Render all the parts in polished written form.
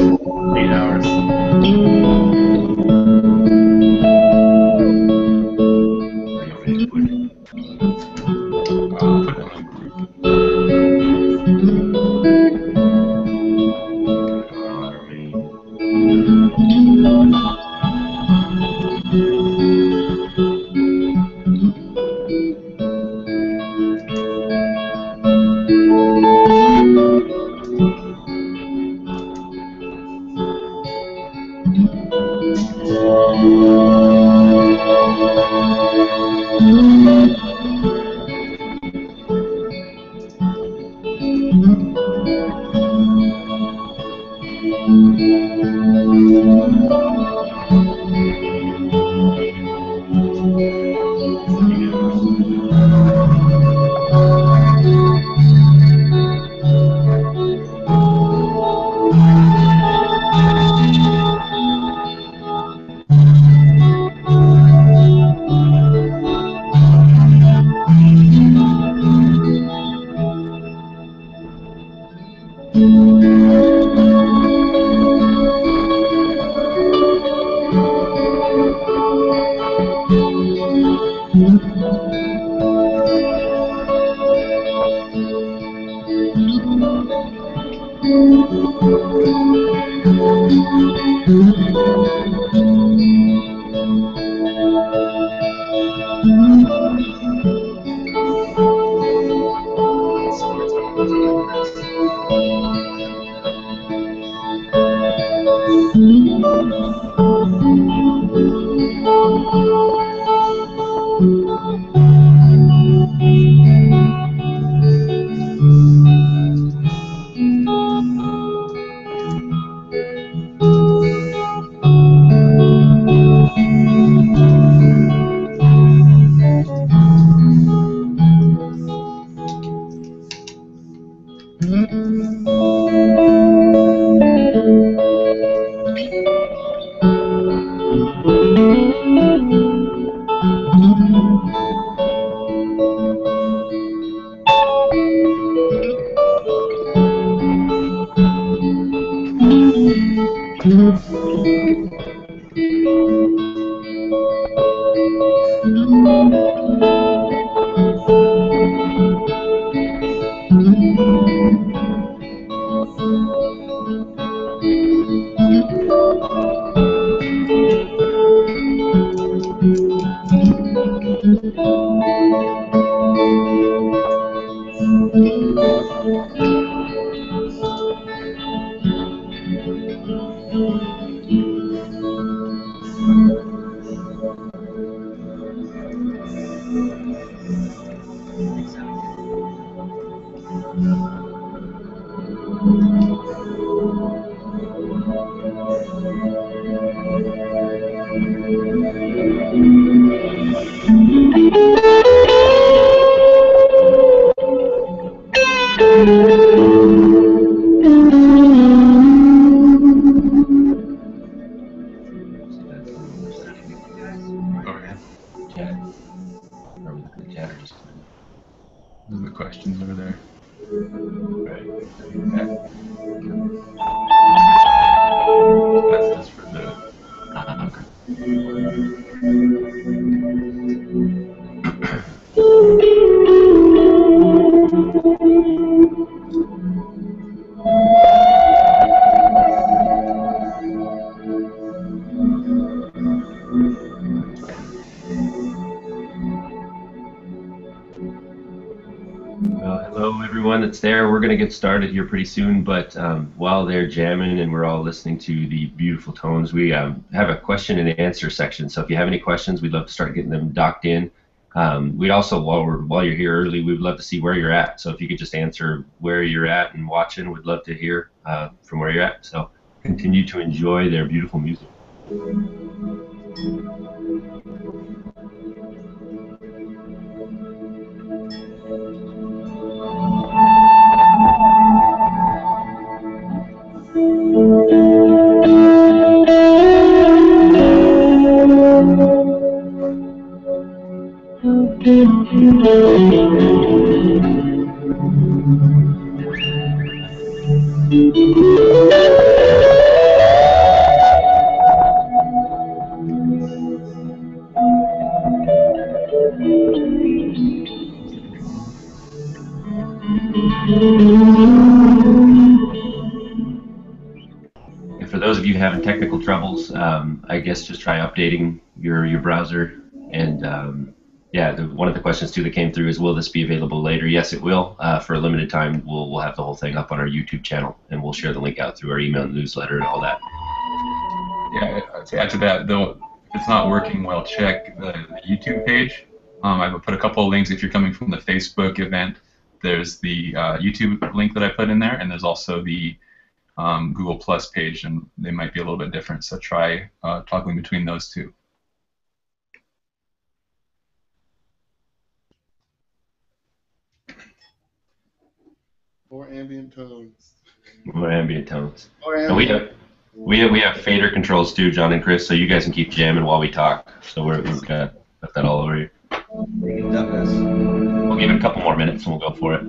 8 hours. Put it on group. The questions over there. Right. That's just for the. Hello everyone that's there. We're going to get started here pretty soon, but while they're jamming and we're all listening to the beautiful tones, we have a question and answer section. So if you have any questions, we'd love to start getting them docked in. We'd also, while you're here early, we'd love to see where you're at. So if you could just answer where you're at and watching, we'd love to hear from where you're at. So continue to enjoy their beautiful music. those of you having technical troubles, I guess just try updating your browser. And yeah, one of the questions too that came through is, will this be available later? Yes, it will. For a limited time, we'll have the whole thing up on our YouTube channel, and we'll share the link out through our email newsletter and all that. Yeah, to add to that, though, if it's not working well, check the YouTube page. I will put a couple of links if you're coming from the Facebook event. There's the YouTube link that I put in there, and there's also the Google Plus page, and they might be a little bit different. So try toggling between those two. More ambient tones. More ambient tones. More And we have fader controls too, John and Chris, so you guys can keep jamming while we talk. So we've got that all over here. We'll give it a couple more minutes and we'll go for it.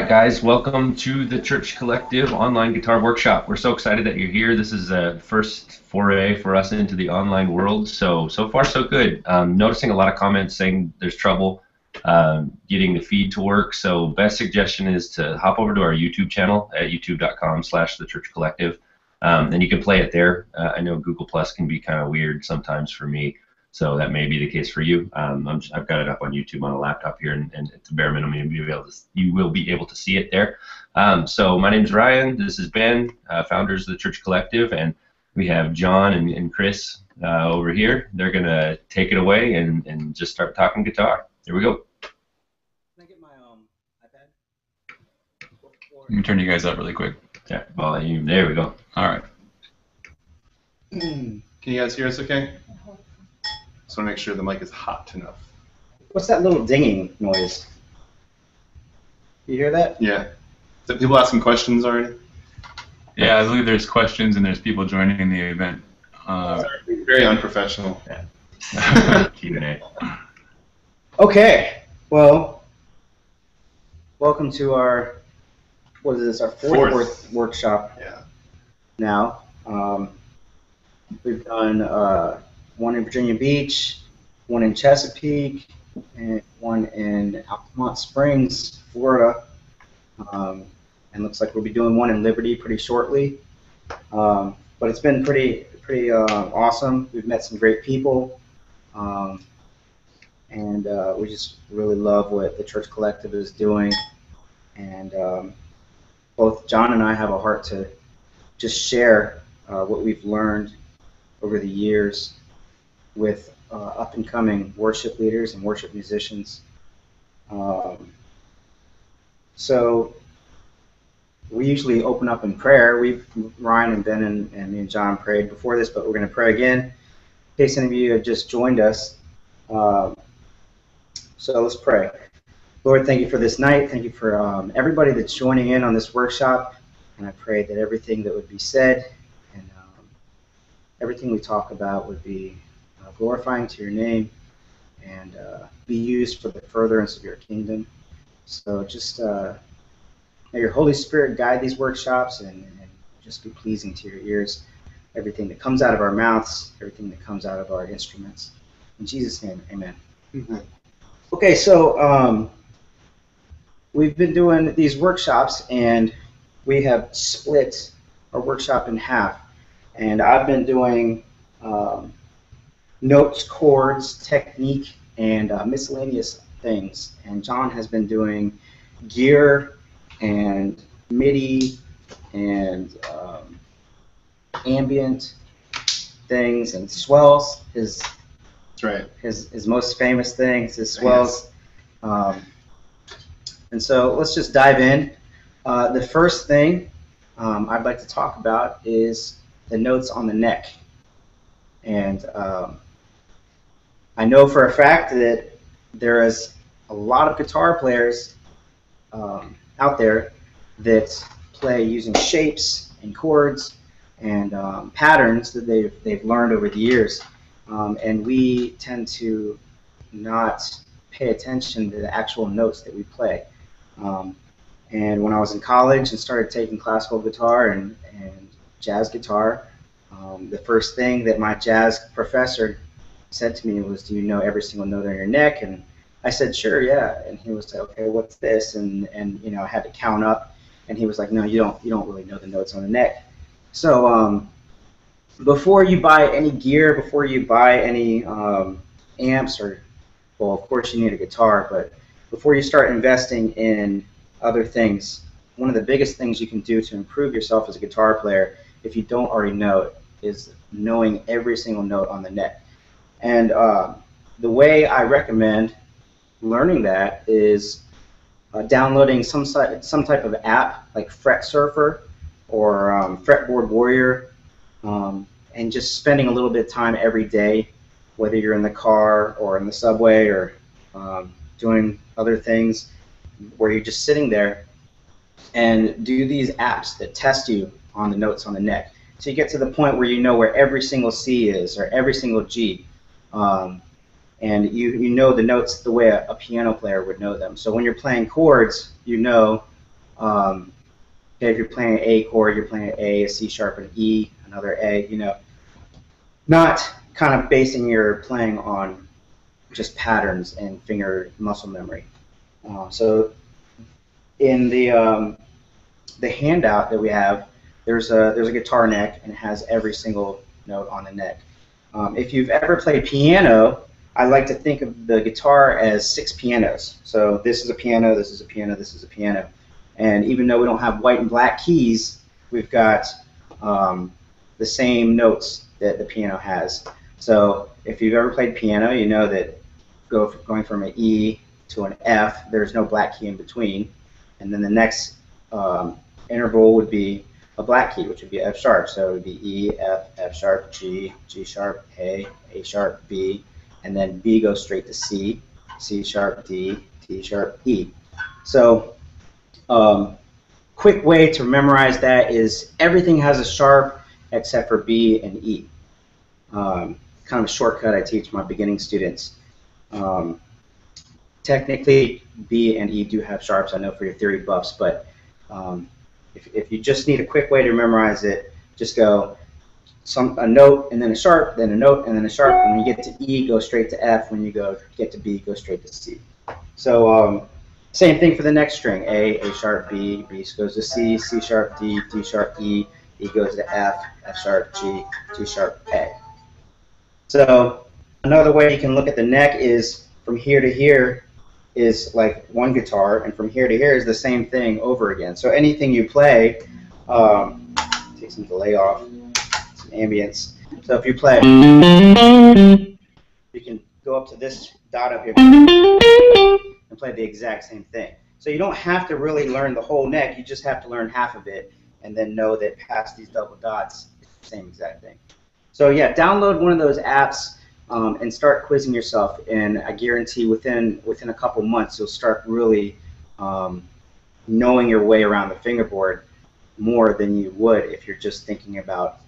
Guys, welcome to the Church Collective online guitar workshop. We're so excited that you're here. This is a first foray for us into the online world, so far so good. Noticing a lot of comments saying there's trouble getting the feed to work, so best suggestion is to hop over to our YouTube channel at youtube.com/thechurchcollective, and you can play it there. I know Google Plus can be kind of weird sometimes for me, so that may be the case for you. I've got it up on YouTube on a laptop here, and it's a bare minimum. You will be able to see it there. So my name's Ryan. This is Ben, founders of the Church Collective, and we have John and Chris over here. They're going to take it away and just start talking guitar. Here we go. Can I get my iPad? Let me turn you guys up really quick. Yeah, volume. There we go. All right. Can you guys hear us okay? Just want to make sure the mic is hot enough. What's that little dinging noise? You hear that? Yeah. Is that people asking questions already? Yeah, I believe there's questions and there's people joining the event. Very unprofessional. Yeah. Q&A. Okay. Well, welcome to our what is this, our fourth workshop Yeah. now. We've done one in Virginia Beach, one in Chesapeake, and one in Altamont Springs, Florida. And looks like we'll be doing one in Liberty pretty shortly. But it's been pretty awesome. We've met some great people. And we just really love what the Church Collective is doing. And both John and I have a heart to just share what we've learned over the years with up-and-coming worship leaders and worship musicians. So we usually open up in prayer. Ryan and Ben and me and John prayed before this, but we're going to pray again in case any of you have just joined us. So let's pray. Lord, thank you for this night. Thank you for everybody that's joining in on this workshop. And I pray that everything that would be said and everything we talk about would be glorifying to your name and be used for the furtherance of your kingdom. So just may your Holy Spirit guide these workshops and just be pleasing to your ears. Everything that comes out of our mouths, everything that comes out of our instruments. In Jesus' name, amen. Mm-hmm. Okay, so we've been doing these workshops, and we have split our workshop in half. And I've been doing notes, chords, technique, and miscellaneous things. And John has been doing gear and MIDI and ambient things and swells. That's right. His most famous things, his swells. And so let's just dive in. The first thing I'd like to talk about is the notes on the neck. And I know for a fact that there is a lot of guitar players out there that play using shapes and chords and patterns that they've learned over the years. And we tend to not pay attention to the actual notes that we play. And when I was in college and started taking classical guitar and jazz guitar, the first thing that my jazz professor said to me was, "Do you know every single note on your neck?" And I said, "Sure, yeah." And he was like, "Okay, what's this?" And you know, I had to count up. And he was like, "No, you don't really know the notes on the neck." So before you buy any gear, before you buy any amps, or, well, of course you need a guitar, but before you start investing in other things, one of the biggest things you can do to improve yourself as a guitar player, if you don't already know it, is knowing every single note on the neck. And the way I recommend learning that is downloading some type of app like Fret Surfer or Fretboard Warrior, and just spending a little bit of time every day, whether you're in the car or in the subway or doing other things, where you're just sitting there and do these apps that test you on the notes on the neck. So you get to the point where you know where every single C is or every single G. And you know the notes the way a piano player would know them. So when you're playing chords, you know, okay, if you're playing an A chord, you're playing an A, a C sharp, an E, another A, you know. Not kind of basing your playing on just patterns and finger muscle memory. So in the handout that we have, there's a guitar neck, and it has every single note on the neck. If you've ever played piano, I like to think of the guitar as 6 pianos. So this is a piano, this is a piano, this is a piano. And even though we don't have white and black keys, we've got the same notes that the piano has. So if you've ever played piano, you know that going from an E to an F, there's no black key in between. And then the next interval would be a black key, which would be F sharp. So it would be E, F, F sharp, G, G sharp, A sharp, B, and then B goes straight to C, C sharp, D, D sharp, E. So quick way to memorize that is everything has a sharp except for B and E. Kind of a shortcut I teach my beginning students. Technically, B and E do have sharps, I know, for your theory buffs, but if you just need a quick way to memorize it, just go a note and then a sharp, then a note and then a sharp, and when you get to E, go straight to F. When you get to B, go straight to C. So same thing for the next string: A sharp, B goes to C, C sharp, D sharp, E goes to F sharp, G sharp, A. So another way you can look at the neck is from here to here is like one guitar, and from here to here is the same thing over again. So anything you play, take some delay off, some ambience. So if you play, you can go up to this dot up here and play the exact same thing. So you don't have to really learn the whole neck, you just have to learn half of it and then know that past these double dots, it's the same exact thing. So yeah, download one of those apps and start quizzing yourself, and I guarantee within a couple months you'll start really knowing your way around the fingerboard more than you would if you're just thinking about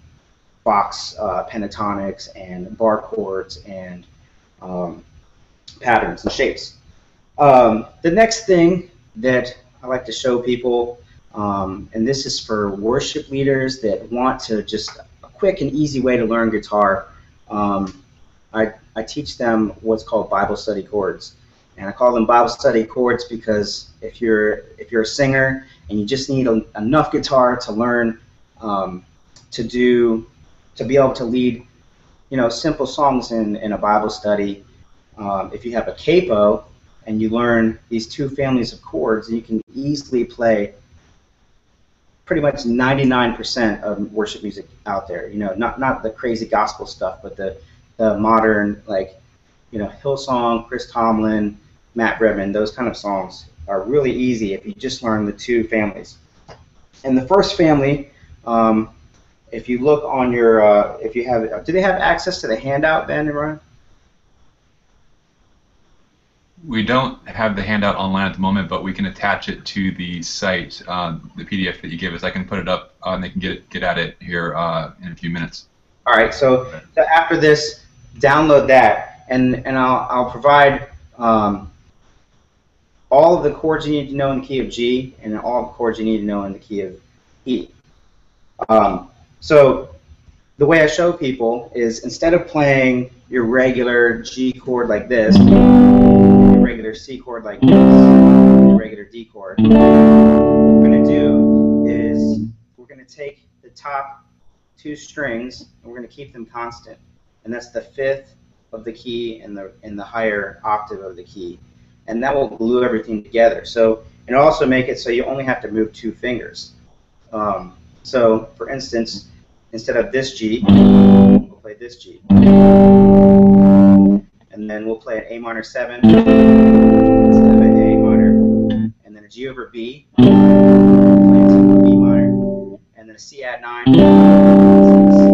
box pentatonics and bar chords and patterns and shapes. The next thing that I like to show people, and this is for worship leaders that want to just a quick and easy way to learn guitar. I teach them what's called Bible study chords, and I call them Bible study chords because if you're a singer and you just need enough guitar to learn to be able to lead, simple songs in a Bible study. If you have a capo and you learn these two families of chords, you can easily play pretty much 99% of worship music out there. Not the crazy gospel stuff, but the modern, like, Hillsong, Chris Tomlin, Matt Redman, those kind of songs are really easy if you just learn the two families. And the first family, if you look on your, if you have, do they have access to the handout, Ben and Ryan? We don't have the handout online at the moment, but we can attach it to the site, the PDF that you give us. I can put it up, and they can get at it here in a few minutes. All right. So after this, download that, and I'll provide all of the chords you need to know in the key of G, and all the chords you need to know in the key of E. So the way I show people is, instead of playing your regular G chord like this, your regular C chord like this, your regular D chord, what we're going to do is we're going to take the top two strings and we're going to keep them constant, and that's the fifth of the key and the higher octave of the key, and that will glue everything together. So, and also make it so you only have to move two fingers. So, for instance, instead of this G, we'll play this G. And then we'll play an A minor 7 instead of an A minor. And then a G over B, we'll play a C over B minor. And then a C add 9 instead of a C.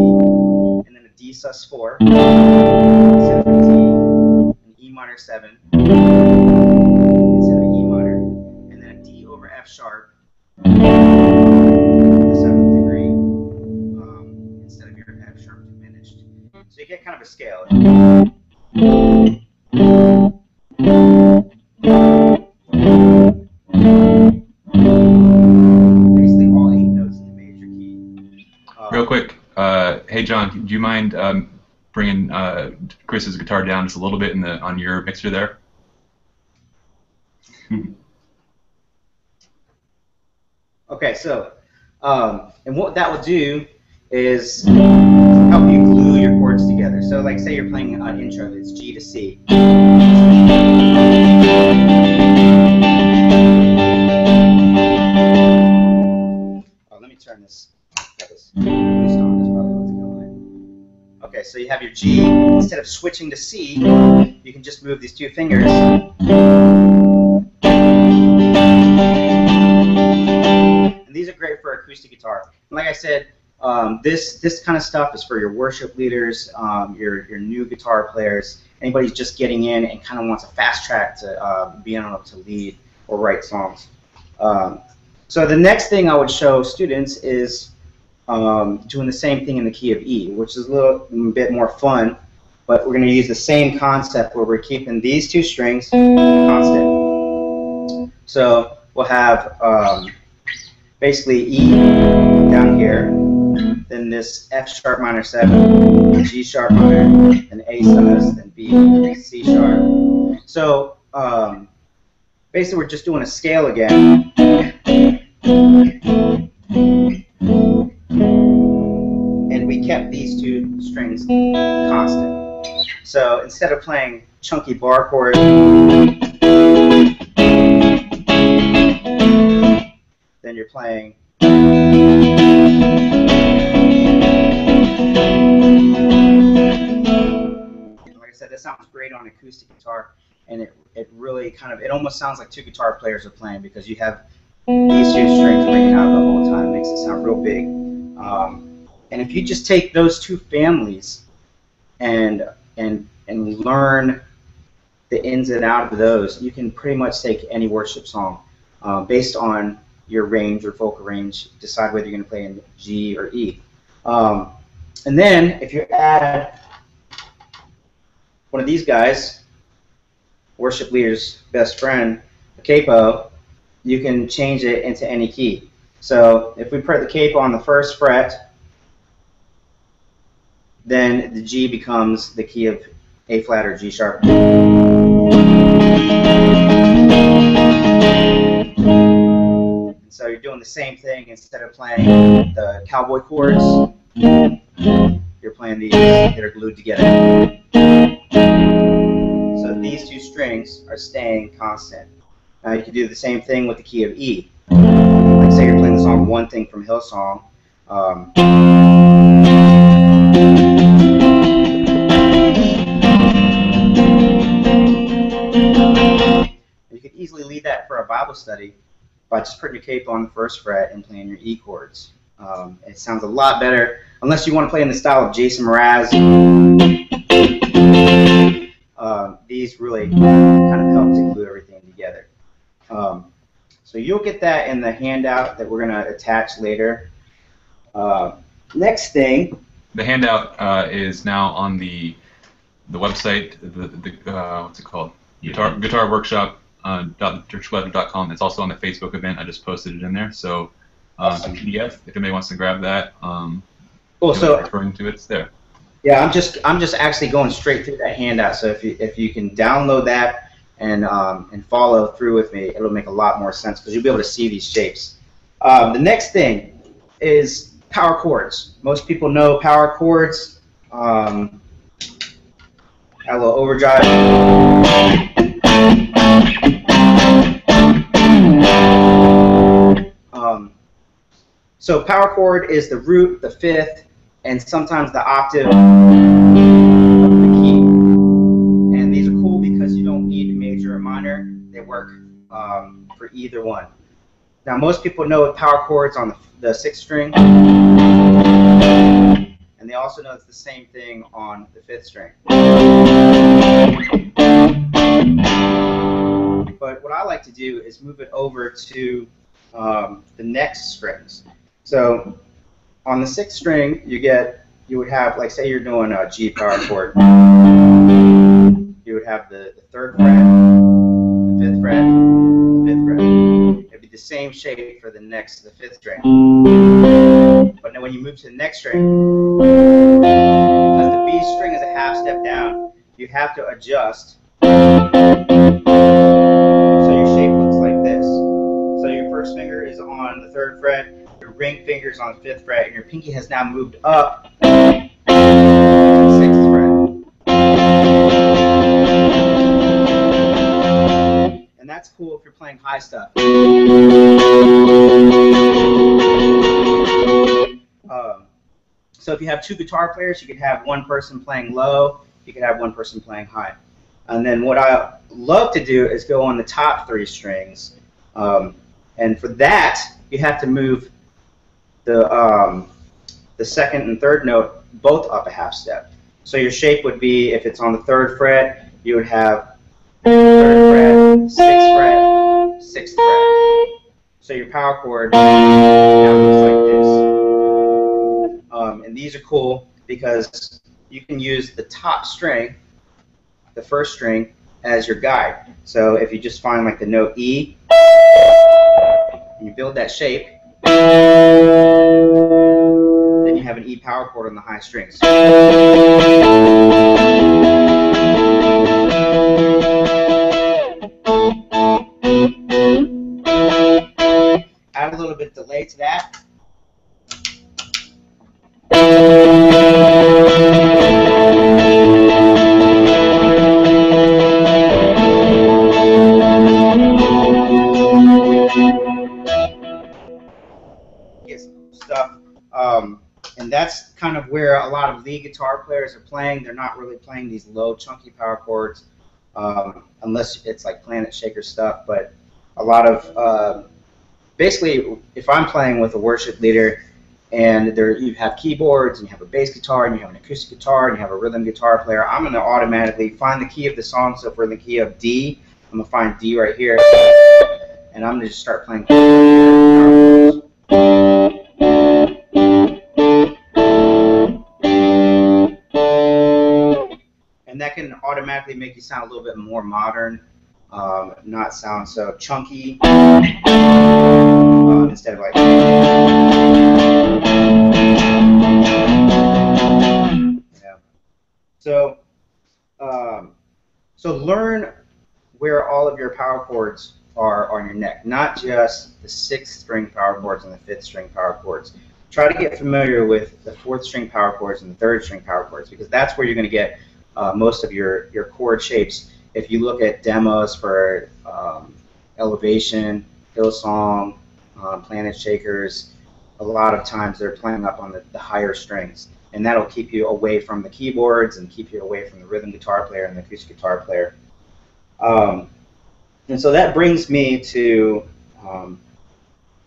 And then a D sus4 instead of a D. An E minor 7 instead of an E minor. And then a D over F sharp. So you get kind of a scale. Basically all 8 notes in the major key. Real quick, hey John, do you mind bringing Chris's guitar down just a little bit on your mixer there? Okay, so and what that will do is help you glue your chords together. So, like, say you're playing an intro that's G to C. Oh, let me turn this. Okay, so you have your G. Instead of switching to C, you can just move these two fingers. And these are great for acoustic guitar. And like I said, this kind of stuff is for your worship leaders, your new guitar players, anybody who's just getting in and kind of wants a fast track to being able to lead or write songs. So the next thing I would show students is doing the same thing in the key of E, which is a little bit more fun, but we're going to use the same concept where we're keeping these two strings constant. So we'll have basically E down here, then this F sharp minor 7, G sharp minor, then A sus, then B, C sharp. So basically we're just doing a scale again. And we kept these two strings constant. So instead of playing chunky bar chords, then you're playing like I said, this sounds great on acoustic guitar, and it really it almost sounds like two guitar players are playing, because you have these two strings ringing out the whole time. It makes it sound real big. And if you just take those two families and learn the ins and outs of those, you can pretty much take any worship song based on your range or vocal range, decide whether you're going to play in G or E. And then if you add one of these guys, worship leader's best friend, a capo, you can change it into any key. So if we put the capo on the first fret, then the G becomes the key of A flat or G sharp. And so you're doing the same thing. Instead of playing the cowboy chords, you're playing these that are glued together. So these two strings are staying constant. Now you can do the same thing with the key of E. Like say you're playing the song One Thing from Hillsong. You could easily leave that for a Bible study by just putting your capo on the first fret and playing your E chords. It sounds a lot better, unless you want to play in the style of Jason Mraz. These really kind of help to glue everything together. So you'll get that in the handout that we're going to attach later. Next thing. The handout is now on the website. What's it called? Guitar Workshop. .churchweather.com. It's also on the Facebook event. I just posted it in there. So it's a PDF. If anybody wants to grab that, cool. So referring to it, it's there. Yeah, I'm just actually going straight through that handout. So if you can download that and follow through with me, it'll make a lot more sense, because you'll be able to see these shapes. The next thing is power chords. Most people know power chords. Add a little overdrive. So power chord is the root, the fifth, and sometimes the octave of the key. And these are cool because you don't need major or minor. They work for either one. Now most people know power chords on the sixth string, and they also know it's the same thing on the fifth string. But what I like to do is move it over to the next strings. So on the sixth string, you would have, like, say you're doing a G power chord. You would have the third fret, the fifth fret, the fifth fret. It'd be the same shape for the fifth string. But then when you move to the next string, because the B string is a half step down, you have to adjust. So your shape looks like this. So your first finger is on the third fret, your ring finger is on the fifth fret, and your pinky has now moved up to the sixth fret. And that's cool if you're playing high stuff. So if you have two guitar players, you could have one person playing low, you could have one person playing high. And then what I love to do is go on the top three strings. And for that, you have to move the second and third note both up a half step. So your shape would be, if it's on the third fret, you would have third fret, sixth fret, sixth fret. So your power chord now looks like this. And these are cool because you can use the top string, the first string, as your guide. So if you just find like the note E, and you build that shape, Then you have an E power chord on the high strings. Add a little bit of delay to that. Stuff, and that's kind of where a lot of lead guitar players are playing. They're not really playing these low, chunky power chords, unless it's like Planet Shaker stuff. But a lot of, basically, if I'm playing with a worship leader, and you have keyboards, and you have a bass guitar, and you have an acoustic guitar, and you have a rhythm guitar player, I'm going to automatically find the key of the song. So if we're in the key of D, I'm going to find D right here, and I'm going to just start playing. And that can automatically make you sound a little bit more modern, not sound so chunky, instead of like. Yeah. So learn where all of your power chords are on your neck, not just the 6th string power chords and the 5th string power chords. Try to get familiar with the 4th string power chords and the 3rd string power chords, because that's where you're going to get most of your chord shapes. If you look at demos for Elevation, Hillsong, Planet Shakers, a lot of times they're playing up on the higher strings, and that'll keep you away from the keyboards and keep you away from the rhythm guitar player and the acoustic guitar player. And so that brings me to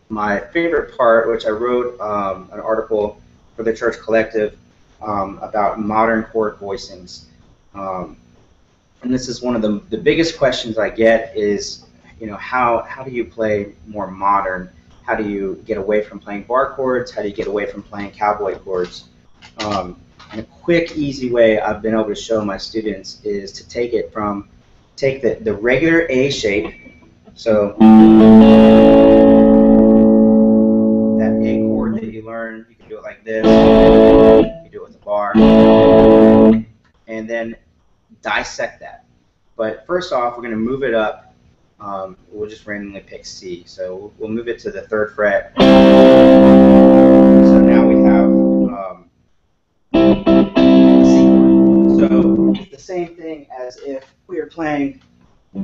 my favorite part, which I wrote an article for the Church Collective about modern chord voicings. And this is one of the biggest questions I get is, how do you play more modern? How do you get away from playing bar chords? How do you get away from playing cowboy chords? And a quick, easy way I've been able to show my students is to take the regular A shape, so that A chord that you learn, you can do it like this, you can do it with a bar, and then dissect that. But first off, we're going to move it up. We'll just randomly pick C. So we'll move it to the 3rd fret. So now we have C chord. So it's the same thing as if we were playing A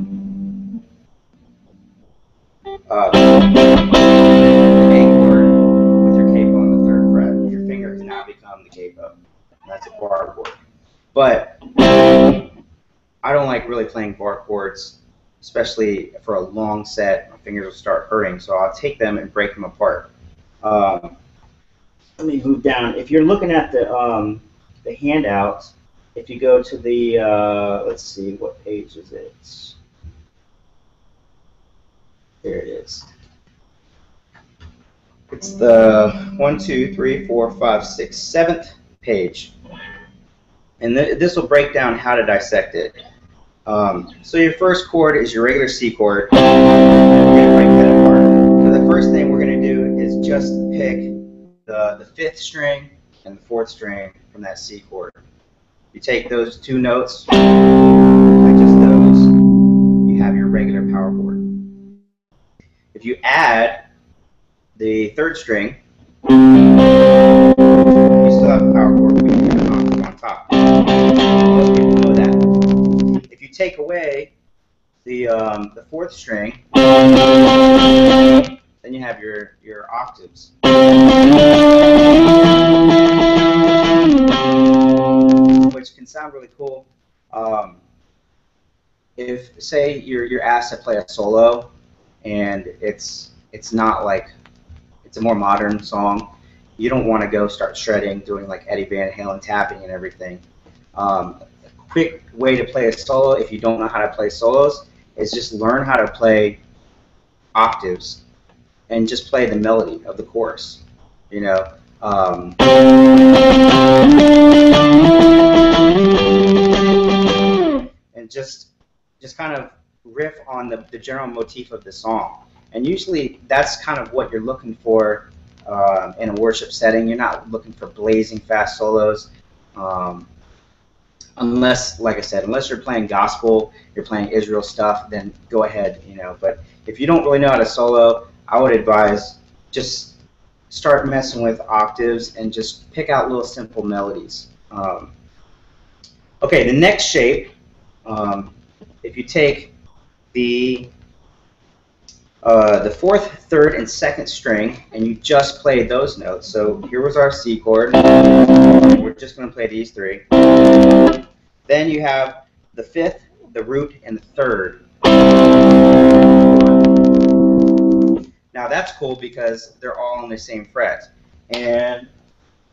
chord with your capo on the 3rd fret. Your finger has now become the capo. That's a bar chord. But I don't like really playing bar chords, especially for a long set. My fingers will start hurting, so I'll take them and break them apart. Let me move down. If you're looking at the handout, if you go to the, let's see, what page is it? There it is. It's the 1, 2, 3, 4, 5, 6, 7th page. And this will break down how to dissect it. So your first chord is your regular C chord. We're going to break that apart. So the first thing we're going to do is just pick the 5th string and the 4th string from that C chord. You take those 2 notes, like just those, you have your regular power chord. If you add the 3rd string, you still have a power chord, but you have an octave on top. Most people know that. If you take away the 4th string, then you have your octaves. Which can sound really cool. If, say, you're asked to play a solo, and it's not like, it's a more modern song, you don't want to go start shredding, doing like Eddie Van Halen tapping and everything. A quick way to play a solo, if you don't know how to play solos, is just learn how to play octaves and just play the melody of the chorus. You know, and just kind of riff on the general motif of the song. And usually that's kind of what you're looking for in a worship setting. You're not looking for blazing fast solos. Unless, like I said, unless you're playing gospel, you're playing Israel stuff, then go ahead, you know. But if you don't really know how to solo, I would advise just start messing with octaves and just pick out little simple melodies. Okay, the next shape, if you take the fourth, third, and second string, and you just play those notes. So here was our C chord. We're just going to play these three. Then you have the fifth, the root, and the third. Now that's cool because they're all on the same fret. And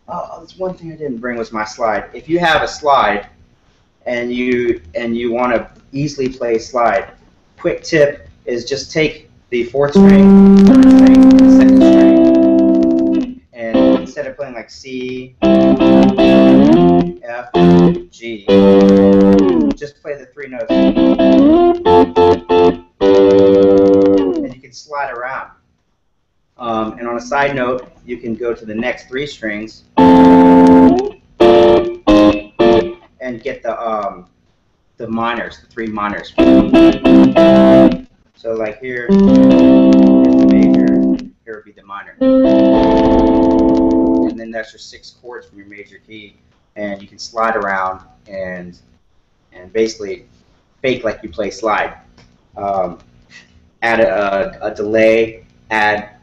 that's one thing I didn't bring was my slide. If you have a slide and you want to easily play slide, quick tip is just take the fourth string, third string, and the second string, and instead of playing like C, F, G, just play the three notes, and you can slide around. And on a side note, you can go to the next three strings and get the minors, the three minors. So like here, here's the major, here would be the minor. And then that's your 6 chords from your major key. And you can slide around and basically fake like you play slide. Add a delay, add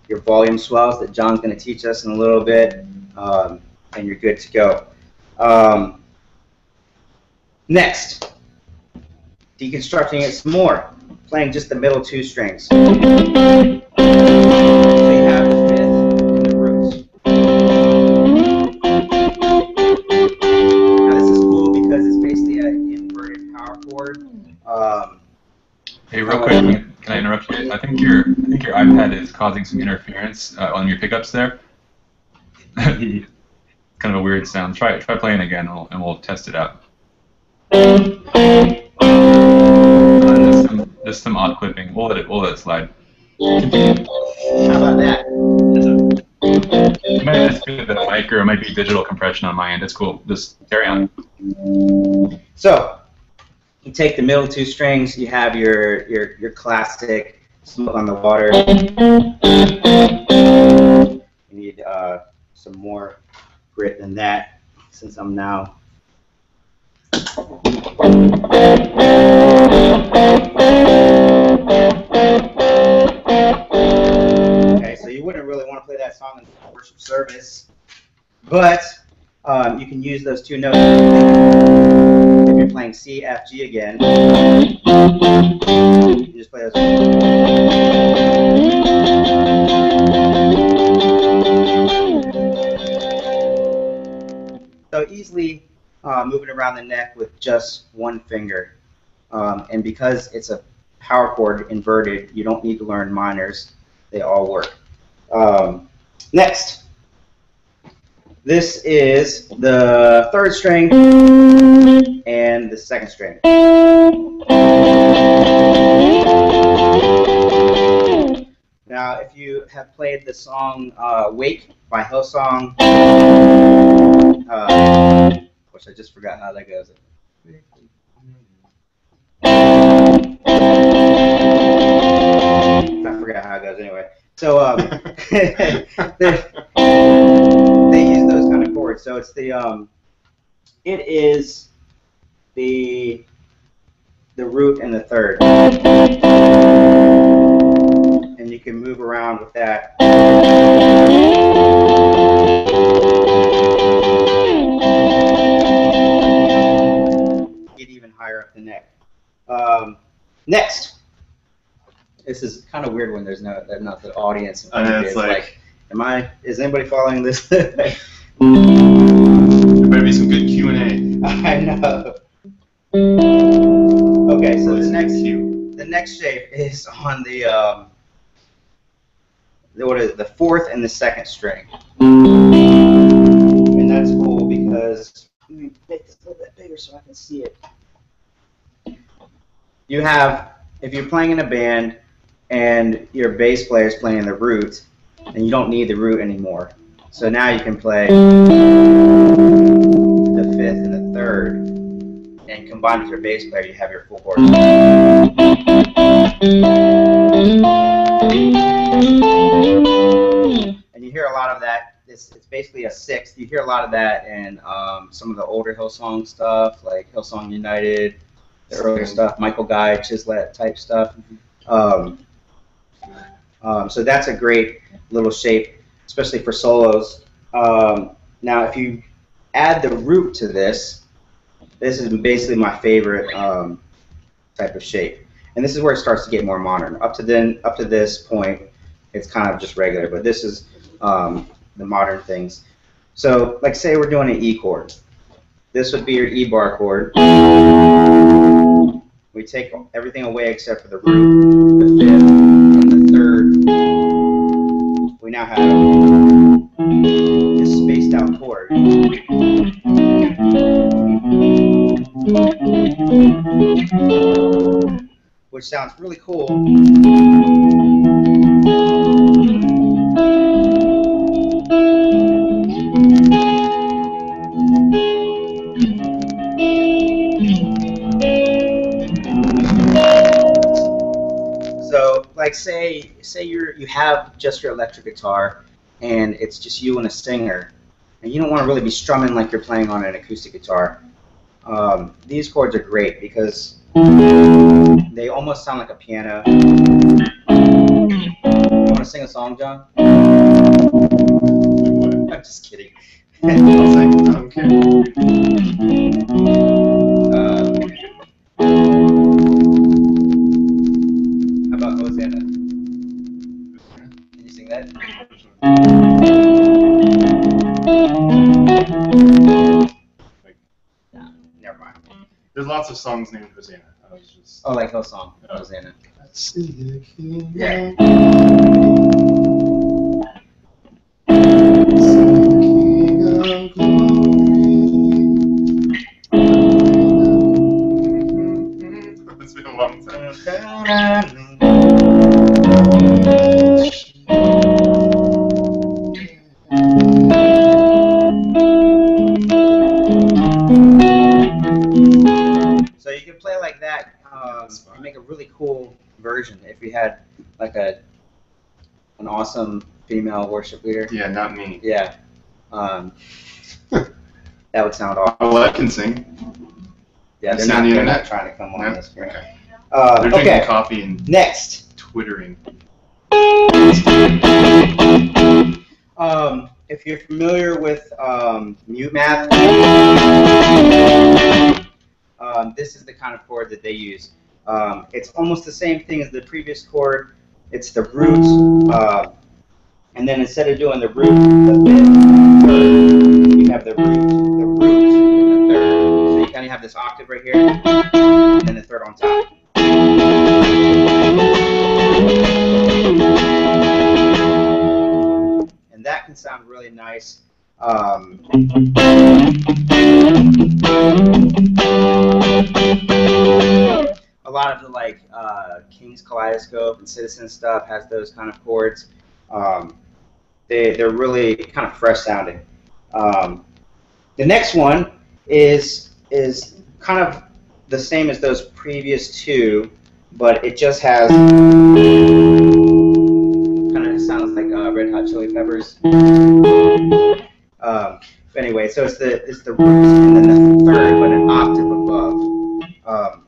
your volume swells that John's going to teach us in a little bit, and you're good to go. Next, deconstructing it some more, playing just the middle 2 strings. So you have the fifth and the roots. Now this is cool because it's basically an inverted power chord. Hey, real quick, can I interrupt you? I think your iPad is causing some interference on your pickups there. Kind of a weird sound. Try playing again, and we'll test it out. There's some odd clipping. We'll let it slide. How about that? It might just be the mic, or it might be digital compression on my end. It's cool. Just carry on. So you take the middle 2 strings. You have your classic Smoke on the Water. You need some more grit than that, since I'm now. Okay, so you wouldn't really want to play that song in worship service, but you can use those 2 notes. If you're playing C, F, G again, you just play those. So easily moving around the neck with just one finger. And because it's a power chord inverted, you don't need to learn minors. They all work. Next. This is the 3rd string and the 2nd string. Now, if you have played the song Wake by Hillsong, which I just forgot how that goes. I forgot how it goes anyway. So they use those kind of chords. So it's the it is the root and the 3rd, and you can move around with that. Get even higher up the neck. Next. This is kind of weird when there's not the audience. It's like, is anybody following this? There better be some good Q&A. I know. Okay, so the next shape is on the 4th and the 2nd string, and that's cool because let me make this a little bit bigger so I can see it. You have, if you're playing in a band, and your bass player is playing the root, and you don't need the root anymore. So now you can play the fifth and the third, and combined with your bass player, you have your full chord. And you hear a lot of that. It's basically a sixth. You hear a lot of that in some of the older Hillsong stuff, like Hillsong United, the earlier stuff, Michael Guy, Chislett type stuff. So that's a great little shape, especially for solos. Now, if you add the root to this, this is basically my favorite type of shape, and this is where it starts to get more modern. Up to this point, it's kind of just regular, but this is the modern things. So, like, say we're doing an E chord. This would be your E bar chord. We take everything away except for the root, the fifth, and the third. We now have this spaced out chord. Which sounds really cool. So, like, say you have just your electric guitar, and it's just you and a singer, and you don't want to really be strumming like you're playing on an acoustic guitar. These chords are great because they almost sound like a piano. You want to sing a song, John? I'm just kidding. I'll sing. Okay. How about Hosanna? Can you sing that? No, never mind. There's lots of songs named Hosanna. I was just. Oh, like Hillsong, Hosanna. See the King. Yeah. It's been a long time. So you can play like that and make a really cool version if you had like an awesome female worship leader. Yeah, not me. Yeah. That would sound awesome. Well, I can sing. Yeah, It's they're on not, the they're not internet? trying to come on No? this screen. Okay. They're drinking Okay, coffee and next. twittering. If you're familiar with mute math, this is the kind of chord that they use. It's almost the same thing as the previous chord. It's the root, and then instead of doing the root, the fifth, third, you have the root, and the third. So you kind of have this octave right here, and then the third on top. And that can sound really nice. A lot of the King's Kaleidoscope and Citizen stuff has those kind of chords. They're really kind of fresh sounding. The next one is kind of the same as those previous two, but it just has kind of sounds like Red Hot Chili Peppers. But anyway, so it's the root and then the third, but an octave above.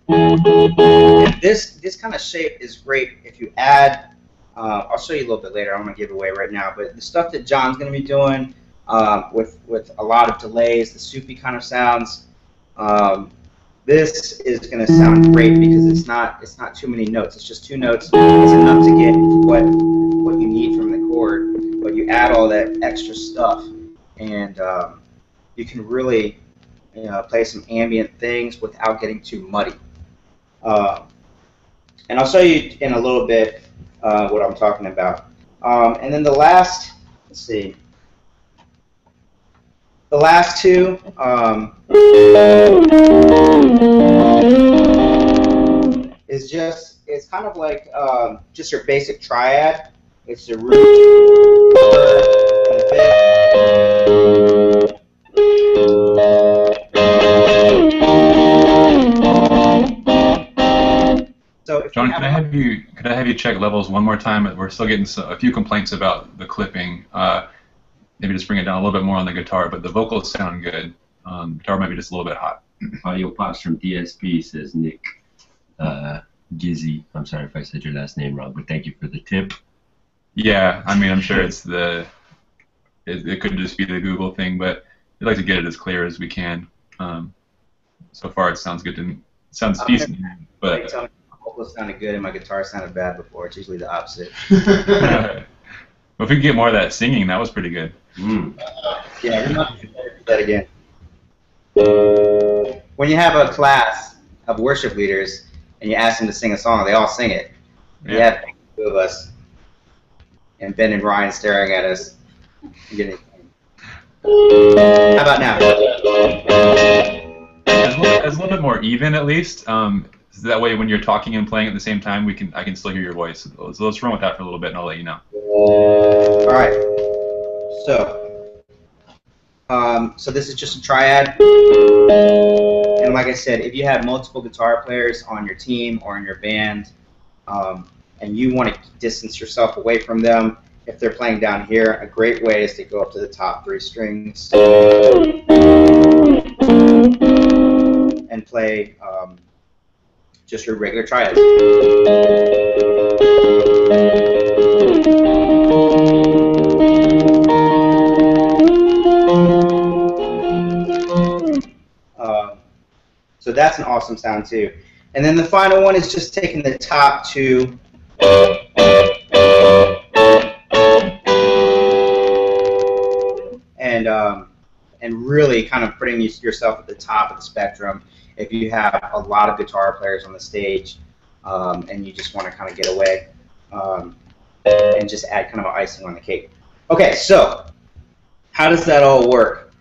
And this kind of shape is great if you add. I'll show you a little bit later. I don't want to give it away right now, but the stuff that John's going to be doing with a lot of delays, the soupy kind of sounds. This is going to sound great because it's not too many notes. It's just two notes. It's enough to get what you need from the chord, but you add all that extra stuff, and you can really play some ambient things without getting too muddy. And I'll show you in a little bit what I'm talking about. And then the last, let's see. The last two it's kind of like just your basic triad. It's the root, and the fifth. So if John, you could I have you check levels one more time? We're still getting a few complaints about the clipping. Maybe just bring it down a little bit more on the guitar, but the vocals sound good. Guitar might be just a little bit hot. Audio pops from DSP, says Nick Gizzy. I'm sorry if I said your last name wrong, but thank you for the tip. Yeah, I mean, I'm sure it's it could just be the Google thing, but we'd like to get it as clear as we can. So far, it sounds good to me. It sounds decent, but my vocals sounded good and my guitar sounded bad before. It's usually the opposite. if we could get more of that singing, that was pretty good. Yeah, we might do that again. When you have a class of worship leaders and you ask them to sing a song, they all sing it. Yeah. You have two of us, and Ben and Ryan staring at us. How about now? It's a little bit more even, at least. So that way, when you're talking and playing at the same time, I can still hear your voice. So let's run with that for a little bit, and I'll let you know. All right. So this is just a triad. And like I said, if you have multiple guitar players on your team or in your band, and you want to distance yourself away from them, if they're playing down here, a great way is to go up to the top 3 strings and play just your regular triads. So that's an awesome sound too. And then the final one is just taking the top 2 and really kind of putting yourself at the top of the spectrum. If you have a lot of guitar players on the stage and you just want to kind of get away and just add kind of an icing on the cake. Okay, so how does that all work?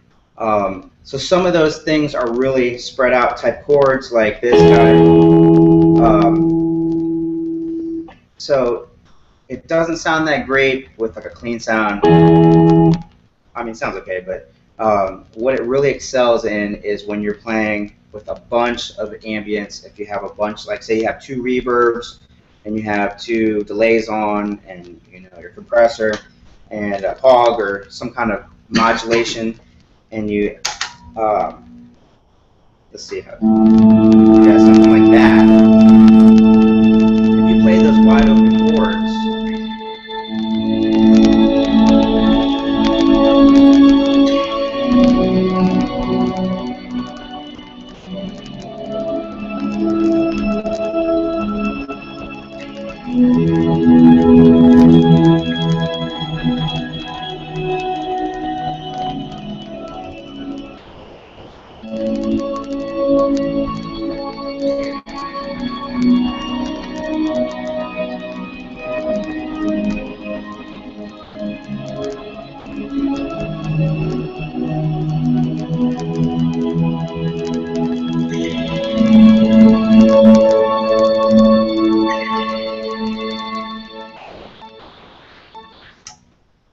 So some of those things are really spread out type chords like this guy. So it doesn't sound that great with like a clean sound. I mean, it sounds okay, but what it really excels in is when you're playing with a bunch of ambience. If you have a bunch, like say you have 2 reverbs and you have 2 delays on, and you know your compressor and a Hog or some kind of modulation, and you let's see how something like that. If you play those wide open chords.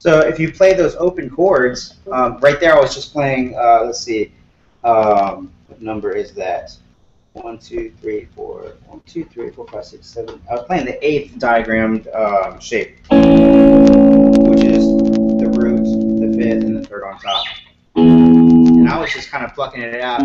So if you play those open chords, right there I was just playing, let's see, what number is that? 1, 2, 3, 4, 1, 2, 3, 4, 5, 6, 7. I was playing the 8th diagrammed shape, which is the root, the 5th, and the 3rd on top. And I was just kind of plucking it out.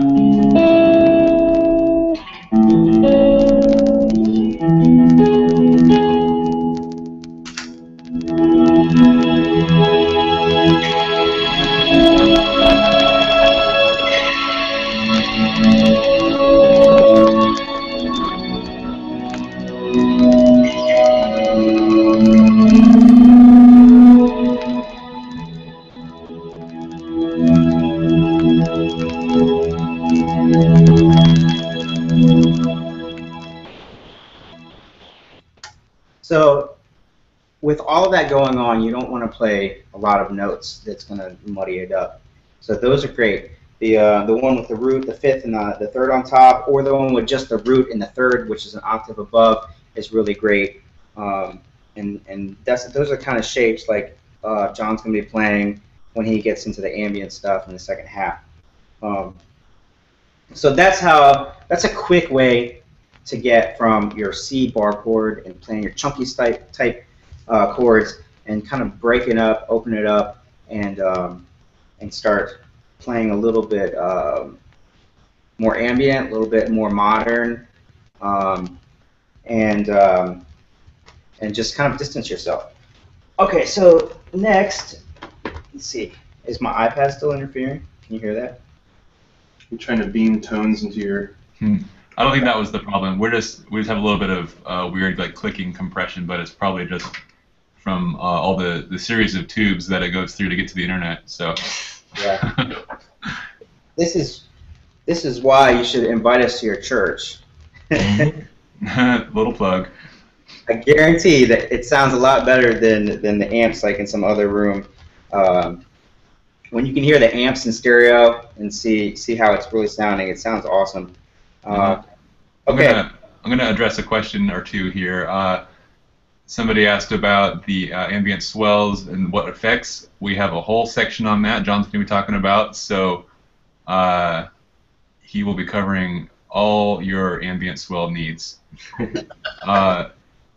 So with all of that going on, you don't want to play a lot of notes that's going to muddy it up. So those are great. The one with the root, the 5th, and the 3rd on top, or the one with just the root and the 3rd, which is an octave above. is really great. And those are kind of shapes like John's going to be playing when he gets into the ambient stuff in the second half. So that's a quick way to get from your C bar chord and playing your chunky type chords and kind of break it up, open it up, and start playing a little bit more ambient, a little bit more modern, and just kind of distance yourself. Okay, so next, let's see, is my iPad still interfering? Can you hear that? You're trying to beam tones into your. I don't think that was the problem. We just have a little bit of weird like clicking compression, but it's probably just from all the series of tubes that it goes through to get to the internet. So. Yeah. This is why you should invite us to your church. Little plug. I guarantee that it sounds a lot better than the amps like in some other room. When you can hear the amps in stereo and see how it's really sounding, it sounds awesome. Okay. I'm gonna address a question or two here. Somebody asked about the ambient swells and what effects. We have a whole section on that. John's gonna be talking about. So he will be covering all your ambient swell needs.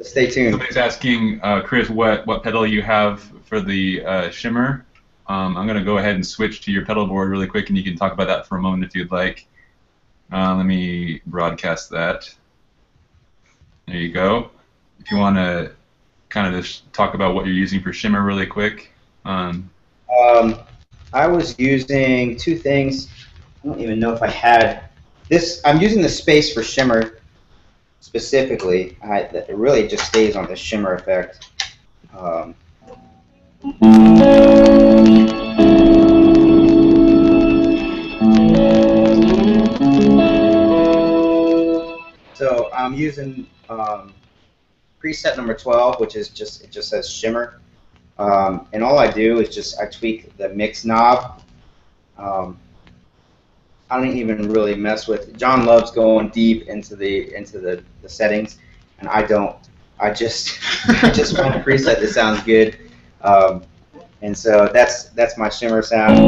Stay tuned. Somebody's asking, Chris, what pedal you have for the shimmer. I'm going to go ahead and switch to your pedal board really quick, and you can talk about that for a moment if you'd like. Let me broadcast that. There you go. If you want to kind of just talk about what you're using for shimmer really quick. I was using two things. I don't even know if I had this. I'm using the space for shimmer specifically. It really just stays on the shimmer effect. So I'm using preset number 12, which is it just says shimmer, and all I do is I tweak the mix knob. I don't even really mess with. John loves going deep into the settings, and I don't. I just want a preset that sounds good, and so that's my shimmer sound.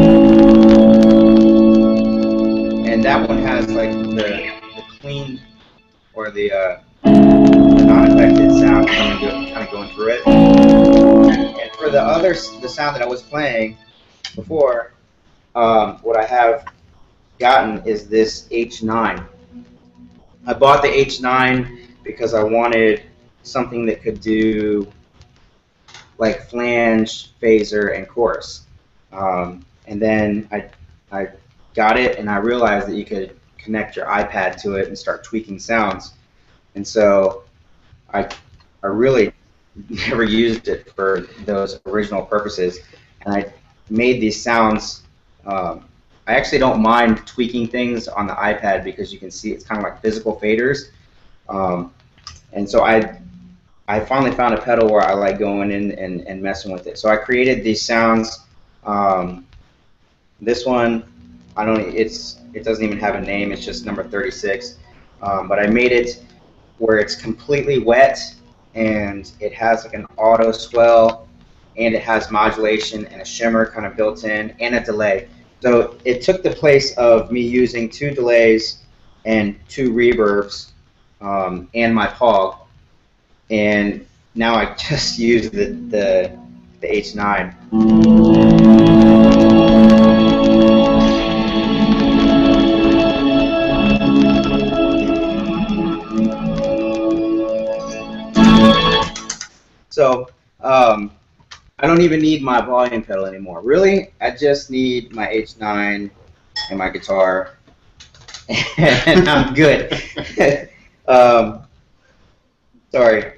And that one has like the clean or the non-affected sound kind of going through it. And for the sound that I was playing before, what I have gotten is this H9. I bought the H9 because I wanted something that could do like flange, phaser, and chorus. And then I got it, and I realized that you could connect your iPad to it and start tweaking sounds. And so I really never used it for those original purposes. And I made these sounds. I actually don't mind tweaking things on the iPad because you can see it's kind of like physical faders. And so I finally found a pedal where I like going in and messing with it. So I created these sounds. This one, it doesn't even have a name. It's just number 36. But I made it where it's completely wet, and it has like an auto swell, and it has modulation and a shimmer kind of built in, and a delay. So it took the place of me using 2 delays and 2 reverbs and my Pog, and now I just use the H9. So I don't even need my volume pedal anymore. Really, I just need my H9 and my guitar, and I'm good. Sorry,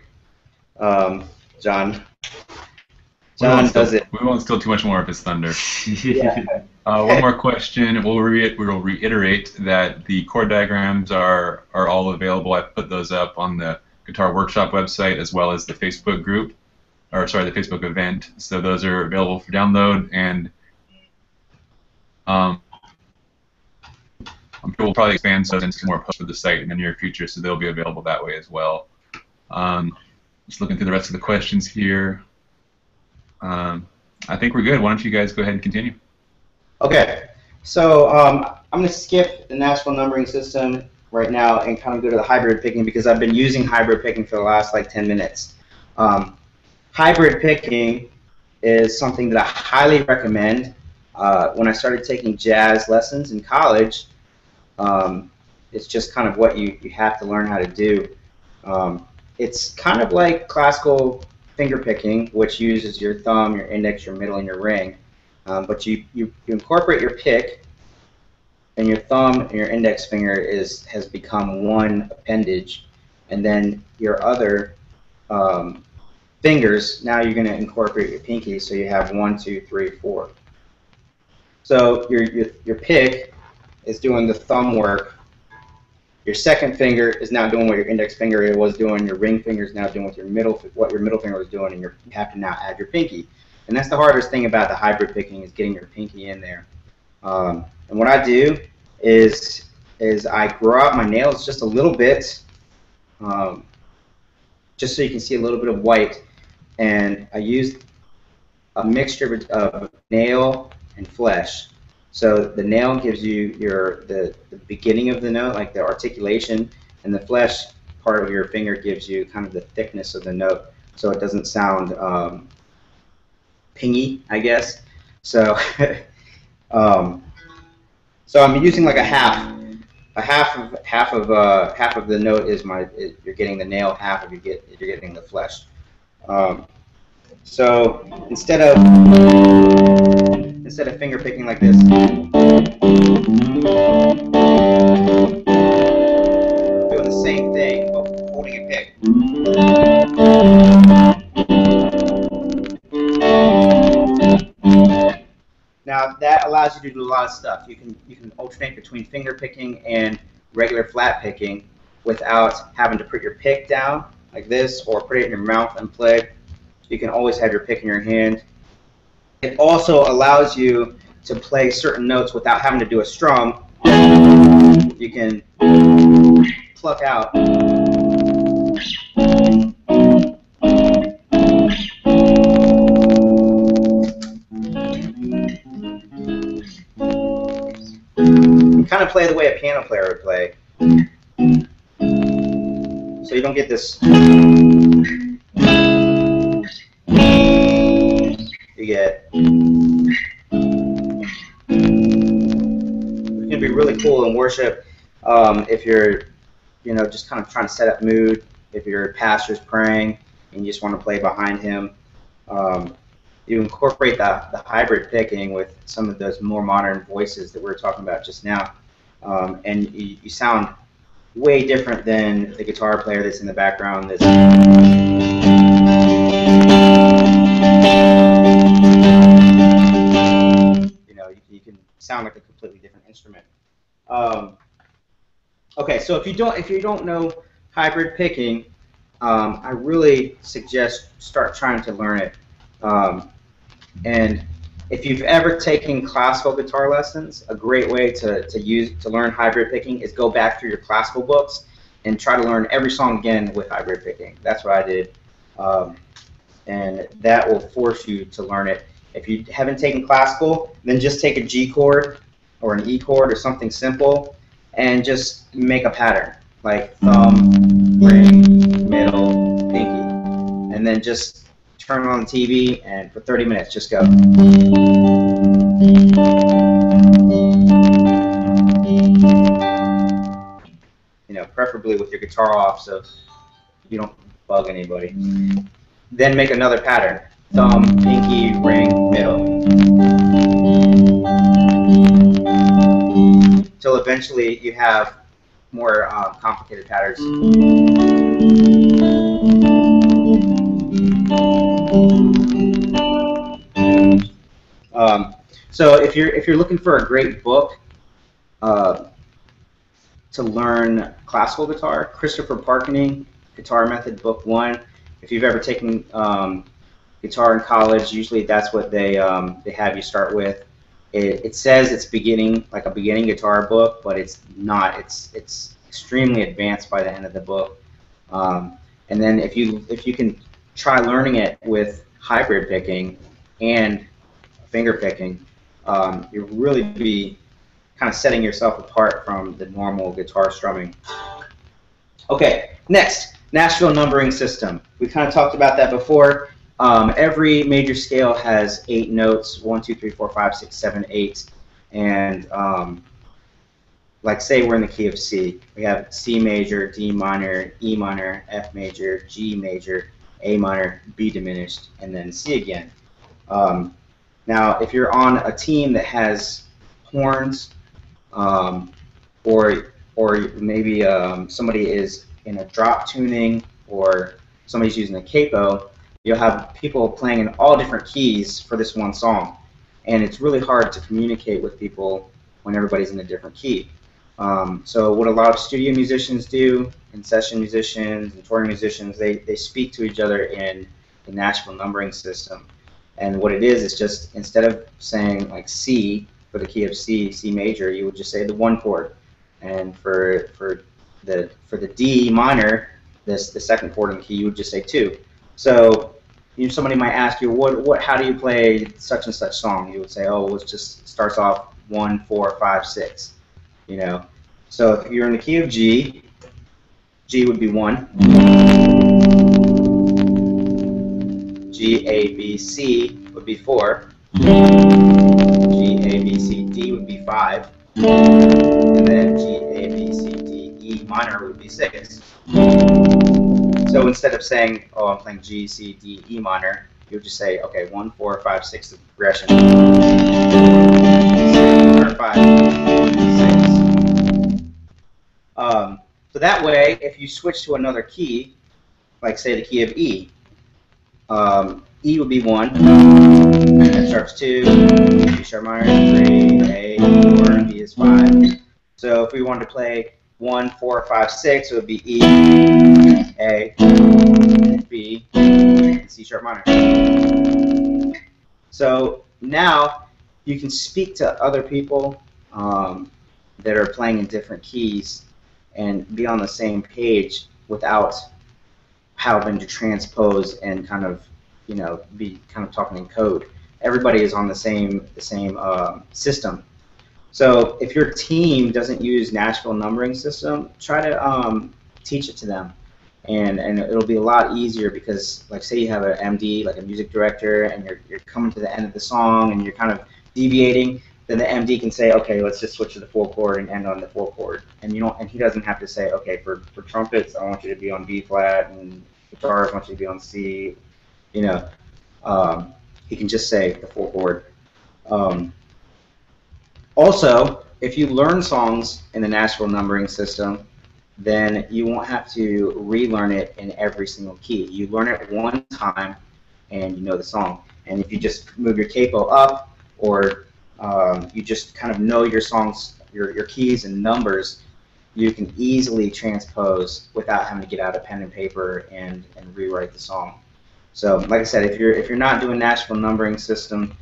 John. John does it. We won't steal too much more of his thunder. Yeah. One more question. We'll reiterate that the chord diagrams are all available. I put those up on the Guitar Workshop website as well as the Facebook group, or sorry, the Facebook event. So those are available for download, and I'm sure we'll probably expand those into more posts for the site in the near future, so they'll be available that way as well. Just looking through the rest of the questions here. I think we're good. Why don't you guys go ahead and continue? Okay, so I'm going to skip the Nashville numbering system right now and kind of go to the hybrid picking because I've been using hybrid picking for the last like 10 minutes. Hybrid picking is something that I highly recommend. When I started taking jazz lessons in college, it's just kind of what you have to learn how to do. It's kind of like classical finger picking, which uses your thumb, your index, your middle, and your ring. But you incorporate your pick, and your thumb and your index finger has become one appendage, and then your other fingers, now you're going to incorporate your pinky, so you have 1, 2, 3, 4. So your pick is doing the thumb work. Your second finger is now doing what your index finger was doing. Your ring finger is now doing what your middle finger was doing, and you have to now add your pinky. And that's the hardest thing about the hybrid picking is getting your pinky in there. And what I do is I grow out my nails just a little bit, just so you can see a little bit of white. And I use a mixture of nail and flesh. So the nail gives you the beginning of the note, like the articulation, and the flesh part of your finger gives you kind of the thickness of the note, so it doesn't sound pingy, I guess. So so I'm using like a half of the note is you're getting the nail, half of you're getting the flesh. So instead of finger picking like this, doing the same thing but holding a pick. Now that allows you to do a lot of stuff. You can alternate between finger picking and regular flat picking without having to put your pick down like this or put it in your mouth and play. You can always have your pick in your hand. It also allows you to play certain notes without having to do a strum. You can pluck out. You kind of play the way a piano player would play. So you don't get this. You get. It can be really cool in worship if you're, just kind of trying to set up mood. If your pastor's praying and you just want to play behind him, you incorporate the hybrid picking with some of those more modern voices that we were talking about just now, and you sound way different than the guitar player that's in the background. You can sound like a completely different instrument. Okay, so if you don't know hybrid picking, I really suggest start trying to learn it. And if you've ever taken classical guitar lessons, a great way to learn hybrid picking is go back through your classical books and try to learn every song again with hybrid picking. That's what I did, and that will force you to learn it. If you haven't taken classical, then just take a G chord or an E chord or something simple and just make a pattern like thumb, ring, middle, pinky, and then just turn on the TV and for 30 minutes just go. Preferably with your guitar off so you don't bug anybody. Then make another pattern. Thumb, pinky, ring, middle. Till eventually you have more complicated patterns. So if you're looking for a great book to learn classical guitar, Christopher Parkening, Guitar Method Book 1. If you've ever taken guitar in college, usually that's what they have you start with. It says it's like a beginning guitar book, but it's not. It's extremely advanced by the end of the book. And And then if you can try learning it with hybrid picking and finger picking, you'll really be kind of setting yourself apart from the normal guitar strumming. Okay, next, Nashville numbering system. We kind of talked about that before. Every major scale has 8 notes, 1, 2, 3, 4, 5, 6, 7, 8. And like say we're in the key of C. We have C major, D minor, E minor, F major, G major, A minor, B diminished, and then C again. Now, if you're on a team that has horns, or maybe somebody is in a drop tuning, or somebody's using a capo, you'll have people playing in all different keys for this one song. And it's really hard to communicate with people when everybody's in a different key. So what a lot of studio musicians do, and session musicians and touring musicians, they speak to each other in the Nashville numbering system. And what it is just, instead of saying like C for the key of C, C major, you would just say the 1 chord. And for the D minor, the second chord in the key, you would just say 2. So somebody might ask you, how do you play such and such song? You would say, oh, it just starts off 1, 4, 5, 6. You know. So if you're in the key of G, G would be 1. G, A, B, C would be 4. G, A, B, C, D would be 5. And then G, A, B, C, D, E minor would be 6. So instead of saying, oh, I'm playing G, C, D, E minor, you would just say, okay, 1, 4, 5, 6 is the progression. 6, or 5, 6. So that way, if you switch to another key, like say the key of E, E would be 1, F sharp's 2, G sharp minor 3, A, 4, and B is 5. So if we wanted to play 1, 4, 5, 6, it would be E, A, B, and C sharp minor. So now you can speak to other people that are playing in different keys and be on the same page without having to transpose and kind of, be kind of talking in code. Everybody is on the same system. So if your team doesn't use Nashville numbering system, try to teach it to them, and it'll be a lot easier, because like say you have an MD, like a music director, and you're coming to the end of the song and you're kind of deviating, then the MD can say, okay, let's just switch to the 4 chord and end on the 4 chord, and he doesn't have to say, okay, for trumpets I want you to be on B flat, and guitars I want you to be on C. He can just say the 4 chord. Also, if you learn songs in the Nashville numbering system, then you won't have to relearn it in every single key. You learn it one time and you know the song. And if you just move your capo up, or you just kind of know your songs, your keys and numbers, you can easily transpose without having to get out a pen and paper and rewrite the song. So, like I said, if you're not doing Nashville numbering system,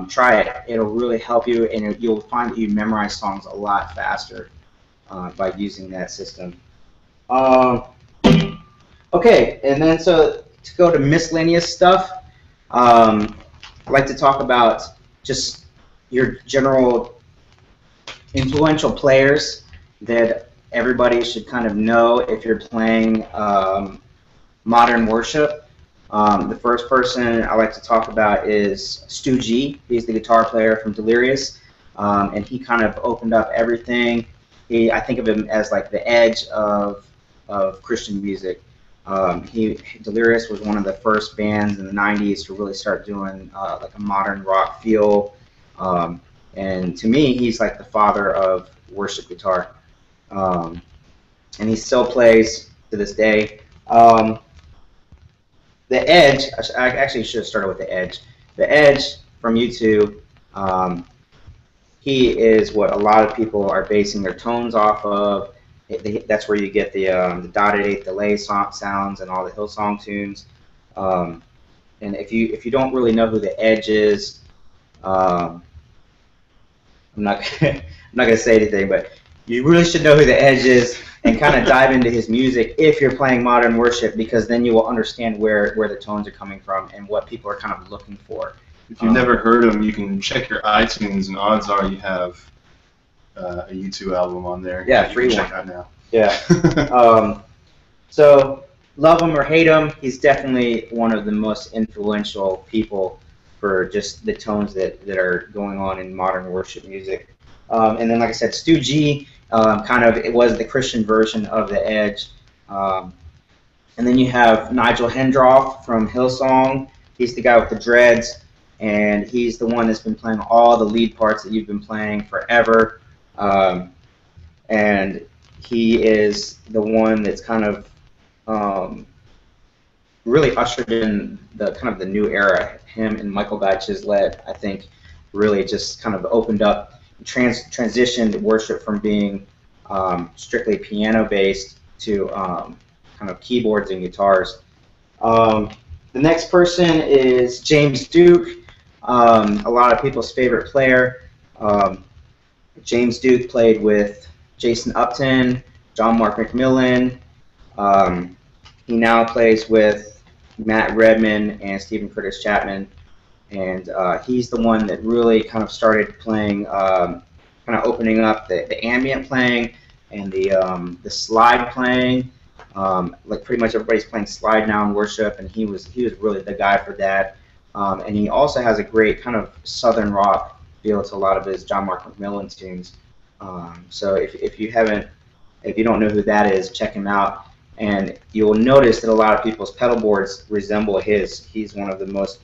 try it. It'll really help you, and you'll find that you memorize songs a lot faster by using that system. Okay, and then so to go to miscellaneous stuff, I'd like to talk about just your general influential players that everybody should kind of know if you're playing modern worship. The first person I like to talk about is Stu G. He's the guitar player from Delirious, and he kind of opened up everything. I think of him as like the edge of Christian music. Delirious was one of the first bands in the 90s to really start doing like a modern rock feel, and to me, he's like the father of worship guitar, and he still plays to this day. The Edge, I actually should have started with The Edge. The Edge from U2, he is what a lot of people are basing their tones off of. That's where you get the dotted eighth delay sounds and all the Hillsong tunes. And if you don't really know who The Edge is, I'm not gonna say anything, but you really should know who The Edge is. and kind of dive into his music if you're playing modern worship, because then you will understand where the tones are coming from and what people are kind of looking for. If you've never heard him, you can check your iTunes, and odds are you have a U2 album on there. Yeah, that free you can one. check out now. Yeah. So love him or hate him, he's definitely one of the most influential people for just the tones that are going on in modern worship music. And then, like I said, Stu G, it was the Christian version of The Edge. And then you have Nigel Hendroff from Hillsong. He's the guy with the dreads, and he's the one that's been playing all the lead parts that you've been playing forever. And he is the one that's kind of really ushered in the new era. Him and Michael Guy Chislett, I think, really just kind of opened up, transitioned worship from being strictly piano-based to kind of keyboards and guitars. The next person is James Duke, a lot of people's favorite player. James Duke played with Jason Upton, John Mark McMillan. He now plays with Matt Redman and Stephen Curtis Chapman, and he's the one that really kind of started playing, kind of opening up the ambient playing and the slide playing. Like pretty much everybody's playing slide now in worship, and he was really the guy for that. And he also has a great kind of southern rock feel to a lot of his John Mark McMillan tunes. So if you don't know who that is, check him out. And you'll notice that a lot of people's pedal boards resemble his. He's one of the most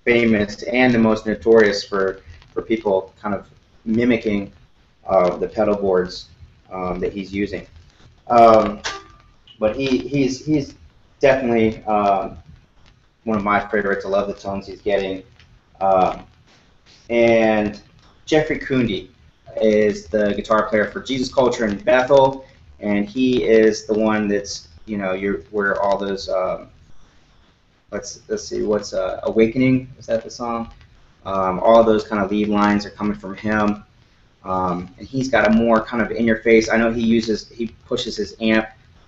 famous and the most notorious for people kind of mimicking the pedal boards that he's using. But he's definitely one of my favorites. I love the tones he's getting. And Jeffrey Kundi is the guitar player for Jesus Culture in Bethel, and he is the one that's, where all those, let's see, what's Awakening, is that the song? All of those kind of lead lines are coming from him. And he's got a more kind of in-your-face. I know he pushes his amp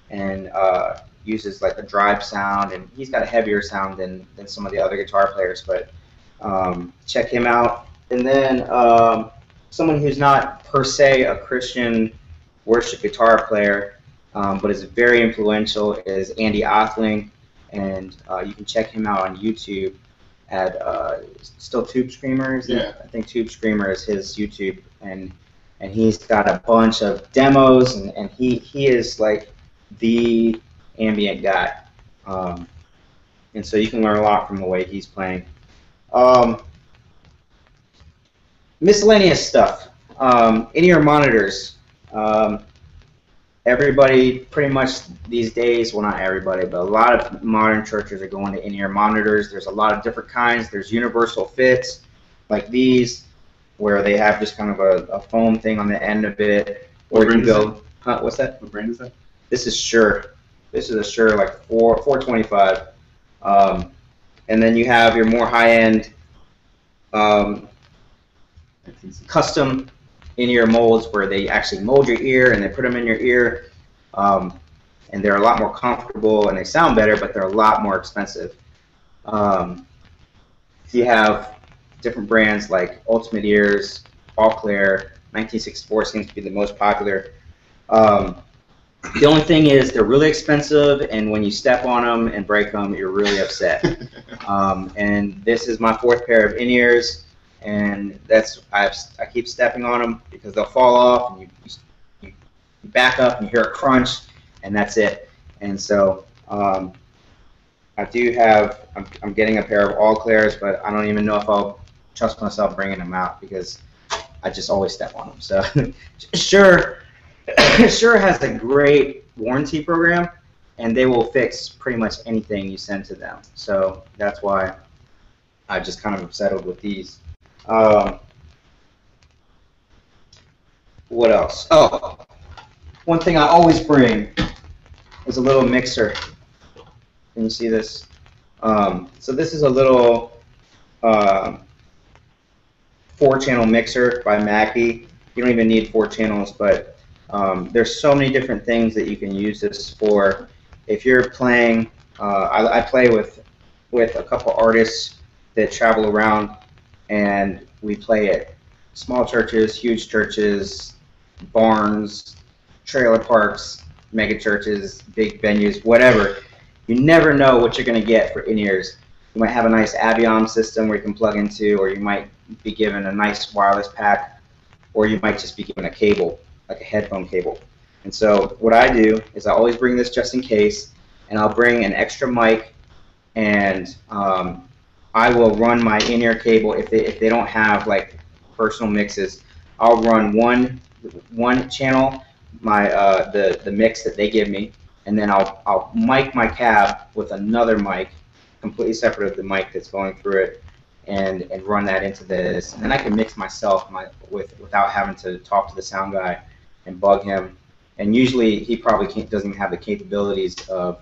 and uses like a drive sound, and he's got a heavier sound than some of the other guitar players, but check him out. And then someone who's not per se a Christian worship guitar player, but is very influential, is Andy Othling, and you can check him out on YouTube at still Tube Screamer, is it? Yeah. I think Tube Screamer is his YouTube, and he's got a bunch of demos, and he is like the ambient guy, and so you can learn a lot from the way he's playing. Miscellaneous stuff. In-ear monitors. Everybody pretty much these days, well, not everybody, but a lot of modern churches are going to in-ear monitors. There's a lot of different kinds. There's universal fits like these, where they have just kind of a foam thing on the end of it. Or you can go, what's that? What brand is that? This is Shure. This is a Shure like 425. And then you have your more high-end custom in-ear molds where they actually mold your ear and they put them in your ear, and they're a lot more comfortable and they sound better, but they're a lot more expensive. You have different brands like Ultimate Ears, All Clear, 1964 seems to be the most popular. The only thing is they're really expensive, and when you step on them and break them, you're really upset. And this is my fourth pair of in-ears, and I keep stepping on them because they'll fall off, and you back up and you hear a crunch, and that's it. And so I do have, I'm getting a pair of All Clears, but I don't even know if I'll trust myself bringing them out because I just always step on them. So Shure has a great warranty program, and they will fix pretty much anything you send to them. So that's why I just kind of settled with these. What else? Oh, one thing I always bring is a little mixer. Can you see this? So this is a little 4-channel mixer by Mackie. You don't even need 4 channels, but There's so many different things that you can use this for. If you're playing, I play with a couple artists that travel around, and we play at small churches, huge churches, barns, trailer parks, mega churches, big venues, whatever. You never know what you're going to get for in-ears. You might have a nice Aviom system where you can plug into, or you might be given a nice wireless pack, or you might just be given a cable, like a headphone cable. And so what I do is I always bring this just in case, and I'll bring an extra mic, and I will run my in-ear cable. If they don't have like personal mixes, I'll run one channel, the mix that they give me, and then I'll mic my cab with another mic, completely separate of the mic that's going through it, and run that into this. And then I can mix myself without having to talk to the sound guy and bug him. And usually he probably doesn't have the capabilities of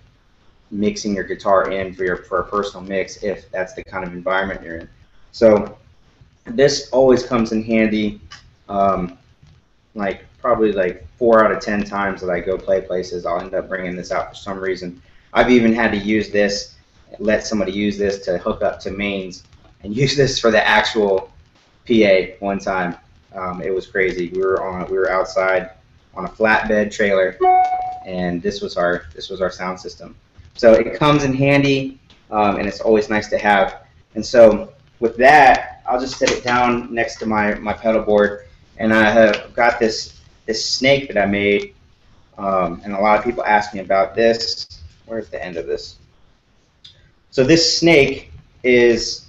mixing your guitar in for a personal mix if that's the kind of environment you're in. So this always comes in handy. Probably like 4 out of 10 times that I go play places, I'll end up bringing this out for some reason. I've even had to use this, let somebody use this to hook up to mains, and use this for the actual PA one time. It was crazy. We were outside on a flatbed trailer, and this was our sound system. So it comes in handy, and it's always nice to have. And so with that, I'll just set it down next to my pedal board, and I have got this snake that I made, and a lot of people ask me about this. Where's the end of this? So this snake is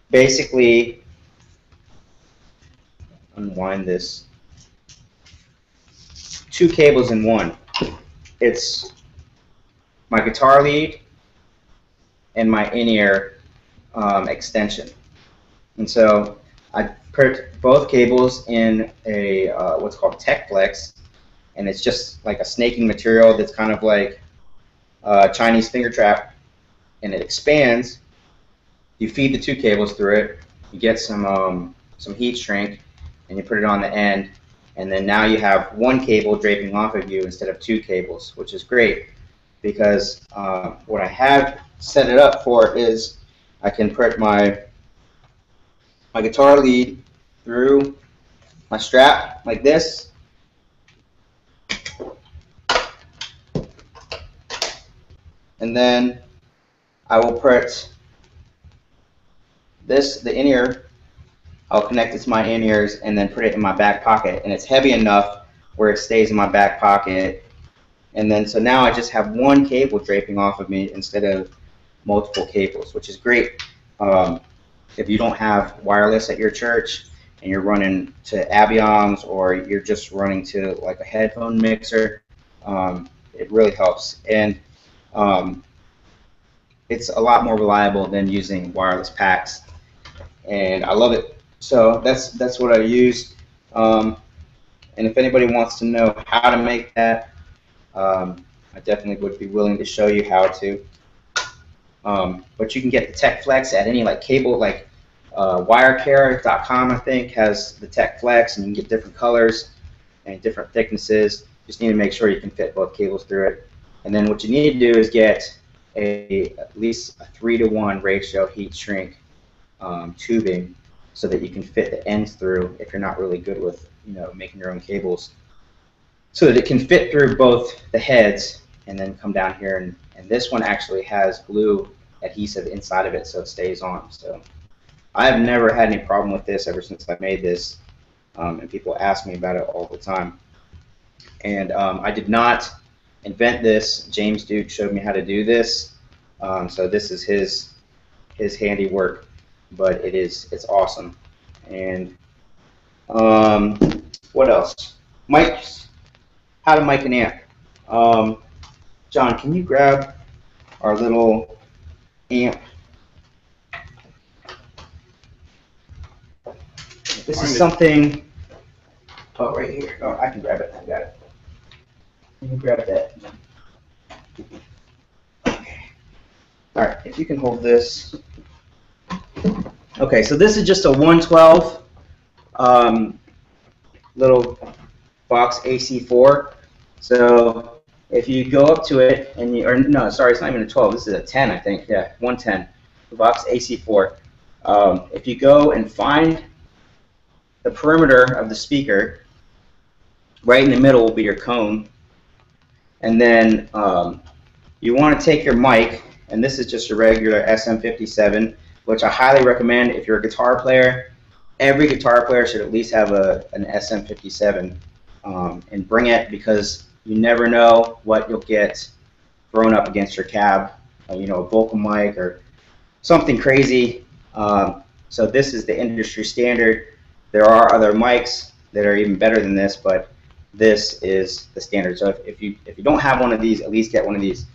basically, unwind this, 2 cables in one. It's my guitar lead and my in-ear extension. And so I put both cables in a what's called TechFlex, and it's just like a snaking material that's kind of like Chinese finger trap, and it expands. You feed the 2 cables through it, you get some heat shrink, and you put it on the end, and then now you have 1 cable draping off of you instead of 2 cables, which is great, because what I have set it up for is I can put my guitar lead through my strap like this, and then I will put the in-ear, I'll connect it to my in-ears and then put it in my back pocket, and it's heavy enough where it stays in my back pocket. And then so now I just have 1 cable draping off of me instead of multiple cables, which is great. If you don't have wireless at your church and you're running to Avioms, or you're just running to like a headphone mixer, it really helps. And it's a lot more reliable than using wireless packs, and I love it. So that's what I use. And if anybody wants to know how to make that, I definitely would be willing to show you how to. But you can get the TechFlex at any cable, Wirecare.com, I think, has the TechFlex, and you can get different colors and different thicknesses. Just need to make sure you can fit both cables through it. And then what you need to do is get at least a 3-to-1 ratio heat shrink tubing, so that you can fit the ends through if you're not really good with making your own cables, so that it can fit through both the heads and then come down here. And this one actually has glue adhesive inside of it, so it stays on. So I have never had any problem with this ever since I made this, and people ask me about it all the time. And I did not invent this. James Duke showed me how to do this, so this is his handiwork, but it's awesome. And what else? Mics. How to mic an amp. John, can you grab our little amp? This is something. Oh, right here. Oh, I can grab it. I got it. You can grab that. Okay. All right. If you can hold this. Okay. So this is just a 112 little Vox AC4. So if you go up to it, and you, or no, sorry, it's not even a 12. This is a 10, I think. Yeah, 110. Vox AC4. If you go and find the perimeter of the speaker, right in the middle will be your cone. And then you want to take your mic, and this is just a regular SM57, which I highly recommend if you're a guitar player. Every guitar player should at least have an SM57, and bring it, because you never know what you'll get thrown up against your cab, you know, a vocal mic or something crazy. So this is the industry standard. There are other mics that are even better than this, but this is the standard. So if you don't have one of these, at least get one of these.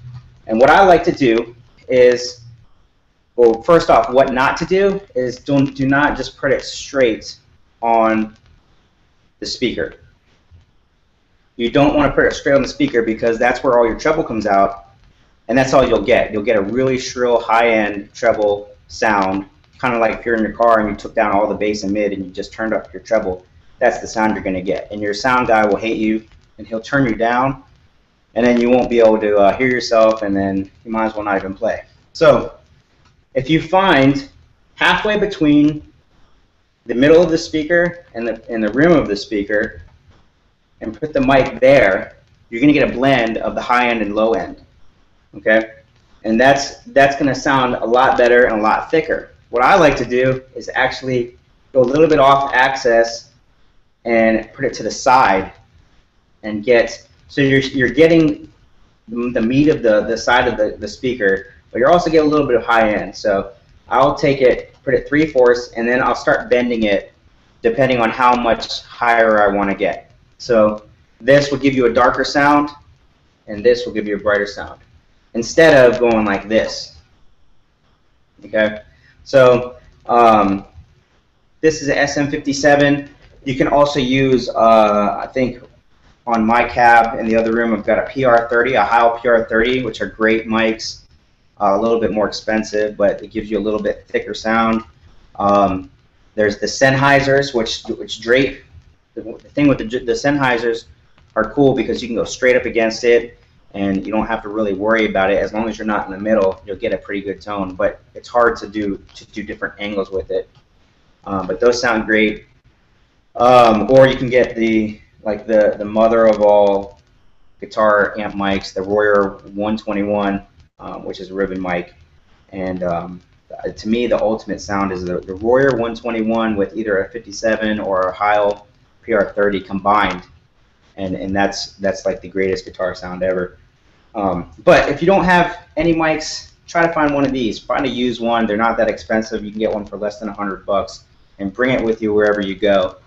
And what I like to do is, well, first off, what not to do is do not just put it straight on the speaker. You don't want to put it straight on the speaker, because that's where all your treble comes out, and that's all you'll get. You'll get a really shrill, high-end treble sound, kind of like if you're in your car and you took down all the bass and mid and you just turned up your treble. That's the sound you're going to get. And your sound guy will hate you, and he'll turn you down, and then you won't be able to hear yourself, and then you might as well not even play. So if you find halfway between the middle of the speaker and the rim of the speaker and put the mic there, you're going to get a blend of the high end and low end. Okay? And that's going to sound a lot better and a lot thicker. What I like to do is actually go a little bit off axis and put it to the side and get, so you're getting the meat of the side of the speaker, but you're also getting a little bit of high end. So I'll take it, put it 3/4, and then I'll start bending it depending on how much higher I want to get. So this will give you a darker sound, and this will give you a brighter sound, instead of going like this. Okay, so this is an SM57. You can also use, I think on my cab in the other room, I've got a PR30, a Heil PR30, which are great mics. A little bit more expensive, but it gives you a little bit thicker sound. There's the Sennheisers, which drape. The thing with the Sennheisers are cool because you can go straight up against it, and you don't have to really worry about it. As long as you're not in the middle, you'll get a pretty good tone. But it's hard to do different angles with it. But those sound great. Or you can get the mother of all guitar amp mics, the Royer 121. Which is a ribbon mic, and to me the ultimate sound is the Royer 121 with either a 57 or a Heil PR30 combined, and that's like the greatest guitar sound ever. But if you don't have any mics, try to find one of these. Find a used one. They're not that expensive. You can get one for less than $100, and bring it with you wherever you go.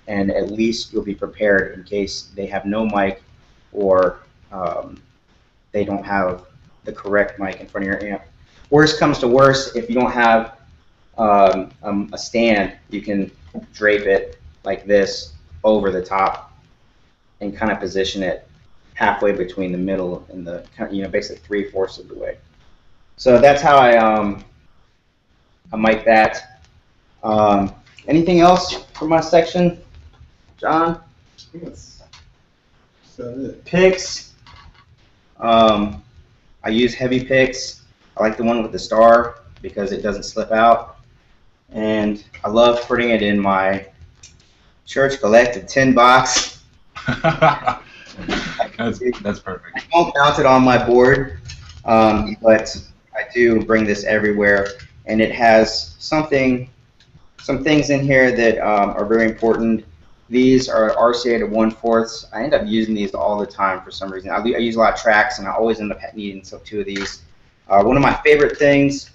And at least you'll be prepared in case they have no mic, or they don't have the correct mic in front of your amp. Worst comes to worst, if you don't have a stand, you can drape it like this over the top and kind of position it halfway between the middle and the, basically 3/4 of the way. So that's how I mic that. Anything else for my section, John? Yes. So Picks. I use heavy picks. I like the one with the star because it doesn't slip out. And I love putting it in my Church Collective tin box. That's perfect. I won't mount it on my board, but I do bring this everywhere. And it has some things in here that are very important. These are RCA to 1/4. I end up using these all the time for some reason. I use a lot of tracks, and I always end up needing two of these. One of my favorite things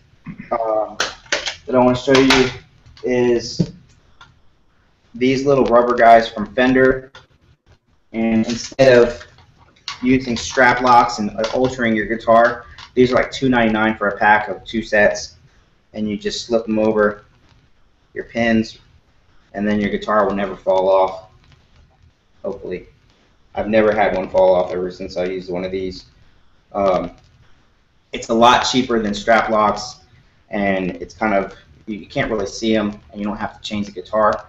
that I want to show you is these little rubber guys from Fender. And instead of using strap locks and altering your guitar, these are like $2.99 for a pack of 2 sets, and you just slip them over your pins, and then your guitar will never fall off, hopefully. I've never had one fall off ever since I used one of these. It's a lot cheaper than strap locks, and it's kind of, you can't really see them, and you don't have to change the guitar,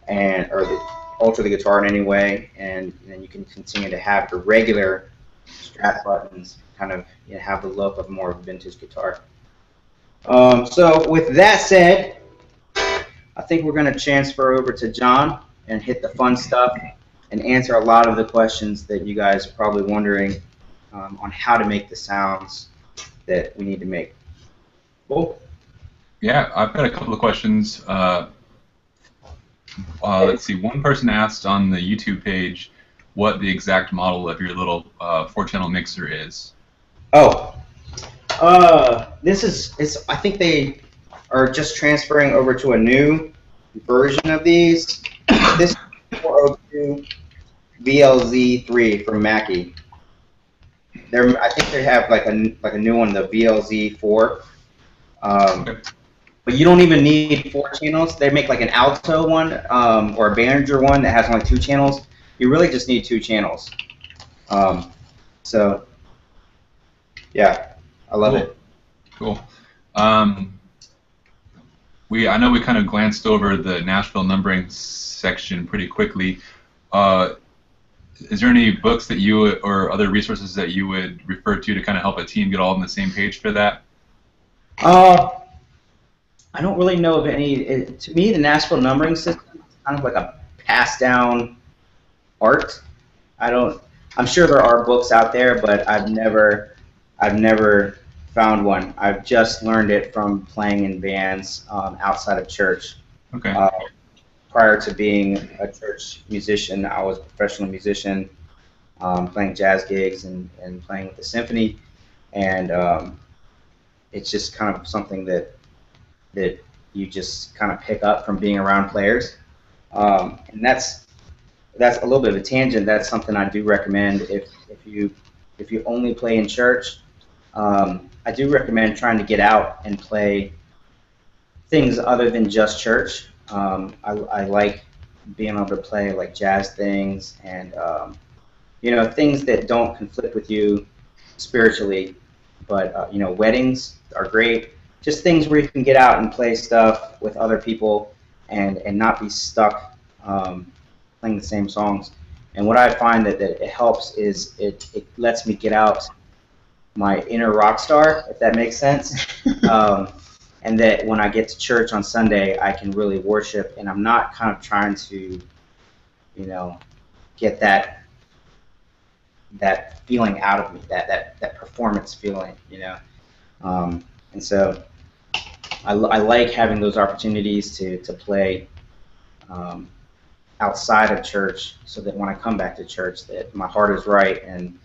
or alter the guitar in any way, and then you can continue to have the regular Strat buttons kind of have the look of more of a vintage guitar. So with that said, I think we're going to transfer over to John and hit the fun stuff and answer a lot of the questions that you guys are probably wondering on how to make the sounds that we need to make. Cool? Yeah, I've got a couple of questions. Let's see. One person asked on the YouTube page what the exact model of your little 4-channel mixer is. Oh, this is. I think they are just transferring over to a new version of these. This is 402 VLZ3 from Mackie. I think they have like a new one, the VLZ4. Okay. But you don't even need 4 channels. They make like an alto one or a Behringer one that has only 2 channels. You really just need 2 channels. So, yeah, I love it. Cool. I know we kind of glanced over the Nashville numbering section pretty quickly. Is there any books that you or other resources that you would refer to kind of help a team get all on the same page for that? I don't really know of any. To me, the Nashville numbering system is kind of like a passed down art. I'm sure there are books out there, but I've never found one. I've just learned it from playing in bands outside of church. Okay. Prior to being a church musician, I was a professional musician, playing jazz gigs and playing with the symphony, and it's just kind of something that you just kind of pick up from being around players, and that's a little bit of a tangent. That's something I do recommend if you only play in church. I do recommend trying to get out and play things other than just church. I like being able to play like jazz things and things that don't conflict with you spiritually, but weddings are great. Just things where you can get out and play stuff with other people and not be stuck playing the same songs. And what I find that it helps is it lets me get out my inner rock star, if that makes sense. And that when I get to church on Sunday, I can really worship, and I'm not kind of trying to, get that feeling out of me, that performance feeling, And so I like having those opportunities to play outside of church, so that when I come back to church, that my heart is right and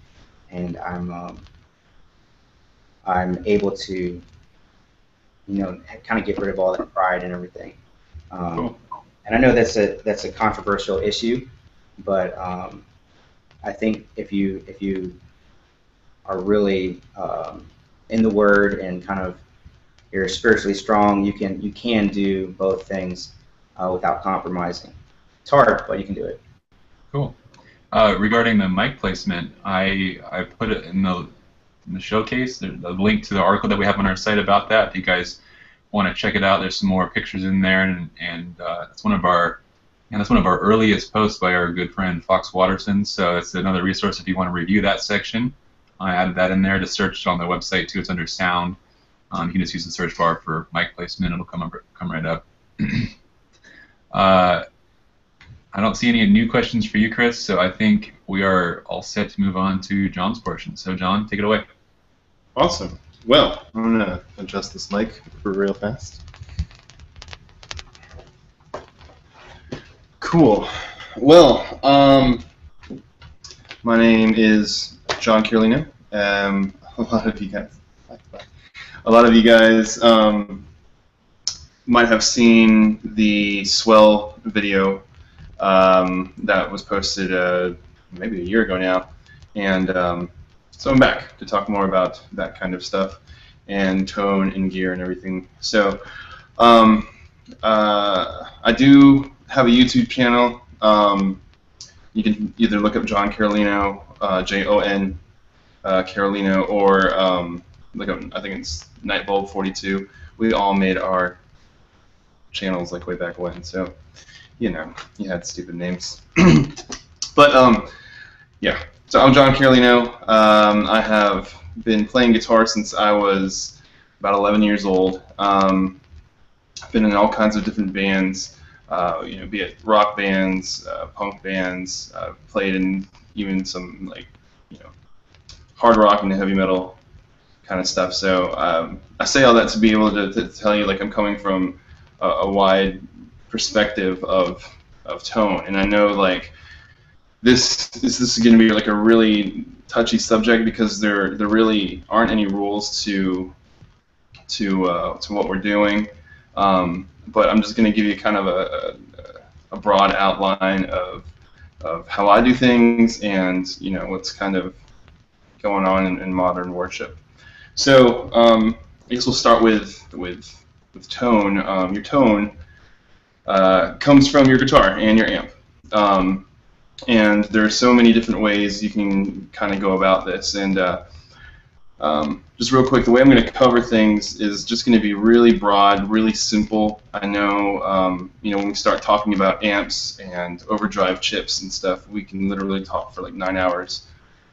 I'm able to kind of get rid of all that pride and everything. Cool. And I know that's a controversial issue, but I think if you are really in the Word and kind of you're spiritually strong, you can do both things without compromising. It's hard, but you can do it. Cool. Regarding the mic placement, I put it in the showcase. There's a link to the article that we have on our site about that. If you guys want to check it out, there's some more pictures in there, and that's one of our earliest posts by our good friend Fox Watterson. So it's another resource if you want to review that section. I added that in there to search on the website too. It's under sound. You can just use the search bar for mic placement. It'll come right up. I don't see any new questions for you, Chris, so I think we are all set to move on to John's portion. So, John, take it away. Awesome. Well, I'm going to adjust this mic for real fast. Cool. Well, my name is John Carolino. A lot of you guys might have seen the Swell video that was posted maybe a year ago now, and so I'm back to talk more about that kind of stuff and tone and gear and everything. So I do have a YouTube channel. You can either look up John Carolino, Jon Carolino, or look up, I think it's Nightbulb42. We all made our channels like way back when. So, you know, you had stupid names. But yeah. So I'm John Carolino. I have been playing guitar since I was about 11 years old. I've been in all kinds of different bands. You know, be it rock bands, punk bands. Played in even some like, you know, hard rock and heavy metal kind of stuff. So I say all that to be able to tell you, like, I'm coming from a wide perspective of tone, and I know like this is going to be like a really touchy subject because there really aren't any rules to what we're doing. But I'm just going to give you kind of a broad outline of how I do things and, you know, what's kind of going on in modern worship. So I guess we'll start with tone. Your tone comes from your guitar and your amp. And there are so many different ways you can kind of go about this. And just real quick, the way I'm going to cover things is just going to be really broad, really simple. I know, you know, when we start talking about amps and overdrive chips and stuff, we can literally talk for like 9 hours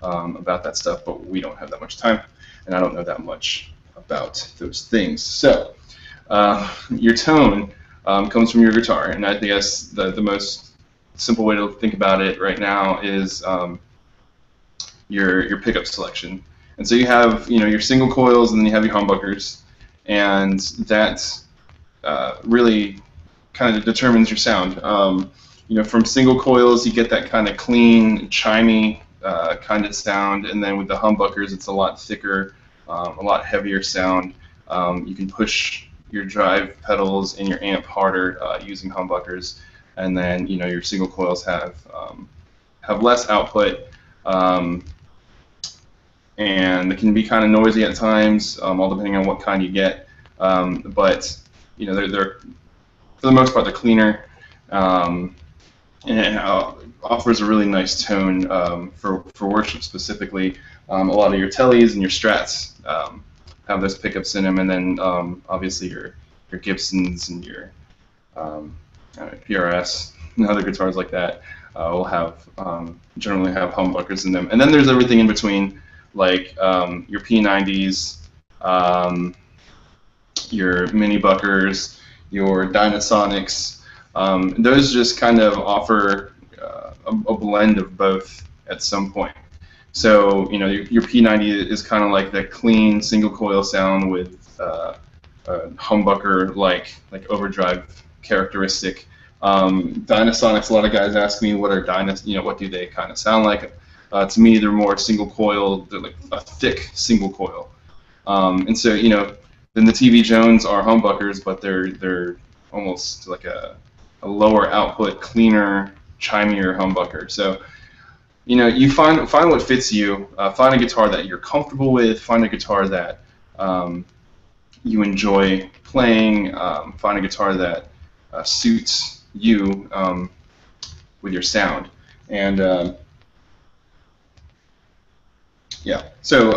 about that stuff, but we don't have that much time, and I don't know that much about those things. So your tone comes from your guitar, and I guess the most simple way to think about it right now is your pickup selection. And so you have, you know, your single coils, and then you have your humbuckers, and that really kind of determines your sound. You know, from single coils, you get that kind of clean, chimey kind of sound, and then with the humbuckers, it's a lot thicker, a lot heavier sound. You can push your drive pedals and your amp harder using humbuckers, and then, you know, your single coils have less output. And it can be kind of noisy at times, all depending on what kind you get. But, you know, they're for the most part, they're cleaner, and offers a really nice tone for worship specifically. A lot of your Tellys and your Strats have those pickups in them, and then obviously your Gibsons and your PRS and other guitars like that will have generally have humbuckers in them. And then there's everything in between, like your P90s, your mini buckers, your Dynasonics. Those just kind of offer a blend of both at some point. So, you know, your P90 is kind of like that clean single coil sound with a humbucker like overdrive characteristic. Dynasonics, a lot of guys ask me what do they kind of sound like. To me, they're more single coil. They're like a thick single coil. And so, you know, then the TV Jones are humbuckers, but they're almost like a lower output, cleaner, chimier humbucker. So, you know, you find what fits you. Find a guitar that you're comfortable with. Find a guitar that you enjoy playing. Find a guitar that suits you with your sound. And yeah, so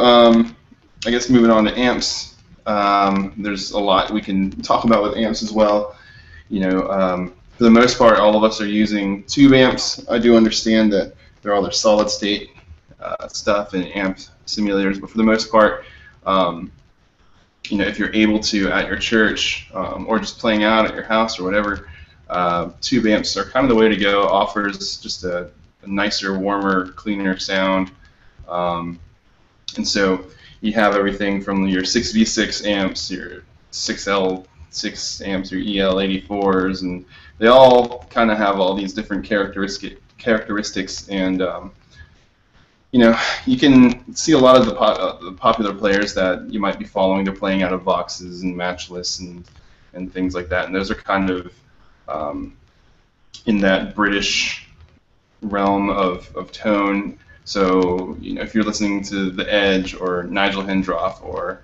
I guess moving on to amps, there's a lot we can talk about with amps as well. You know, for the most part, all of us are using tube amps. I do understand that there are other solid state stuff and amp simulators, but for the most part, you know, if you're able to at your church or just playing out at your house or whatever, tube amps are kind of the way to go. Offers just a nicer, warmer, cleaner sound. And so you have everything from your 6V6 amps, your 6L6 amps, your EL84s, and they all kind of have all these different characteristics. And you know, you can see a lot of the popular players that you might be following. They're playing out of Voxes and Matchless and things like that, and those are kind of in that British realm of tone. So, you know, if you're listening to The Edge or Nigel Hendroff or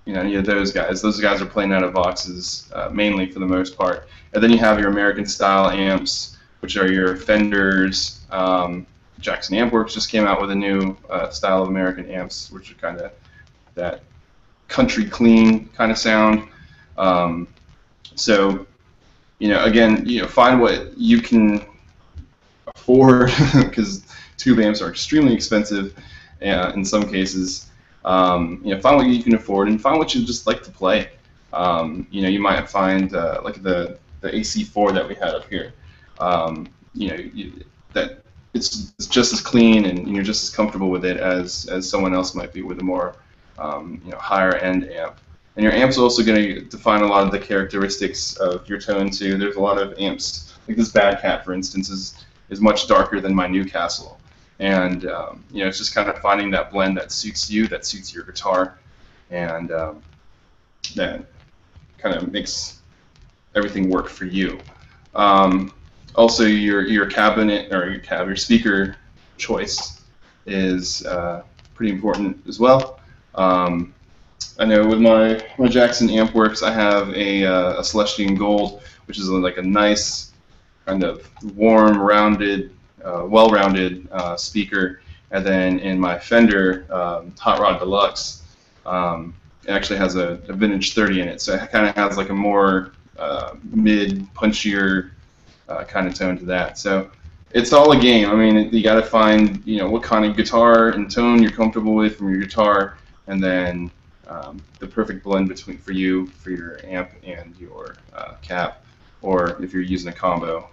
you know, any of those guys are playing out of Voxes mainly for the most part. And then you have your American style amps, which are your Fenders. Jackson Amp Works just came out with a new style of American amps, which are kind of that country clean kind of sound. So, again, find what you can afford, because tube amps are extremely expensive in some cases. Find what you can afford and find what you just like to play. You might find like the AC4 that we had up here. That it's just as clean and you're just as comfortable with it as someone else might be with a more higher end amp. And your amp's also going to define a lot of the characteristics of your tone too. There's a lot of amps, like this Bad Cat, for instance, is much darker than my Newcastle. And it's just kind of finding that blend that suits you, that suits your guitar, and that kind of makes everything work for you. Also, your cabinet or your speaker choice is pretty important as well. I know with my Jackson Ampworks, I have a Celestion Gold, which is like a nice kind of warm, rounded, well-rounded speaker. And then in my Fender Hot Rod Deluxe, it actually has a vintage 30 in it, so it kind of has like a more mid, punchier kind of tone to that. So it's all a game. I mean, you got to find what kind of guitar and tone you're comfortable with from your guitar, and then the perfect blend between for your amp and your cap, or if you're using a combo,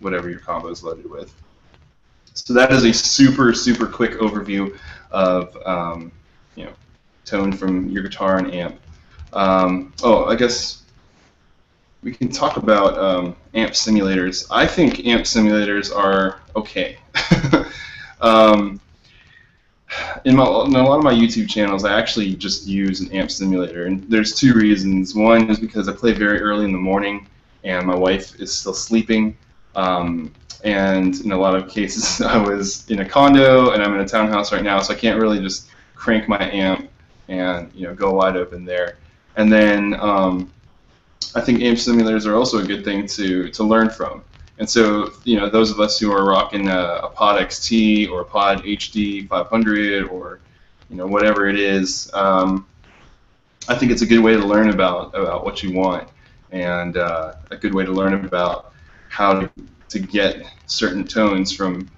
whatever your combo is loaded with. So that is a super, super quick overview of tone from your guitar and amp. I guess we can talk about amp simulators. I think amp simulators are okay. In a lot of my YouTube channels, I actually just use an amp simulator, and there's two reasons. One is because I play very early in the morning, and my wife is still sleeping. And in a lot of cases, I was in a condo, and I'm in a townhouse right now, so I can't really just crank my amp and go wide open there. And then I think amp simulators are also a good thing to learn from. And so those of us who are rocking a Pod XT or a Pod HD 500 or whatever it is, I think it's a good way to learn about what you want, and a good way to learn about how to get certain tones from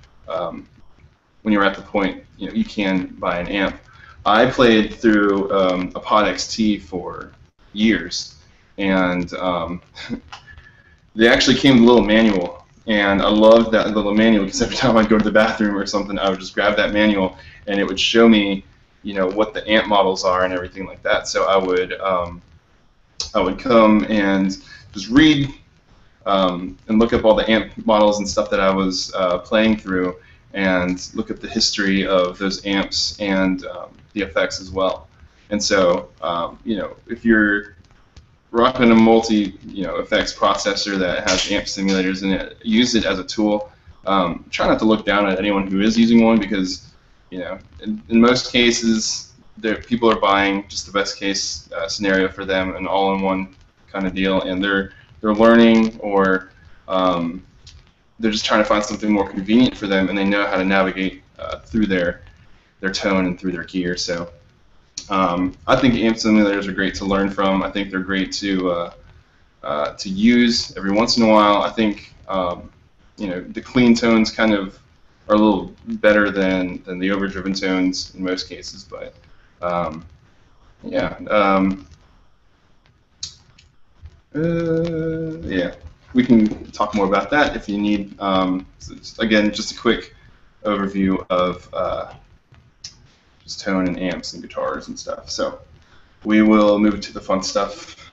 when you're at the point you can buy an amp. I played through a Pod XT for years, and they actually came with a little manual, and I loved that little manual because every time I'd go to the bathroom or something, I would just grab that manual, and it would show me what the amp models are and everything like that. So I would come and just read and look up all the amp models and stuff that I was playing through, and look at the history of those amps and the effects as well. And so if you're rocking a multi-effects processor that has amp simulators in it, use it as a tool. Try not to look down at anyone who is using one, because in most cases people are buying just the best case scenario for them, an all-in-one kind of deal, and they're learning, or they're just trying to find something more convenient for them, and they know how to navigate through their tone and through their gear. So I think amp simulators are great to learn from. I think they're great to use every once in a while. I think the clean tones kind of are a little better than the overdriven tones in most cases, but yeah. Yeah, we can talk more about that if you need. Again, just a quick overview of just tone and amps and guitars and stuff. So we will move to the fun stuff,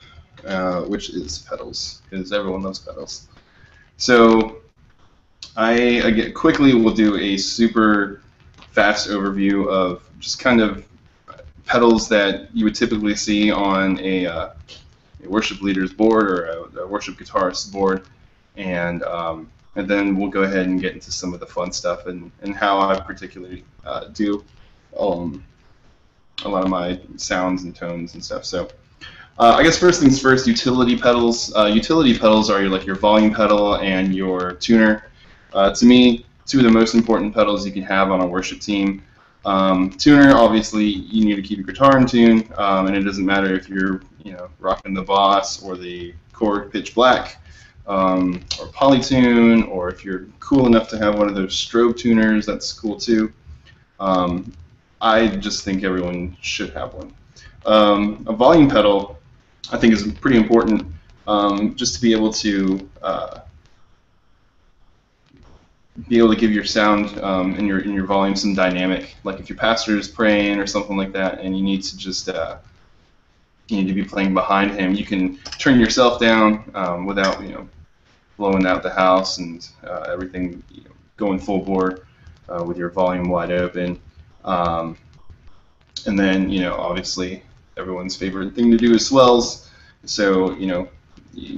which is pedals, because everyone loves pedals. So I quickly will do a super fast overview of just kind of pedals that you would typically see on a worship leader's board or a worship guitarist's board, and then we'll go ahead and get into some of the fun stuff and how I particularly do a lot of my sounds and tones and stuff. So I guess first things first, utility pedals. Utility pedals are your volume pedal and your tuner. To me, two of the most important pedals you can have on a worship team. Tuner, obviously, you need to keep your guitar in tune, and it doesn't matter if you're rocking the Boss or the Korg Pitch Black, or Polytune, or if you're cool enough to have one of those strobe tuners, that's cool too. I just think everyone should have one. A volume pedal, I think, is pretty important, just to be able to give your sound in your volume some dynamic. Like if your pastor is praying or something like that, and you need to just you need to be playing behind him, you can turn yourself down without blowing out the house and everything going full bore with your volume wide open. And then obviously everyone's favorite thing to do is swells. So you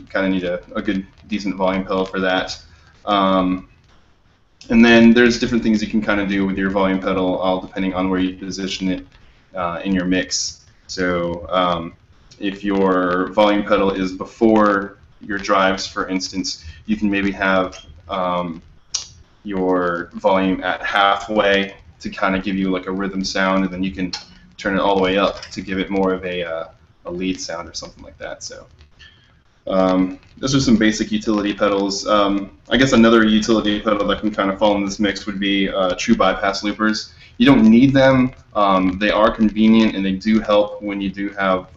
kind of need a good decent volume pedal for that. And then there's different things you can kind of do with your volume pedal, all depending on where you position it in your mix. So if your volume pedal is before your drives, for instance, you can maybe have your volume at halfway to kind of give you like a rhythm sound, and then you can turn it all the way up to give it more of a lead sound or something like that. So those are some basic utility pedals. I guess another utility pedal that can kind of fall in this mix would be true bypass loopers. You don't need them. They are convenient, and they do help when you do have,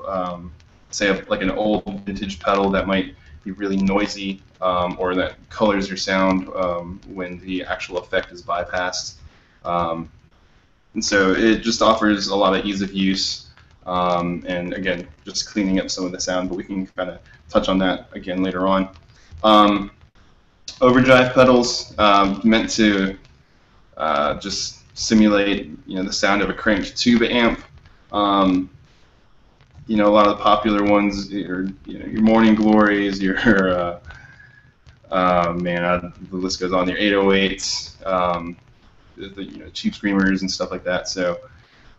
say, like an old vintage pedal that might be really noisy, or that colors your sound when the actual effect is bypassed. And so it just offers a lot of ease of use, and again, just cleaning up some of the sound, but we can kind of touch on that again later on. Overdrive pedals, meant to just simulate the sound of a cranked tube amp. A lot of the popular ones are your Morning Glories, your the list goes on. Your 808s, the Cheap Screamers and stuff like that. So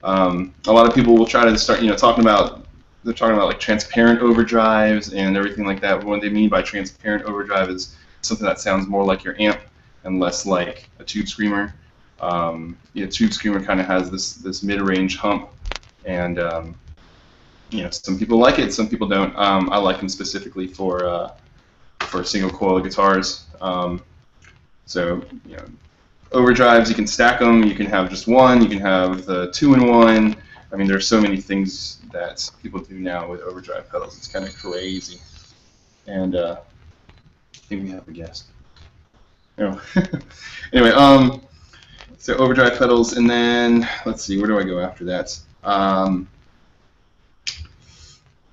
a lot of people will try to start talking about like transparent overdrives and everything like that. But what they mean by transparent overdrive is something that sounds more like your amp and less like a Tube Screamer. Tube Screamer kind of has this mid-range hump, and some people like it, some people don't. I like them specifically for single coil guitars. So overdrives, you can stack them. You can have just one. You can have the 2-in-1. I mean, there's so many things that people do now with overdrive pedals. It's kind of crazy. And I think we have a guest. Anyway, so overdrive pedals, and then let's see, where do I go after that?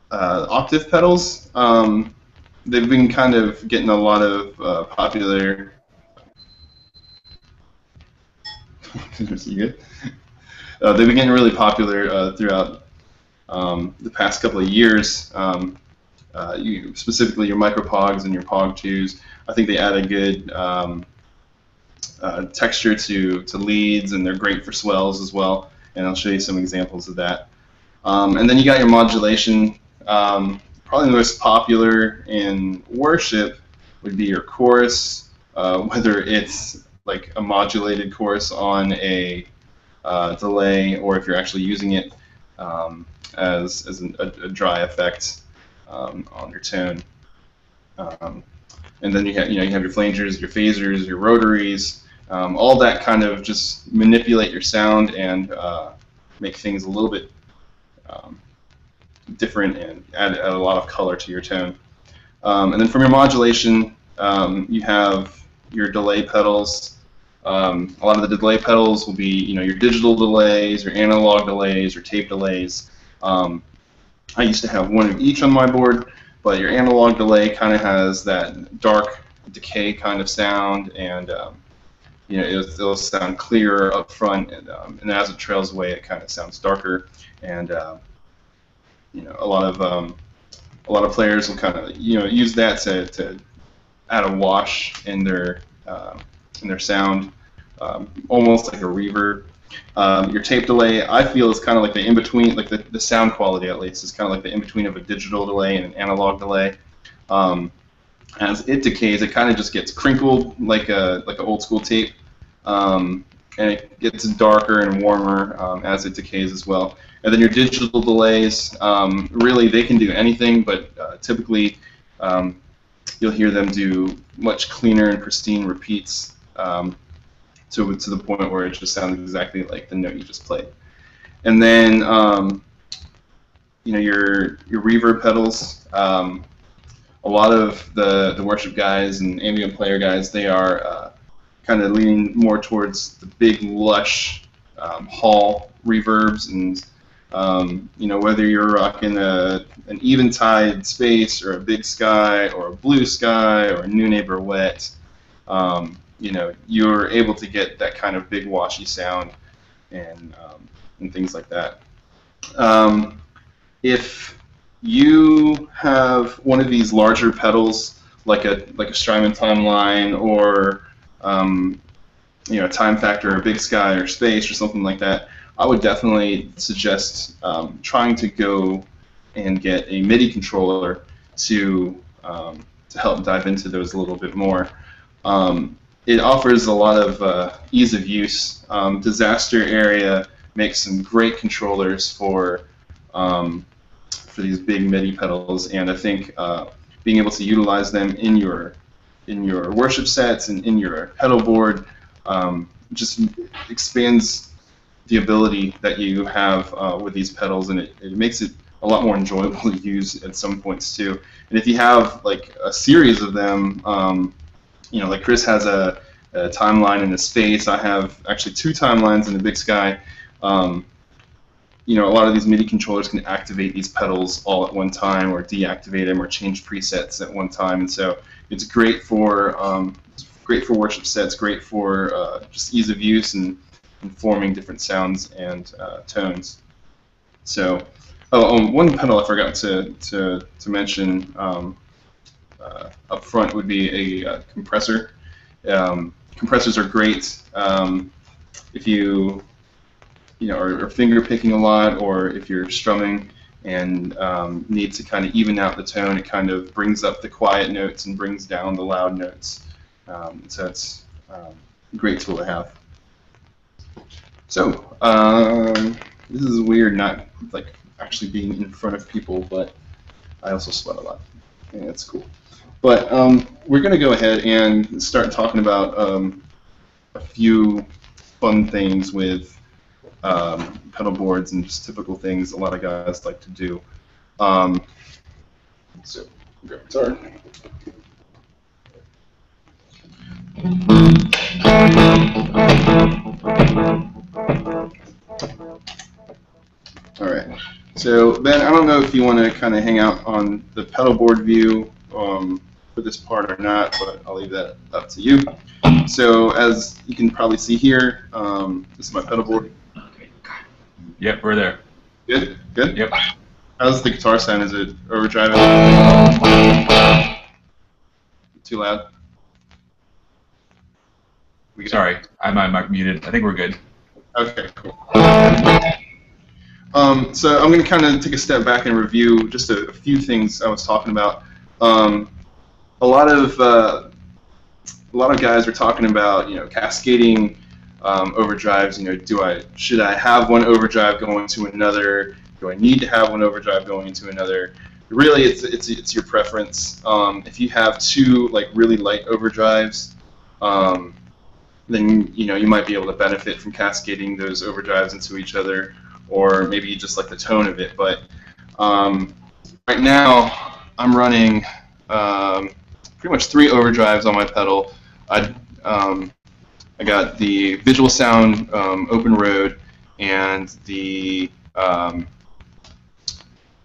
Octave pedals. They've been kind of getting a lot of popular. Is he good? They've been getting really popular throughout the past couple of years. Specifically your micropogs and your pog 2s. I think they add a good texture to leads, and they're great for swells as well. And I'll show you some examples of that. And then you got your modulation. Probably the most popular in worship would be your chorus, whether it's like a modulated chorus on a delay, or if you're actually using it as a dry effect on your tone. And then you have your flangers, your phasers, your rotaries, all that kind of just manipulate your sound and make things a little bit different and add a lot of color to your tone. And then from your modulation, you have your delay pedals. A lot of the delay pedals will be your digital delays, your analog delays, your tape delays. I used to have one of each on my board, but your analog delay kind of has that dark decay kind of sound, and it'll sound clearer up front, and as it trails away, it kind of sounds darker. And a lot of players will kind of use that to add a wash in their sound, almost like a reverb. Your tape delay, I feel, is kind of like the in-between, like the sound quality at least, is kind of like the in-between of a digital delay and an analog delay. As it decays, it kind of just gets crinkled like an old school tape, and it gets darker and warmer as it decays as well. And then your digital delays, really, they can do anything, but typically you'll hear them do much cleaner and pristine repeats to the point where it just sounds exactly like the note you just played. And then your reverb pedals. A lot of the worship guys and ambient player guys, they are kind of leaning more towards the big, lush hall reverbs, and whether you're rocking an Eventide space or a Big Sky or a Blue Sky or a New Neighbor Wet, you're able to get that kind of big, washy sound and things like that. If you have one of these larger pedals, like a Strymon Timeline or Time Factor or Big Sky or Space or something like that, I would definitely suggest trying to go and get a MIDI controller to help dive into those a little bit more. It offers a lot of ease of use. Disaster Area makes some great controllers for these big MIDI pedals, and I think being able to utilize them in your worship sets and in your pedal board just expands the ability that you have with these pedals, and it makes it a lot more enjoyable to use at some points too. And if you have like a series of them, like Chris has a Timeline and a Space. I have actually 2 Timelines and a Big Sky. A lot of these MIDI controllers can activate these pedals all at one time, or deactivate them, or change presets at one time, and so it's great for worship sets, great for just ease of use and forming different sounds and tones. So, one pedal I forgot to mention up front would be a compressor. Compressors are great if you are finger picking a lot, or if you're strumming and need to kind of even out the tone. It kind of brings up the quiet notes and brings down the loud notes. So it's a great tool to have. So this is weird, not like actually being in front of people, but I also sweat a lot, and it's cool. But we're going to go ahead and start talking about a few fun things with pedal boards and just typical things a lot of guys like to do. So, grab guitar. All right. So Ben, I don't know if you want to kind of hang out on the pedal board view for this part or not, but I'll leave that up to you. So as you can probably see here, this is my pedal board. Yep, we're there. Good? Good? Yep. How's the guitar sound? Is it overdriving? Too loud? Sorry, I'm muted. I think we're good. Okay, cool. So I'm going to kind of take a step back and review just a few things I was talking about. A lot of guys are talking about cascading overdrives. Should I have one overdrive going to another? Do I need to have one overdrive going into another? Really, it's your preference. If you have 2 really light overdrives, then you might be able to benefit from cascading those overdrives into each other, or maybe you just like the tone of it. But right now, I'm running pretty much 3 overdrives on my pedal. I got the Visual Sound Open Road and the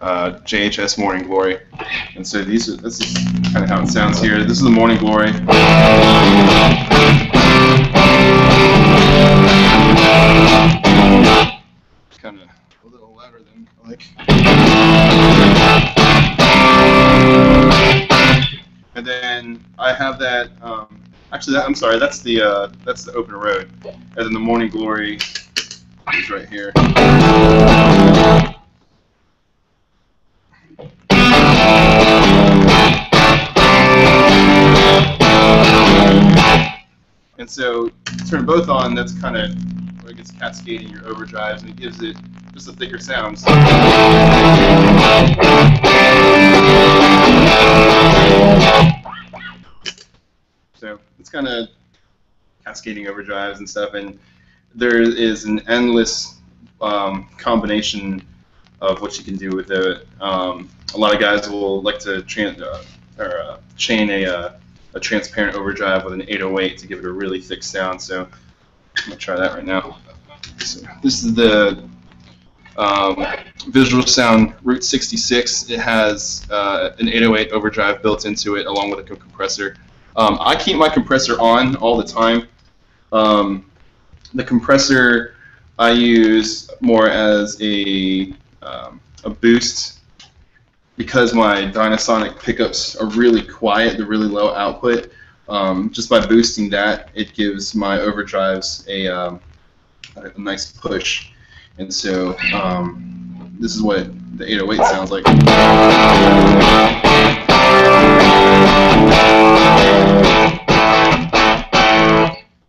JHS Morning Glory. And so this is kind of how it sounds here. This is the Morning Glory. Kind of a little louder than I like. And then I have that. Actually, I'm sorry. That's the Open Road, and then the Morning Glory is right here. And so, turn both on. That's kind of where it gets cascading your overdrives, and it gives it just a thicker sound. So it's kind of cascading overdrives and stuff, and there is an endless combination of what you can do with it. A lot of guys will like to chain a transparent overdrive with an 808 to give it a really thick sound. So I'm gonna try that right now. So this is the Visual Sound Route 66. It has an 808 overdrive built into it, along with a compressor. I keep my compressor on all the time. The compressor I use more as a boost, because my Dynasonic pickups are really quiet, they're really low output. Just by boosting that, it gives my overdrives a nice push. And so this is what the 808 sounds like.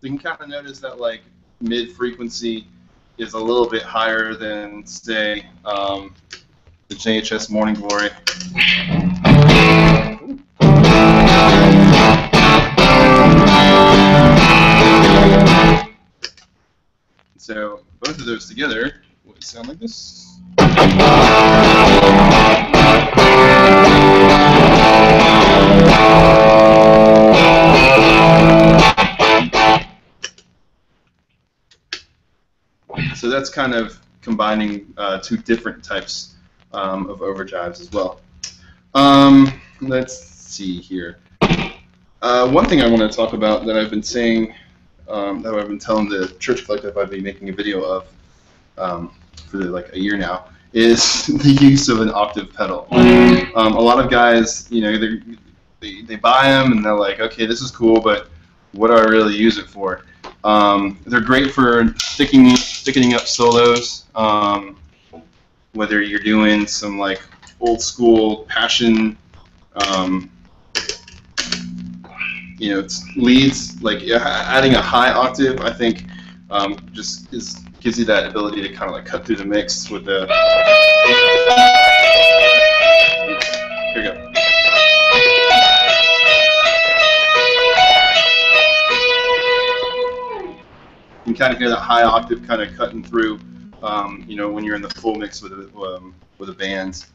You can kind of notice that like mid frequency is a little bit higher than, say, the JHS Morning Glory. So both of those together would sound like this. So that's kind of combining two different types of overdrives as well. Let's see here. One thing I want to talk about that I've been saying, that I've been telling the Church Collective I'd be making a video of for like a year now, is the use of an octave pedal. A lot of guys, you know, they buy them and they're like, okay, this is cool, but what do I really use it for? They're great for thickening up solos, whether you're doing some like old school Passion, you know, it's leads. Like adding a high octave, I think, just gives you that ability to kind of like cut through the mix with the. Here we go. You can kind of hear that high octave kind of cutting through, you know, when you're in the full mix with a band.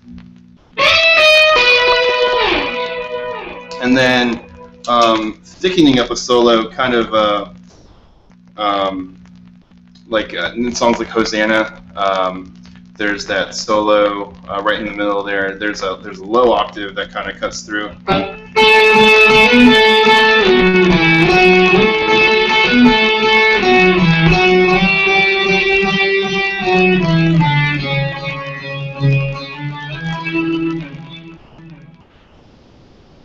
And then thickening up a solo, kind of like in songs like Hosanna. There's that solo right in the middle there. There's a low octave that kind of cuts through.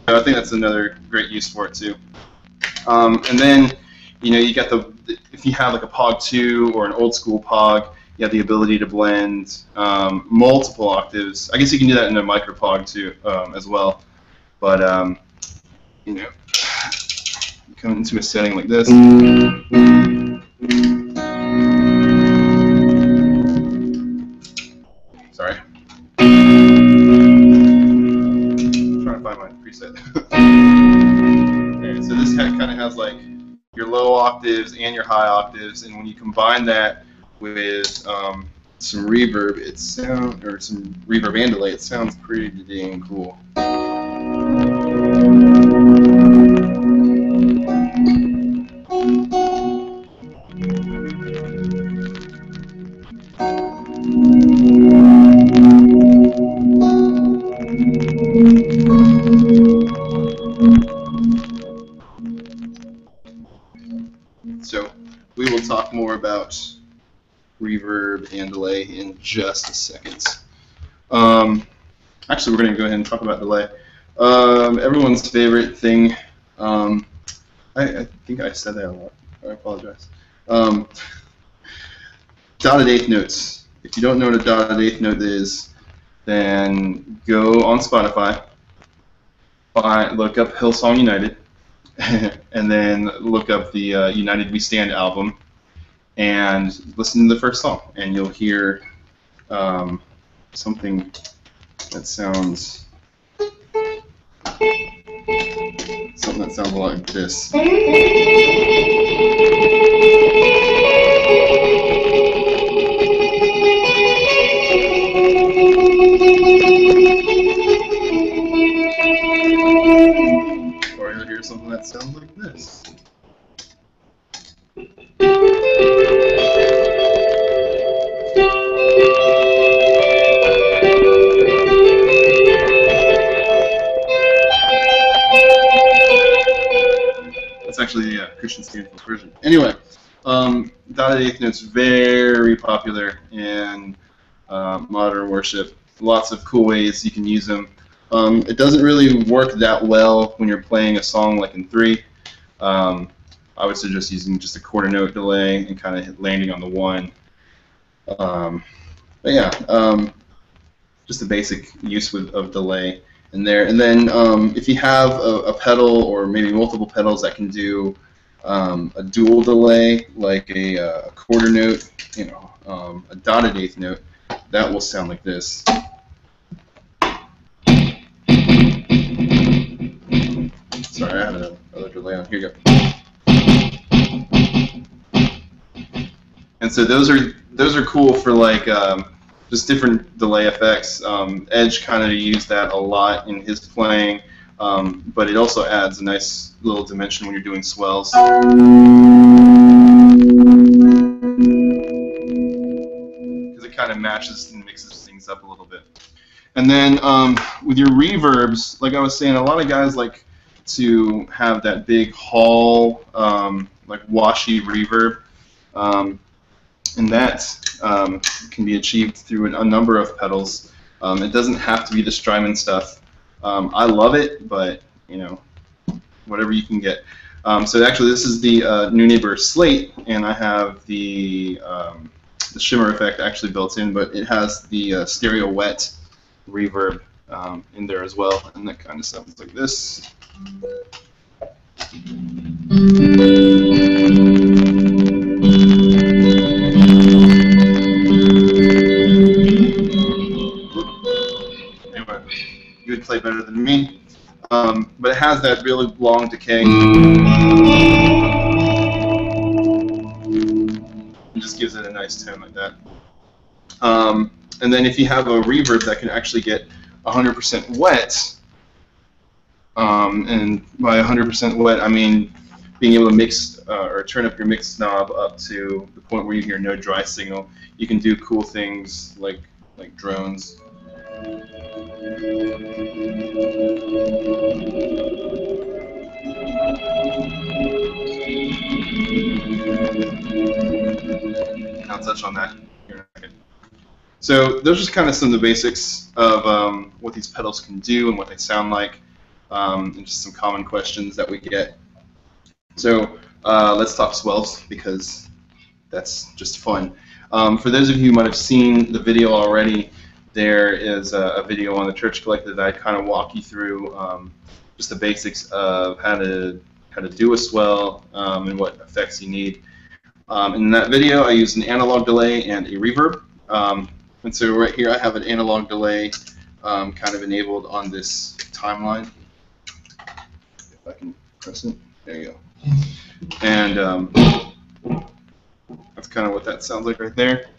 I think that's another great use for it too. And then, you know, you got if you have like a Pog 2 or an old school Pog, you have the ability to blend multiple octaves. I guess you can do that in a micro Pog too, as well. But you know, you come into a setting like this. Sorry. Find my preset. Okay, so this kind of has like your low octaves and your high octaves, and when you combine that with some reverb, some reverb and delay, it sounds pretty dang cool. So we will talk more about reverb and delay in just a second. Actually, we're going to go ahead and talk about delay. Everyone's favorite thing. I think I said that a lot. I apologize. Dotted eighth notes. If you don't know what a dotted eighth note is, then go on Spotify, look up Hillsong United, and then look up the United We Stand album, and listen to the first song, and you'll hear something that sounds something that sounds a lot like this. Or you'll hear something that sounds like this. That's actually the Christian Standard version. Anyway, dotted eighth notes very popular in modern worship. Lots of cool ways you can use them. It doesn't really work that well when you're playing a song like in 3. I would suggest using just a quarter note delay and kind of landing on the 1. But yeah, just a basic use of delay in there. And then if you have a pedal or maybe multiple pedals that can do a dual delay, like a quarter note, you know, a dotted eighth note, that will sound like this. Sorry, I have another delay on. Here you go. And so those are cool for like just different delay effects. Edge kind of used that a lot in his playing, but it also adds a nice little dimension when you're doing swells. Because it kind of matches and mixes things up a little bit. And then with your reverbs, like I was saying, a lot of guys like to have that big hall, like washy reverb. And that can be achieved through a number of pedals. It doesn't have to be the Strymon stuff. I love it, but you know, whatever you can get. So actually, this is the New Neighbor Slate, and I have the shimmer effect actually built in, but it has the stereo wet reverb in there as well, and that kind of sounds like this. You would play better than me, but it has that really long decay. It just gives it a nice tone like that. And then if you have a reverb that can actually get 100% wet, and by 100% wet I mean being able to mix or turn up your mix knob up to the point where you hear no dry signal, you can do cool things like drones. I'll touch on that here in a second. So those are just kind of some of the basics of what these pedals can do and what they sound like, and just some common questions that we get. So let's talk swells, because that's just fun. For those of you who might have seen the video already, there is a video on the Church Collective that I kind of walk you through just the basics of how to do a swell and what effects you need. In that video, I used an analog delay and a reverb. And so right here, I have an analog delay kind of enabled on this timeline. If I can press it, there you go. And that's kind of what that sounds like right there.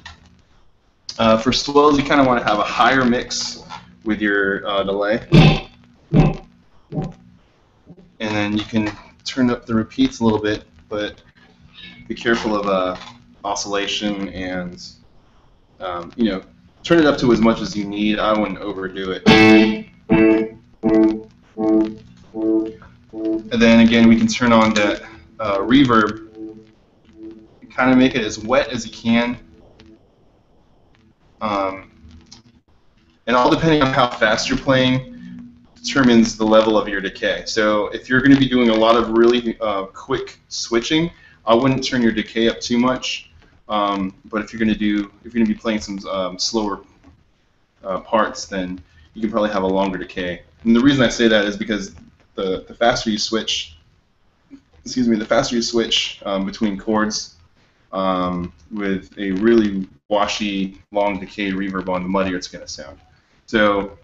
For swells, you kind of want to have a higher mix with your delay. And then you can turn up the repeats a little bit, but be careful of oscillation and, you know, turn it up to as much as you need. I wouldn't overdo it. And then again, we can turn on that reverb and kind of make it as wet as you can. And all depending on how fast you're playing determines the level of your decay. So if you're going to be doing a lot of really quick switching, I wouldn't turn your decay up too much. But if you're going to be playing some slower parts, then you can probably have a longer decay. And the reason I say that is because the faster you switch, between chords with a really washy, long decay reverb on, the muddier it's going to sound. So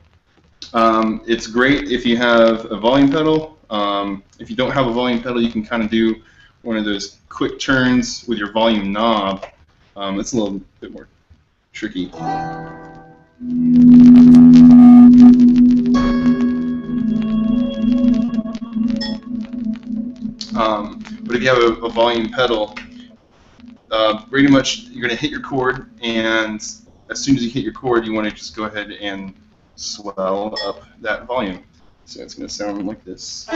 it's great if you have a volume pedal. If you don't have a volume pedal, you can kind of do one of those quick turns with your volume knob. It's a little bit more tricky. But if you have a volume pedal, pretty much you're going to hit your chord, and as soon as you hit your chord, you want to just go ahead and swell up that volume. So it's going to sound like this.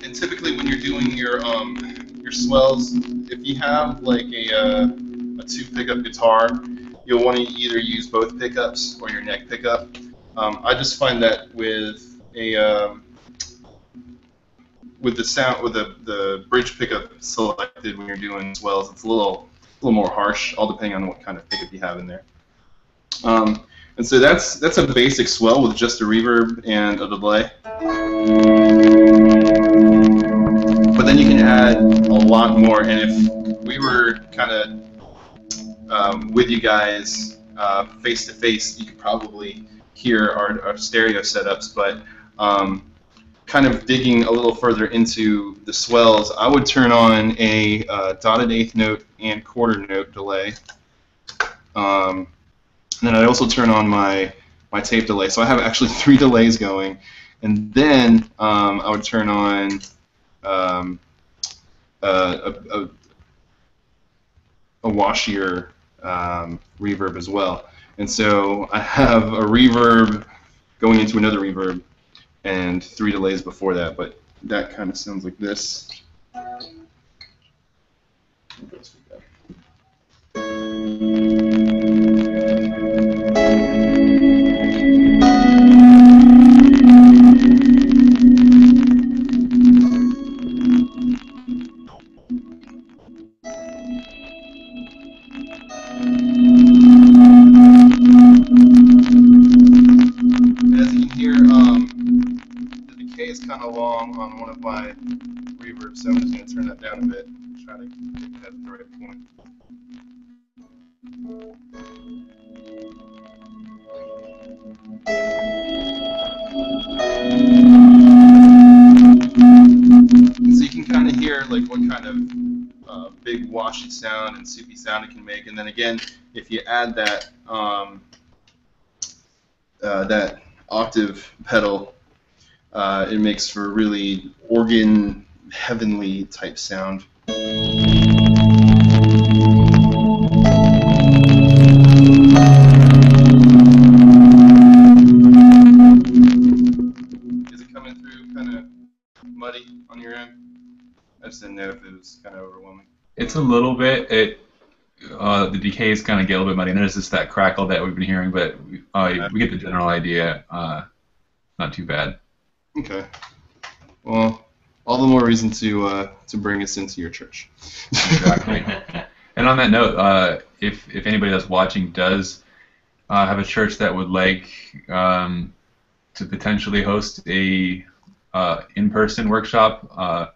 And typically when you're doing your swells, if you have like a 2-pickup guitar, you'll want to either use both pickups or your neck pickup. I just find that with the bridge pickup selected when you're doing swells, it's a little more harsh, all depending on what kind of pickup you have in there. And so that's a basic swell with just a reverb and a delay. But then you can add a lot more, and if we were kind of with you guys face to face, you could probably hear our stereo setups, but kind of digging a little further into the swells, I would turn on a dotted eighth note and quarter note delay. And then I'd also turn on my tape delay. So I have actually 3 delays going. And then I would turn on a washier reverb as well. And so I have a reverb going into another reverb and 3 delays before that, but that kind of sounds like this. Kind of long on one of my reverbs, so I'm just going to turn that down a bit and try to get that at the right point. And so you can kind of hear like what kind of big washy sound and soupy sound it can make, and then again, if you add that that octave pedal, it makes for a really organ, heavenly type sound. Is it coming through kind of muddy on your end? I just didn't know if it was kind of overwhelming. It's a little bit. The decays kind of get a little bit muddy, and there's just that crackle that we've been hearing, but we get the general idea. Not too bad. Okay. Well, all the more reason to bring us into your church. Exactly. And on that note, if anybody that's watching does have a church that would like to potentially host a in-person workshop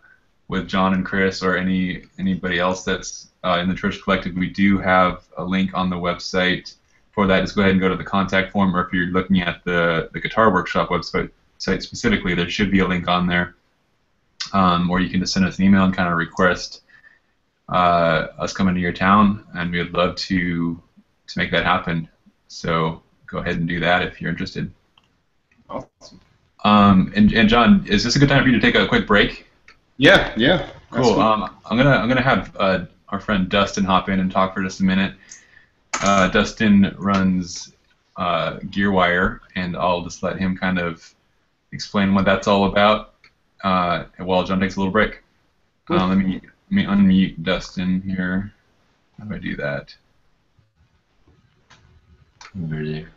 with John and Chris or anybody else that's in the church collective, we do have a link on the website for that. Just go ahead and go to the contact form, or if you're looking at the Guitar Workshop website specifically, there should be a link on there. Or you can just send us an email and kind of request us coming to your town, and we'd love to make that happen. So go ahead and do that if you're interested. Awesome. And John, is this a good time for you to take a quick break? Yeah. Cool. I'm gonna have our friend Dustin hop in and talk for just a minute. Dustin runs GearWire, and I'll just let him kind of explain what that's all about while John takes a little break. Let me unmute Dustin here. How do I do that? Over there.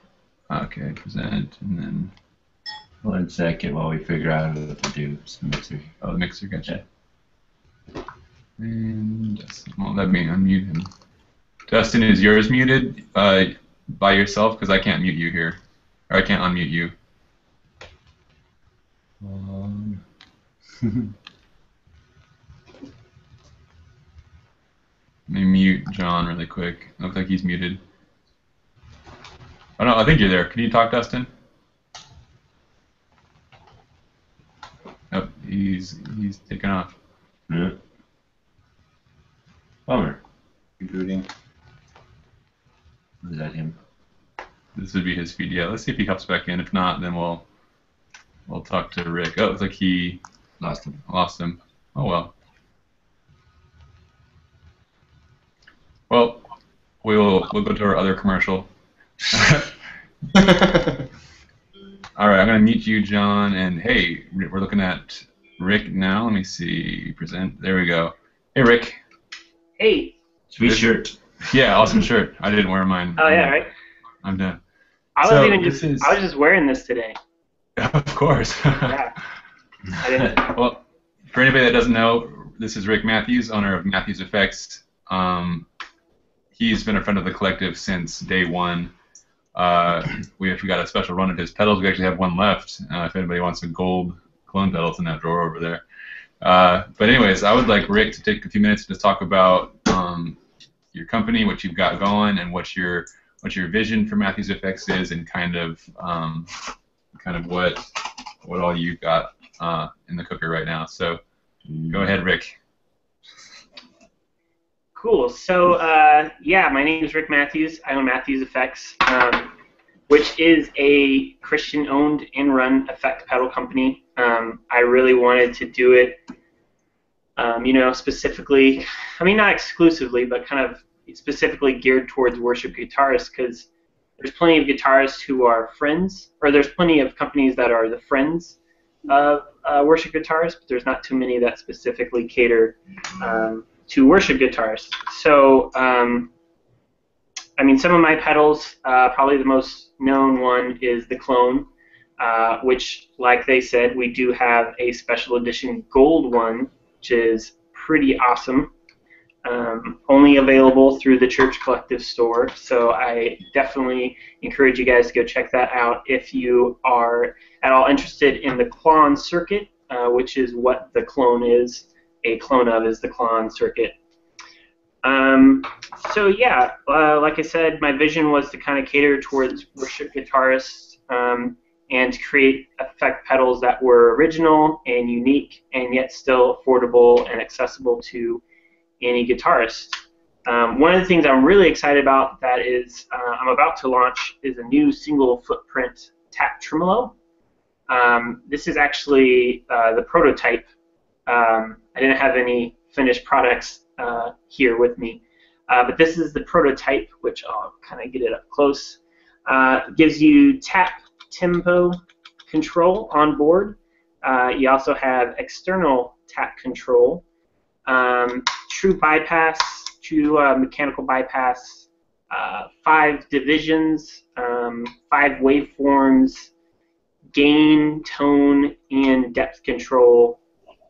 Okay, present, and then... 1 second while we figure out what to do. It's the mixer. Oh, the mixer, gotcha. And Dustin, well, let me unmute him. Dustin, is yours muted by yourself? Because I can't mute you here. Or I can't unmute you. Let me mute John really quick. Looks like he's muted. Oh no, I think you're there. Can you talk, Dustin? Nope, he's taken off. Yeah. Bummer. Rebooting. Is that him? This would be his feed. Yeah, let's see if he hops back in. If not, then we'll talk to Rick. Oh, it looks like he Lost him. lost him. Oh well. Well, we'll go to our other commercial. All right, I'm gonna mute you, John. And hey, we're looking at Rick now. Let me see. Present. There we go. Hey, Rick. Hey. Sweet shirt. Yeah, awesome shirt. I didn't wear mine. Oh yeah, right. I'm done. I was So, even this just is- I was just wearing this today. Of course. Yeah. I didn't. Well, for anybody that doesn't know, this is Rick Matthews, owner of Matthews Effects. He's been a friend of the collective since day one. We got a special run of his pedals. We actually have one left. If anybody wants a gold clone pedal, it's in that drawer over there. But anyways, I would like Rick to take a few minutes to just talk about your company, what you've got going, and what your vision for Matthews Effects is, and kind of what all you've got in the cooker right now. So go ahead, Rick. Cool. So yeah, my name is Rick Matthews. I own Matthews Effects, which is a Christian-owned and run effect pedal company. I really wanted to do it, specifically. I mean, not exclusively, but kind of specifically geared towards worship guitarists, because there's plenty of guitarists who are friends, or there's plenty of companies that are the friends of worship guitarists, but there's not too many that specifically cater to worship guitarists. So, I mean, some of my pedals, probably the most known one is the Clone, which, like they said, we do have a special edition gold one, which is pretty awesome. Only available through the Church Collective store, so I definitely encourage you guys to go check that out if you are at all interested in the Klon circuit, which is what the Clone is. A clone of is the Klon circuit. So yeah, like I said, my vision was to kind of cater towards worship guitarists and to create effect pedals that were original and unique and yet still affordable and accessible to any guitarist. One of the things I'm really excited about that is I'm about to launch is a new single footprint tap tremolo. This is actually the prototype. I didn't have any finished products here with me, but this is the prototype, which I'll kind of get it up close. Gives you tap tempo control on board. You also have external tap control, true bypass, true mechanical bypass, 5 divisions, 5 waveforms, gain, tone, and depth control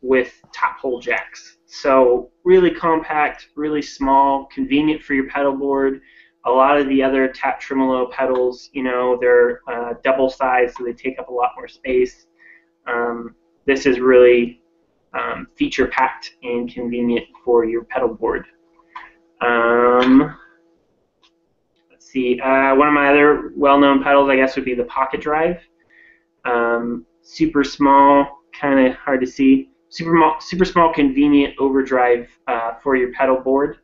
with top hole jacks. So really compact, really small, convenient for your pedal board. A lot of the other tap tremolo pedals, they're double sized, so they take up a lot more space. This is really feature packed and convenient for your pedal board. Let's see, one of my other well-known pedals, I guess, would be the Pocket Drive. Super small, kind of hard to see. Super small, convenient overdrive for your pedal board.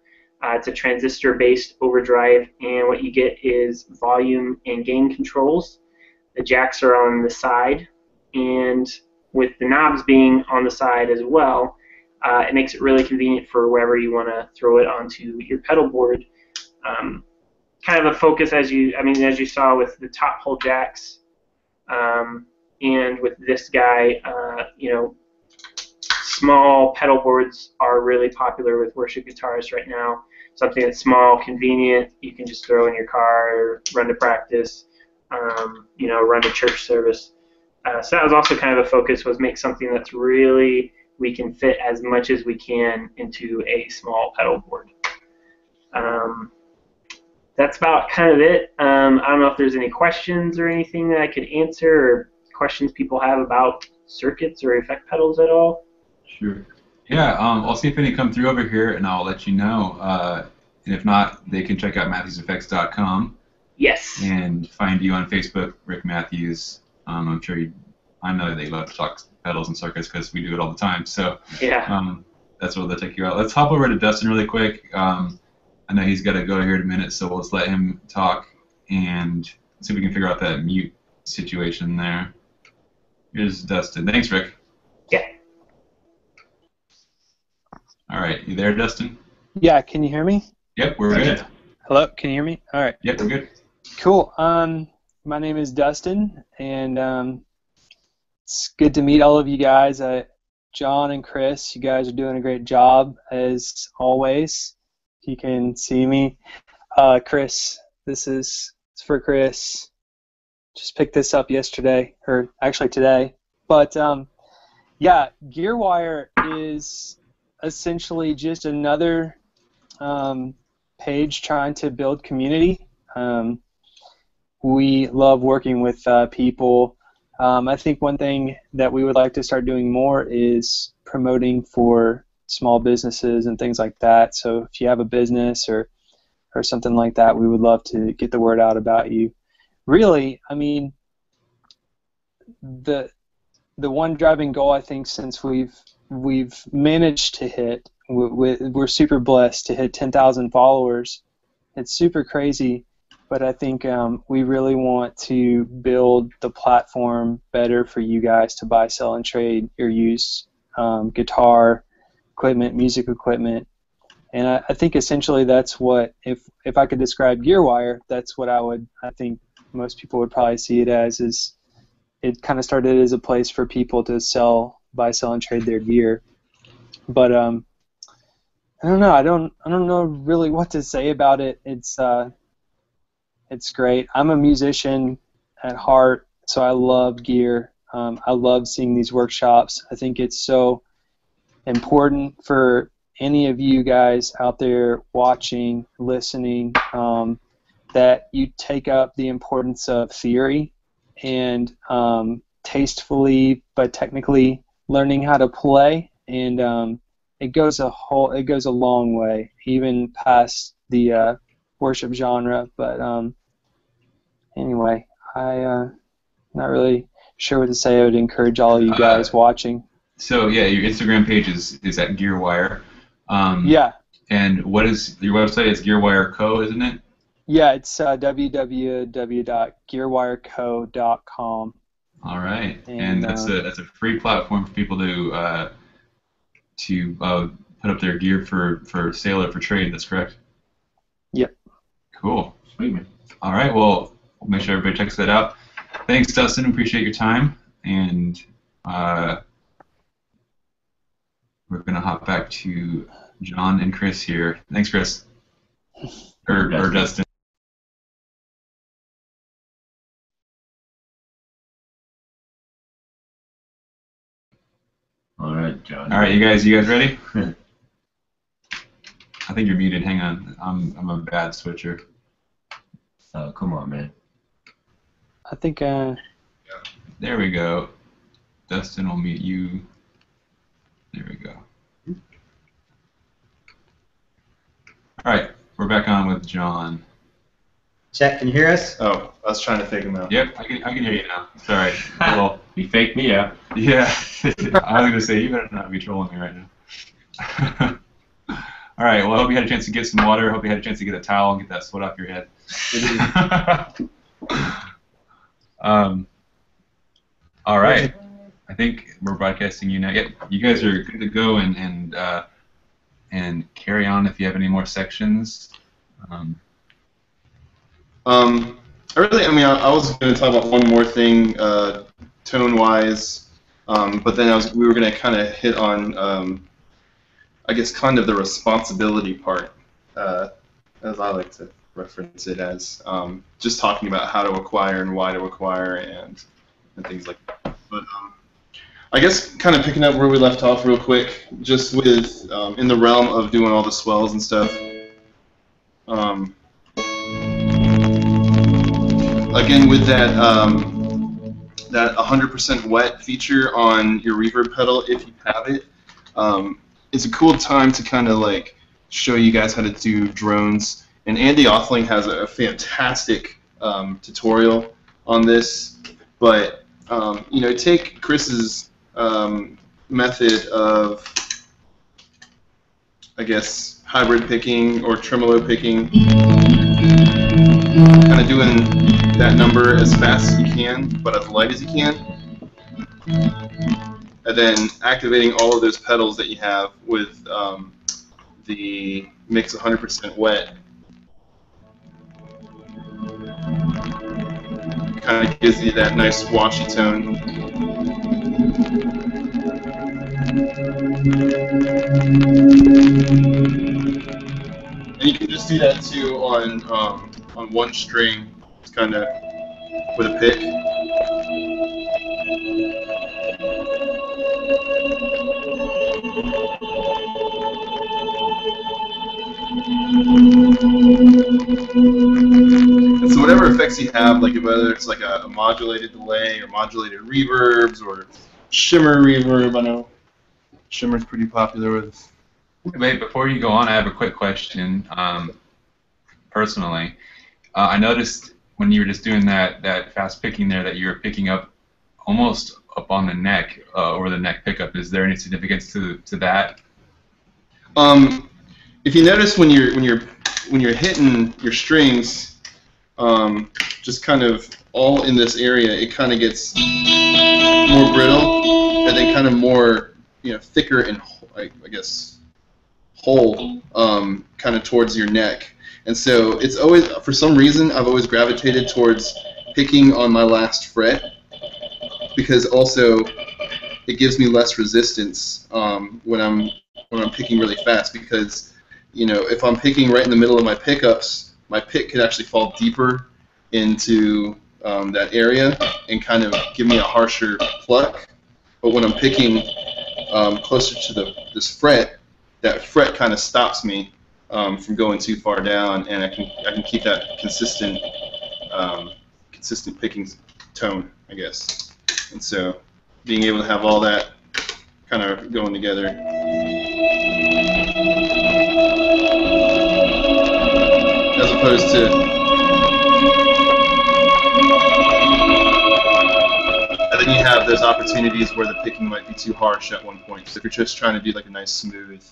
It's a transistor-based overdrive, and what you get is volume and gain controls. The jacks are on the side, and with the knobs being on the side as well, it makes it really convenient for wherever you want to throw it onto your pedal board. Kind of a focus, as you saw with the top hole jacks, and with this guy, small pedal boards are really popular with worship guitarists right now. Something that's small, convenient, you can just throw in your car, run to practice, run to church service. So that was also kind of a focus, was make something that's really, we can fit as much as we can into a small pedal board. that's about kind of it. I don't know if there's any questions or anything that I could answer, or questions people have about circuits or effect pedals at all. Sure. Yeah, I'll see if any come through over here, and I'll let you know. And if not, they can check out MatthewsEffects.com. Yes. And find you on Facebook, Rick Matthews. I'm sure I know they love to talk pedals and circuits because we do it all the time. So yeah. That's where they'll take you out. Let's hop over to Dustin really quick. I know he's got to go here in a minute, so we'll just let him talk and see if we can figure out that mute situation there. Here's Dustin. Thanks, Rick. Yeah. All right, you there, Dustin? Yeah, can you hear me? Yep, we're good. Hello, can you hear me? All right. Yep, we're good. Cool. My name is Dustin, and it's good to meet all of you guys. John and Chris, you guys are doing a great job, as always. You can see me. Chris, it's for Chris. Just picked this up yesterday, or actually today. But, yeah, GearWire is essentially just another page trying to build community. We love working with people. I think one thing that we would like to start doing more is promoting for small businesses and things like that. So if you have a business or something like that, we would love to get the word out about you. Really, I mean, the one driving goal, I think, since we've managed to hit, we're super blessed to hit 10,000 followers. It's super crazy, but I think we really want to build the platform better for you guys to buy, sell, and trade your used guitar equipment, music equipment. And I think essentially that's what, if I could describe GearWire, that's what I think most people would probably see it as, is it kind of started as a place for people to buy, sell, and trade their gear. But I don't know. I don't know really what to say about it. It's great. I'm a musician at heart, so I love gear. I love seeing these workshops. I think it's so important for any of you guys out there watching, listening, that you take up the importance of theory and tastefully but technically learning how to play, and it goes a long way, even past the worship genre. But anyway, I'm not really sure what to say. I would encourage all of you guys watching. So yeah, your Instagram page is at GearWire. Yeah. And what is your website? It's GearWire Co., isn't it? Yeah, it's www.gearwireco.com. All right, and that's a free platform for people to put up their gear for sale or for trade. That's correct. Yep. Cool. Sweet, man. All right. Well, we'll make sure everybody checks that out. Thanks, Dustin. Appreciate your time, and we're gonna hop back to John and Chris here. Thanks, Chris. Or Dustin. All right, John. All right, you guys ready? I think you're muted. Hang on. I'm a bad switcher. Oh, come on, man. I think. There we go. Dustin will mute you. There we go. All right, we're back on with John. Check, can you hear us? Oh, I was trying to fake him out. Yep, I can hear you now. Sorry. Well, He faked me out. yeah. I was gonna say you better not be trolling me right now. All right. Well, I hope you had a chance to get some water. I hope you had a chance to get a towel and get that sweat off your head. All right. I think we're broadcasting you now. Yep. You guys are good to go and carry on if you have any more sections. I was going to talk about one more thing, tone-wise, but then we were going to kind of hit on, I guess, kind of the responsibility part, as I like to reference it as, just talking about how to acquire and why to acquire and things like that. But I guess kind of picking up where we left off real quick, just with in the realm of doing all the swells and stuff. again, with that that 100% wet feature on your reverb pedal, if you have it, it's a cool time to kind of like show you guys how to do drones. And Andy Othling has a fantastic tutorial on this. But you know, take Chris's method of, I guess, hybrid picking or tremolo picking, kind of doing that number as fast as you can, but as light as you can, and then activating all of those pedals that you have with the mix 100% wet. Kind of gives you that nice washy tone. And you can just do that too on one string, just kind of with a pick. And so whatever effects you have, like whether it's like a modulated delay or modulated reverbs or shimmer reverb, I know shimmer's pretty popular with. Wait, before you go on, I have a quick question. Personally, I noticed when you were just doing that fast picking there that you were picking up almost up on the neck or the neck pickup. Is there any significance to that? If you notice when you're hitting your strings, just kind of all in this area, it kind of gets more brittle and then kind of more, you know, thicker and I guess whole, kind of towards your neck. And so it's always, for some reason, I've always gravitated towards picking on my last fret, because also it gives me less resistance when I'm picking really fast. Because, you know, if I'm picking right in the middle of my pickups, my pick could actually fall deeper into that area and kind of give me a harsher pluck. But when I'm picking closer to this fret, that fret kind of stops me from going too far down, and I can keep that consistent picking tone, I guess. And so being able to have all that kind of going together. As opposed to, and then you have those opportunities where the picking might be too harsh at one point. So if you're just trying to do like a nice smooth,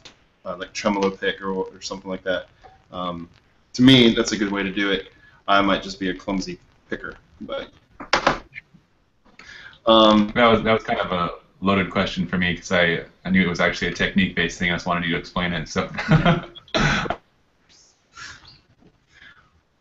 like tremolo pick or something like that, to me that's a good way to do it. I might just be a clumsy picker, but that was kind of a loaded question for me because I knew it was actually a technique-based thing. I just wanted you to explain it. So.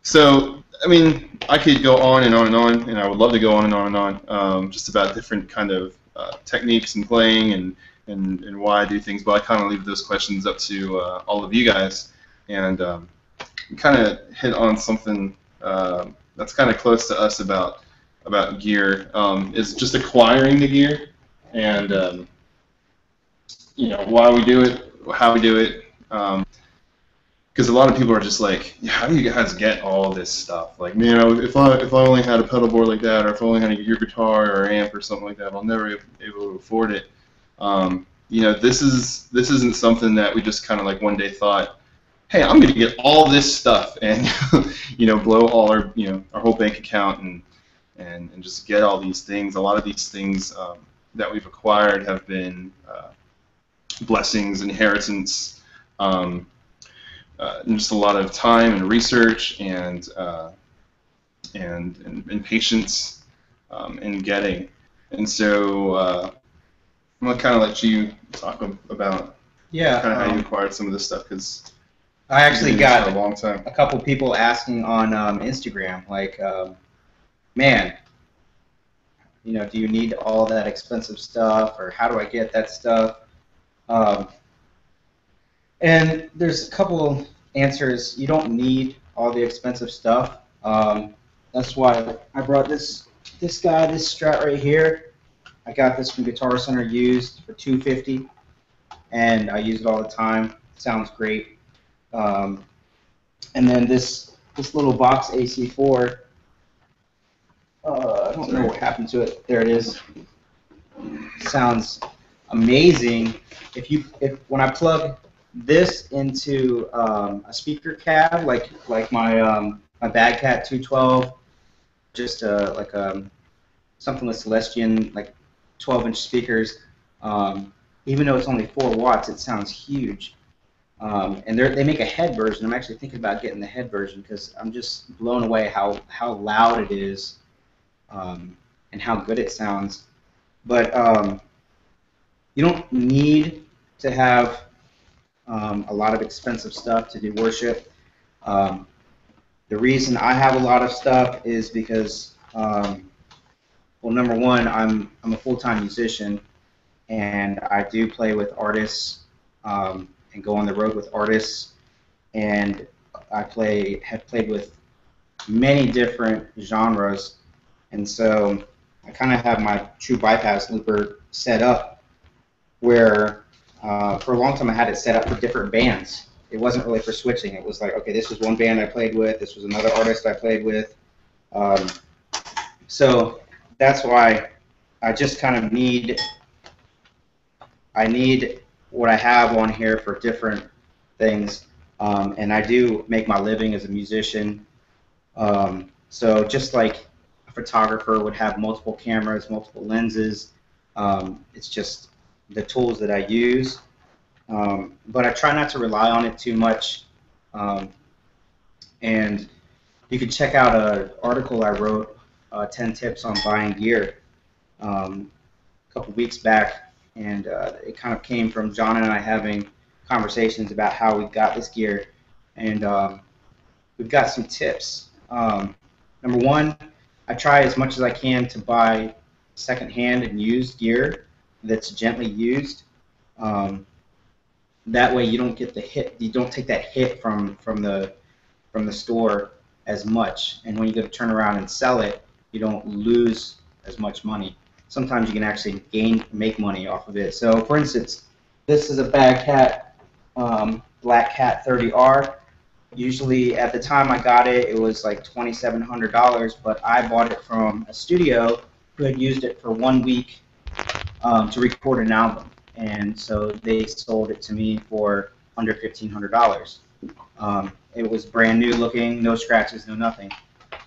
So, I mean, I could go on and on and on, and I would love to go on and on and on, just about different kind of techniques and playing and why I do things, but I kind of leave those questions up to all of you guys. And we kind of hit on something that's kind of close to us about gear, is just acquiring the gear, and you know, why we do it, how we do it. Because a lot of people are just like, yeah, how do you guys get all this stuff? Like, you know, if I only had a pedal board like that, or if I only had a gear guitar or amp or something like that, I'll never be able to afford it. You know, this isn't something that we just kind of like one day thought, hey, I'm going to get all this stuff and you know, blow all our our whole bank account and just get all these things. A lot of these things that we've acquired have been blessings, inheritance. And just a lot of time and research and patience in getting. And so I'm gonna kind of let you talk about kind of how you acquired some of this stuff, because I actually got a long time. a couple people asking on Instagram, like, man, you know, do you need all that expensive stuff, or how do I get that stuff? And there's a couple answers. You don't need all the expensive stuff. That's why I brought this Strat right here. I got this from Guitar Center used for $250, and I use it all the time. It sounds great. And then this little box AC4 I don't know what happened to it. There it is. Sounds amazing. If when I plug this into a speaker cab, like my Bagcat 212, just like something with Celestion, like 12-inch speakers. Even though it's only 4 watts, it sounds huge. And they make a head version. I'm actually thinking about getting the head version because I'm just blown away how loud it is and how good it sounds. But you don't need to have a lot of expensive stuff to do worship. The reason I have a lot of stuff is because, well, number one, I'm a full-time musician, and I do play with artists and go on the road with artists, and I have played with many different genres, and so I kind of have my true bypass looper set up where for a long time I had it set up for different bands. It wasn't really for switching. It was like, okay, this was one band I played with, this was another artist I played with. So that's why I just kind of need what I have on here for different things. And I do make my living as a musician. So just like a photographer would have multiple cameras, multiple lenses, it's just the tools that I use. But I try not to rely on it too much. And you can check out an article I wrote, 10 tips on buying gear, a couple weeks back, and it kind of came from John and I having conversations about how we got this gear, and we've got some tips. Number one, I try as much as I can to buy secondhand and used gear that's gently used. That way you don't get the hit. You don't take that hit from the store as much, and when you go to turn around and sell it, you don't lose as much money. Sometimes you can actually make money off of it. So, for instance, this is a Bagcat Black Cat 30R. Usually, at the time I got it, it was like $2,700, but I bought it from a studio who had used it for 1 week to record an album, and so they sold it to me for under $1,500. It was brand new looking, no scratches, no nothing.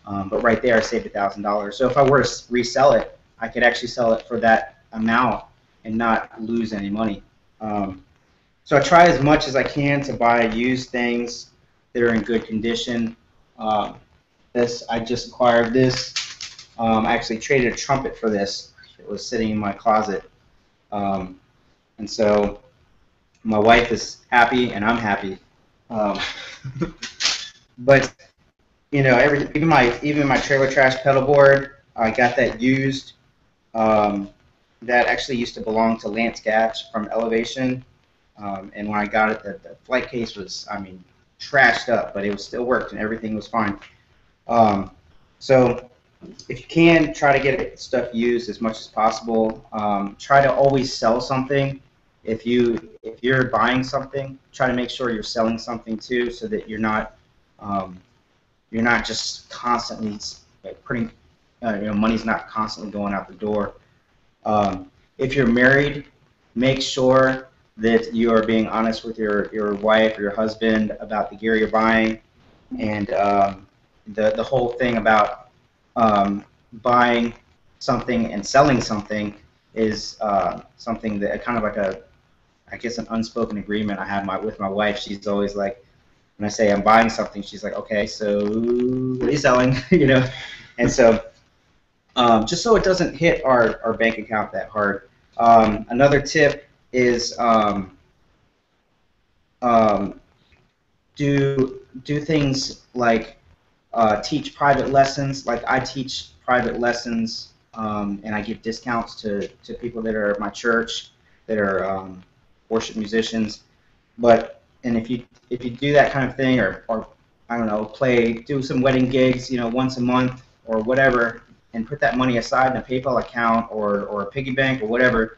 But right there, I saved $1,000. So if I were to resell it, I could actually sell it for that amount and not lose any money. So I try as much as I can to buy used things that are in good condition. I just acquired this. I actually traded a trumpet for this. It was sitting in my closet. And so my wife is happy and I'm happy. But you know, even my trailer trash pedal board, I got that used. That actually used to belong to Lance Gatch from Elevation, and when I got it, the flight case was, I mean, trashed up, but it still worked and everything was fine. So if you can, try to get stuff used as much as possible. Try to always sell something. If you're buying something, try to make sure you're selling something too, so that you're not just constantly putting, money's not constantly going out the door. If you're married, make sure that you are being honest with your wife or your husband about the gear you're buying, and the whole thing about buying something and selling something is something that kind of like an unspoken agreement I have with my wife. She's always like, when I say I'm buying something, she's like, okay, so what are you selling? And so just so it doesn't hit our bank account that hard. Another tip is do things like teach private lessons. Like I teach private lessons, and I give discounts to people that are at my church that are worship musicians. And if you do that kind of thing, or I don't know, do some wedding gigs, once a month or whatever, and put that money aside in a PayPal account or a piggy bank or whatever,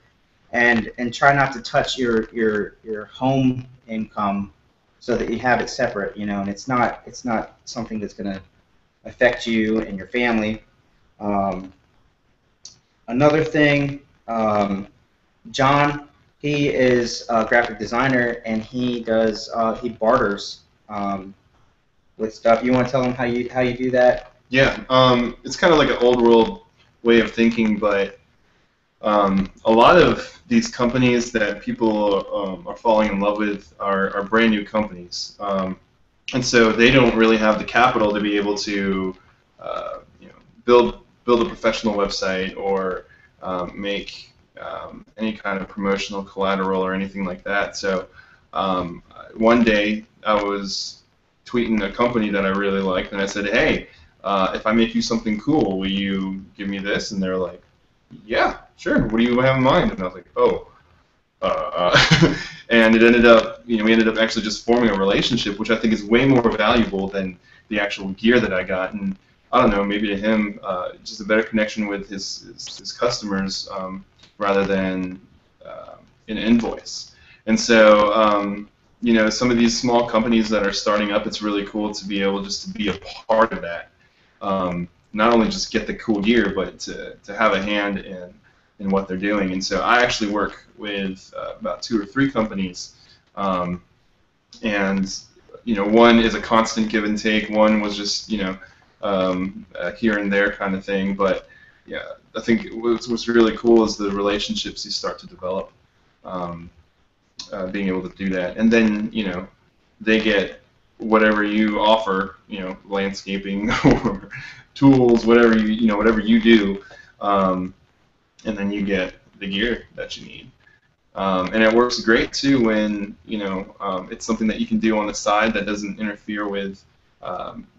and try not to touch your home income, so that you have it separate, and it's not something that's going to affect you and your family. Um, another thing, John, he is a graphic designer, and he barters with stuff. You want to tell him how you do that? Yeah, it's kind of like an old world way of thinking, but a lot of these companies that people are falling in love with are brand new companies, and so they don't really have the capital to be able to build a professional website or make any kind of promotional collateral or anything like that. So one day I was tweeting a company that I really liked, and I said, hey, if I make you something cool, will you give me this? And they're like, yeah, sure. What do you have in mind? And I was like, oh. And it ended up, we ended up actually just forming a relationship, which I think is way more valuable than the actual gear that I got. And I don't know, maybe to him, just a better connection with his customers rather than an invoice. And so, some of these small companies that are starting up, it's really cool to be able just to be a part of that. Not only just get the cool gear, but to have a hand in what they're doing. And so I actually work with about 2 or 3 companies, and one is a constant give and take. One was just here and there kind of thing. But yeah, I think what's really cool is the relationships you start to develop, being able to do that, and then they get whatever you offer, landscaping or tools, whatever you do, and then you get the gear that you need. And it works great too when it's something that you can do on the side that doesn't interfere with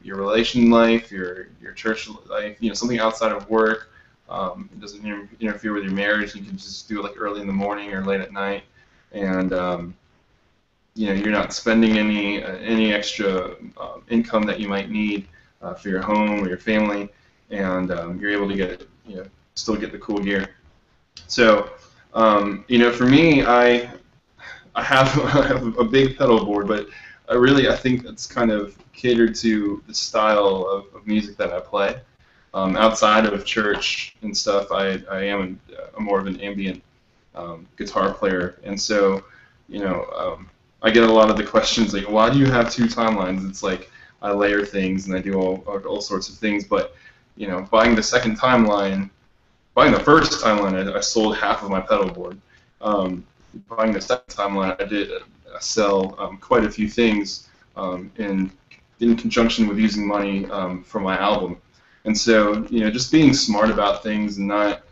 your relation life, your church life, something outside of work. It doesn't interfere with your marriage. You can just do it like early in the morning or late at night, and you're not spending any extra income that you might need for your home or your family, and you're able to get still get the cool gear. So for me, I have a big pedal board, but I think it's kind of catered to the style of music that I play. Outside of church and stuff, I am more of an ambient guitar player, and so I get a lot of the questions like, why do you have 2 timelines? It's like I layer things and I do all sorts of things, but buying the first timeline, I sold half of my pedal board. Buying the second timeline, I did sell quite a few things in conjunction with using money for my album. And so, just being smart about things and not,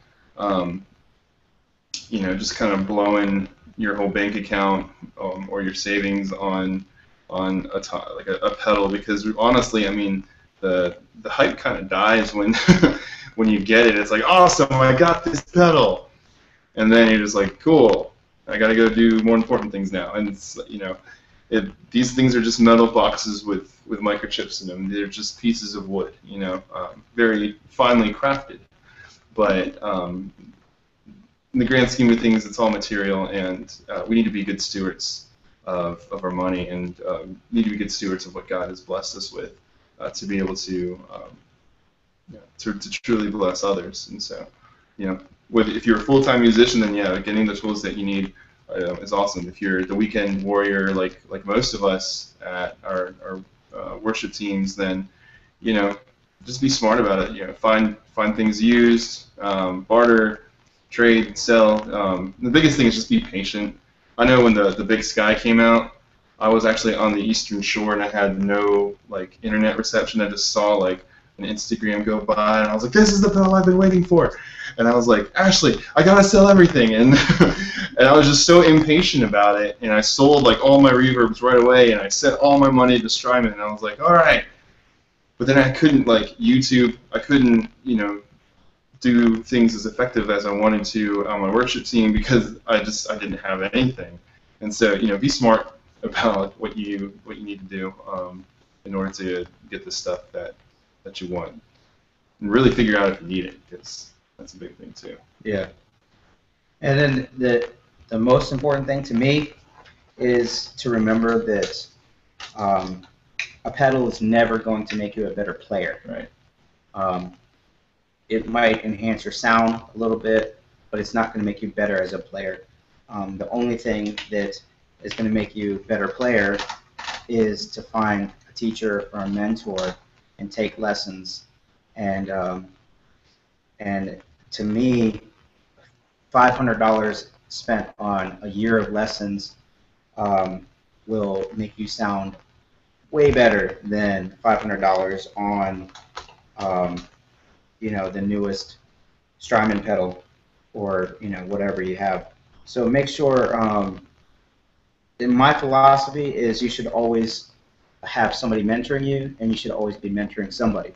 just kind of blowing your whole bank account or your savings on a pedal, because honestly, I mean, the hype kind of dies when when you get it. It's like, awesome, I got this pedal, and then you're just like, cool, I got to go do more important things now. And it's these things are just metal boxes with microchips in them. They're just pieces of wood, very finely crafted. But in the grand scheme of things, it's all material, and we need to be good stewards of our money, and need to be good stewards of what God has blessed us with, to be able to truly bless others. And so, if you're a full-time musician, then yeah, getting the tools that you need is awesome. If you're the weekend warrior, like most of us at our worship teams, then just be smart about it. Find things used, barter, trade, sell. The biggest thing is just be patient. I know when the Big Sky came out, I was actually on the Eastern Shore and I had no internet reception. I just saw an Instagram go by, and I was like, this is the pedal I've been waiting for. And I was like, Ashley, I gotta sell everything. And and I was just so impatient about it, and I sold all my reverbs right away, and I sent all my money to Strymon, and I was like, all right. But then I couldn't YouTube. I couldn't do things as effective as I wanted to on my worship team because I didn't have anything. And so be smart about what you need to do in order to get the stuff that you want, and really figure out if you need it, because that's a big thing too. Yeah. And then the most important thing to me is to remember that a pedal is never going to make you a better player. Right. it might enhance your sound a little bit, but it's not going to make you better as a player. The only thing that is going to make you a better player is to find a teacher or a mentor and take lessons. And to me, $500 spent on a year of lessons will make you sound way better than $500 on the newest Strymon pedal or whatever you have. So make sure. In my philosophy is you should always have somebody mentoring you, and you should always be mentoring somebody.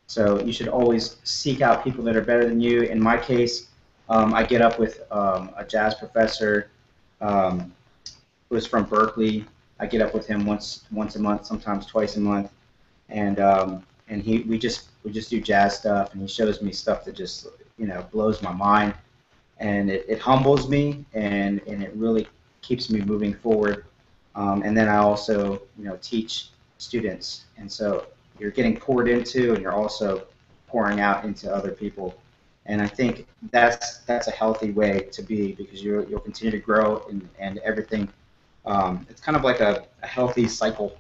So you should always seek out people that are better than you. In my case, I get up with a jazz professor who is from Berkeley. I get up with him once a month, sometimes twice a month, and we just do jazz stuff, and he shows me stuff that just blows my mind, and it humbles me, and it really keeps me moving forward. And then I also teach students, and so you're getting poured into, and you're also pouring out into other people. And I think that's a healthy way to be, because you'll continue to grow, and everything. It's kind of like a healthy cycle,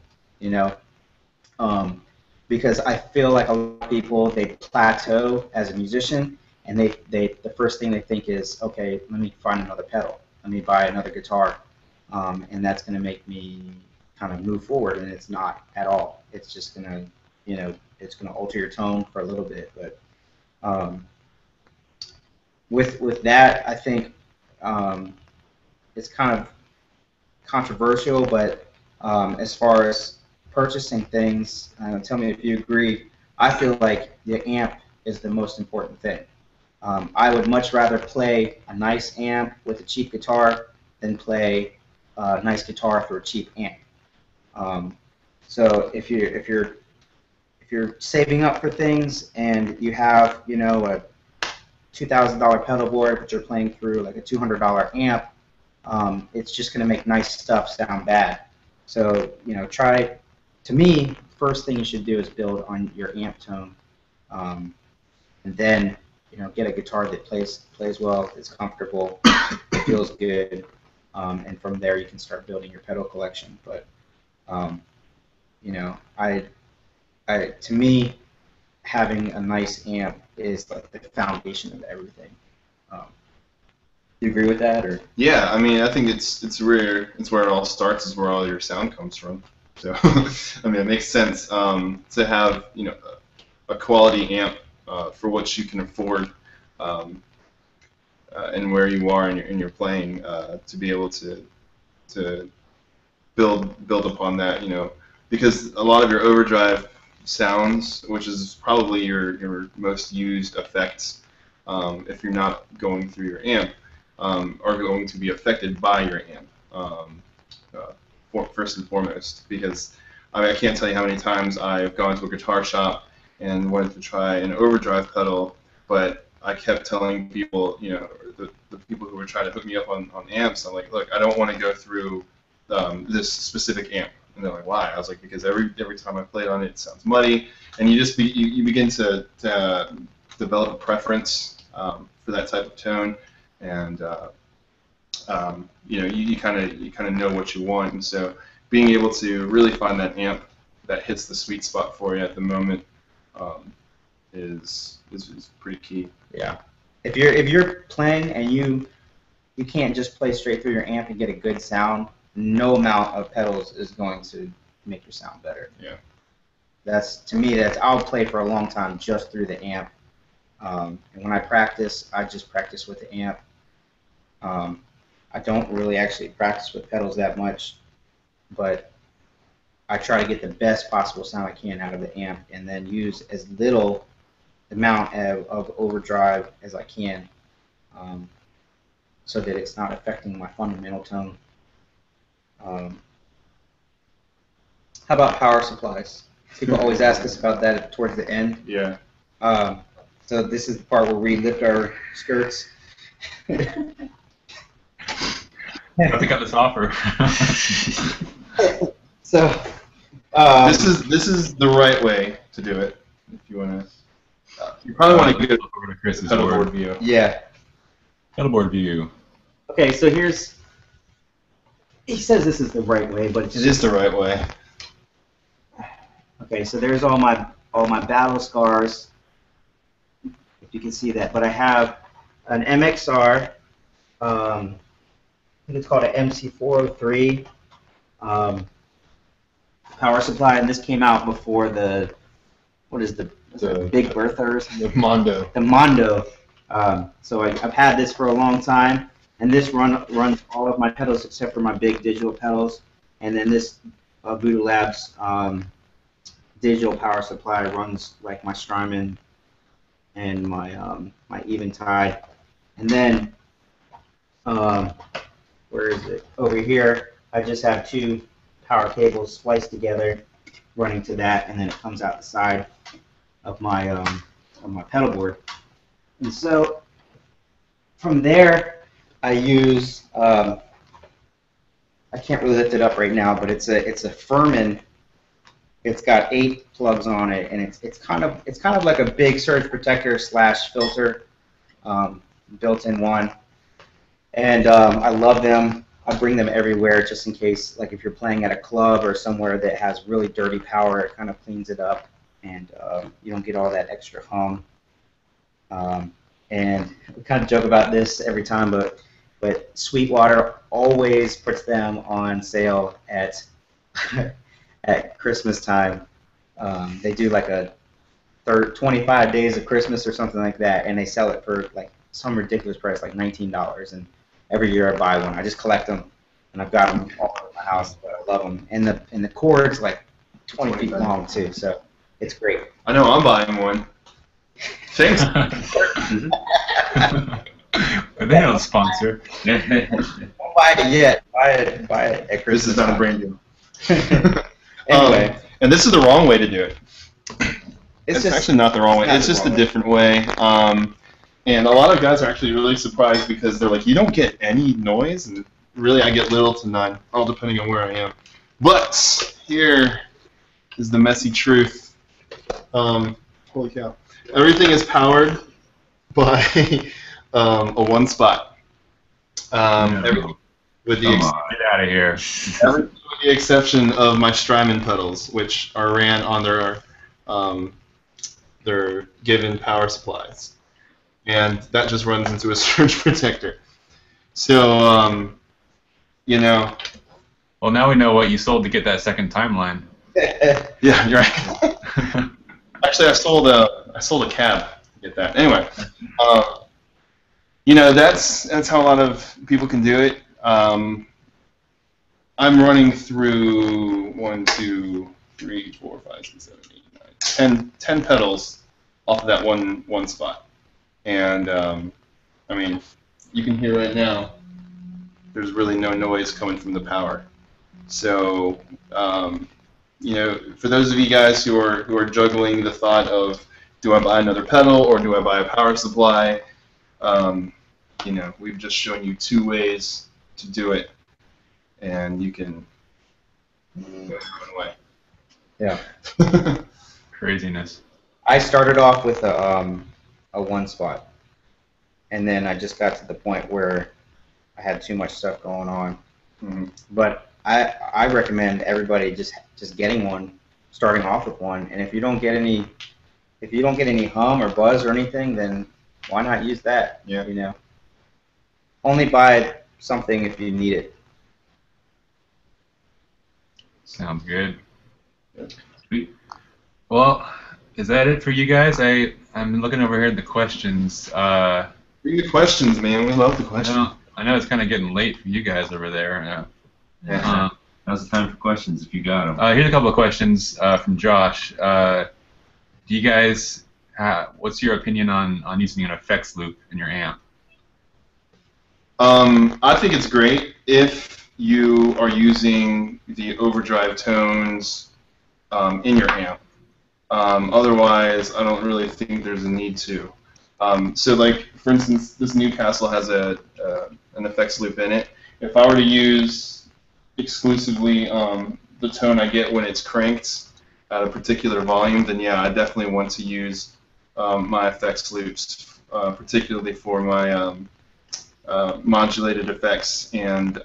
because I feel like a lot of people, they plateau as a musician, and the first thing they think is, okay, let me find another pedal, let me buy another guitar, and that's going to make me kind of move forward, and it's not at all. It's just going to, it's going to alter your tone for a little bit, but with that, I think it's kind of controversial, but as far as purchasing things, tell me if you agree, I feel like the amp is the most important thing. I would much rather play a nice amp with a cheap guitar than play a nice guitar for a cheap amp. So if you're saving up for things and you have a $2,000 pedal board, but you're playing through like a $200 amp, it's just going to make nice stuff sound bad. So try. To me, first thing you should do is build on your amp tone, and then get a guitar that plays well, it's comfortable, it feels good, and from there you can start building your pedal collection. But to me, having a nice amp is like the foundation of everything. Do you agree with that, or? Yeah, I mean, I think it's where it all starts, is where all your sound comes from. So, I mean, it makes sense to have a quality amp for what you can afford, and where you are in your playing, to be able to build upon that, because a lot of your overdrive sounds, which is probably your most used effects, if you're not going through your amp, are going to be affected by your amp, first and foremost. Because I can't tell you how many times I've gone to a guitar shop and wanted to try an overdrive pedal, but I kept telling people, the people who were trying to hook me up on amps, I'm like, look, I don't want to go through this specific amp. And they're like, why? I was like, because every time I played on it, it sounds muddy, and you begin to develop a preference for that type of tone, and you kind of know what you want, and so being able to really find that amp that hits the sweet spot for you at the moment is pretty key. Yeah. If you're playing and you can't just play straight through your amp and get a good sound, no amount of pedals is going to make your sound better. Yeah. To me, I'll play for a long time just through the amp. And when I practice, I just practice with the amp. I don't really actually practice with pedals that much, but I try to get the best possible sound I can out of the amp, and then use as little amount of overdrive as I can, so that it's not affecting my fundamental tone. How about power supplies? People always ask us about that towards the end. Yeah. So this is the part where we lift our skirts. I think I got this offer. So this is the right way to do it. If you want to You probably want to go over to Chris's pedal board. board view. Yeah. Pedal board view. Okay, so here's. He says this is the right way, but it's It is the right way. Okay, so there's all my battle scars, if you can see that. But I have an MXR, I think it's called an MC403 power supply, and this came out before the Big Berthers? The Mondo. The Mondo. So I've had this for a long time, and this runs all of my pedals except for my big digital pedals, and then this Voodoo Labs digital power supply runs like my Strymon and my Eventide, and then where is it? Over here, I just have two power cables spliced together, running to that, and then it comes out the side of my pedal board. And so from there, I use I can't really lift it up right now, but it's a Furman. It's got 8 plugs on it, and it's kind of like a big surge protector / filter, built-in one. And I love them. I bring them everywhere just in case, like if you're playing at a club or somewhere that has really dirty power, it kind of cleans it up, and you don't get all that extra hum. And we kind of joke about this every time, but Sweetwater always puts them on sale at at Christmas time. They do like a 25 days of Christmas or something like that, and they sell it for like some ridiculous price, like $19. And every year I buy one. I just collect them, and I've got them all over my house. But I love them, and the cord's like 20 feet long too, so it's great. I know I'm buying one. Thanks. But they don't sponsor. Don't buy it yet. Buy it at Christmas. This is not a time. brand deal. Anyway, and this is the wrong way to do it. It's just actually not the wrong way. not It's the just a wrong way. different way. And a lot of guys are actually really surprised because they're like, you don't get any noise, and really I get little to none, all depending on where I am. But here is the messy truth. Holy cow. Everything is powered by a one spot. Everything with the Get out of here. with the exception of my Strymon pedals, which are ran on their given power supplies, and that just runs into a surge protector. So, you know. Well, now we know what you sold to get that second timeline. Yeah, you're right. Actually, I sold a cab to get that. Anyway, you know, that's how a lot of people can do it. I'm running through 1, 2, 3, 4, 5, 6, 7, 8, 9, 10 pedals off of that one spot. And I mean, you can hear right now there's really no noise coming from the power. So you know, for those of you guys who are juggling the thought of, do I buy another pedal or do I buy a power supply? You know, we've just shown you 2 ways to do it, and you can go your own way. Yeah. Craziness. I started off with a one spot, and then I just got to the point where I had too much stuff going on. Mm-hmm. But I recommend everybody just getting one, starting off with one, and if you don't get any hum or buzz or anything, then why not use that? Yeah. You know. Only buy something if you need it. Sounds good. Sweet. Well, is that it for you guys? I'm looking over here at the questions. Bring the questions, man. We love the questions. I know it's kind of getting late for you guys over there. Yeah. Now's the time for questions if you got them. Here's a couple of questions from Josh. Do you guys, what's your opinion on using an effects loop in your amp? I think it's great if you are using the overdrive tones in your amp. Otherwise, I don't really think there's a need to. So, like, for instance, this Newcastle has an effects loop in it. If I were to use exclusively the tone I get when it's cranked at a particular volume, then yeah, I definitely want to use my effects loops, particularly for my modulated effects and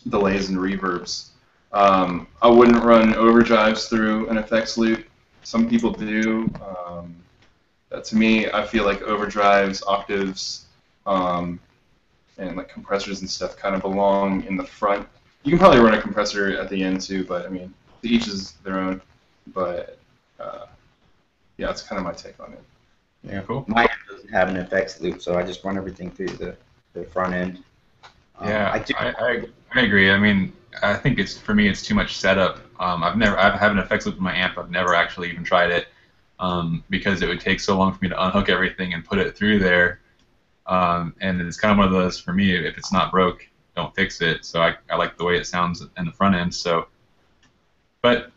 delays and reverbs. I wouldn't run overdrives through an effects loop. Some people do. To me, I feel like overdrives, octaves, and like compressors and stuff kind of belong in the front. You can probably run a compressor at the end too, but I mean, each is their own. But yeah, that's kind of my take on it. Yeah, Cool. My amp doesn't have an effects loop, so I just run everything through the front end. Yeah, I do. I agree. I mean, I think for me it's too much setup. I have an effects loop in my amp. I've never actually even tried it because it would take so long for me to unhook everything and put it through there. And it's kind of one of those, for me, if it's not broke, don't fix it. So I like the way it sounds in the front end. So, but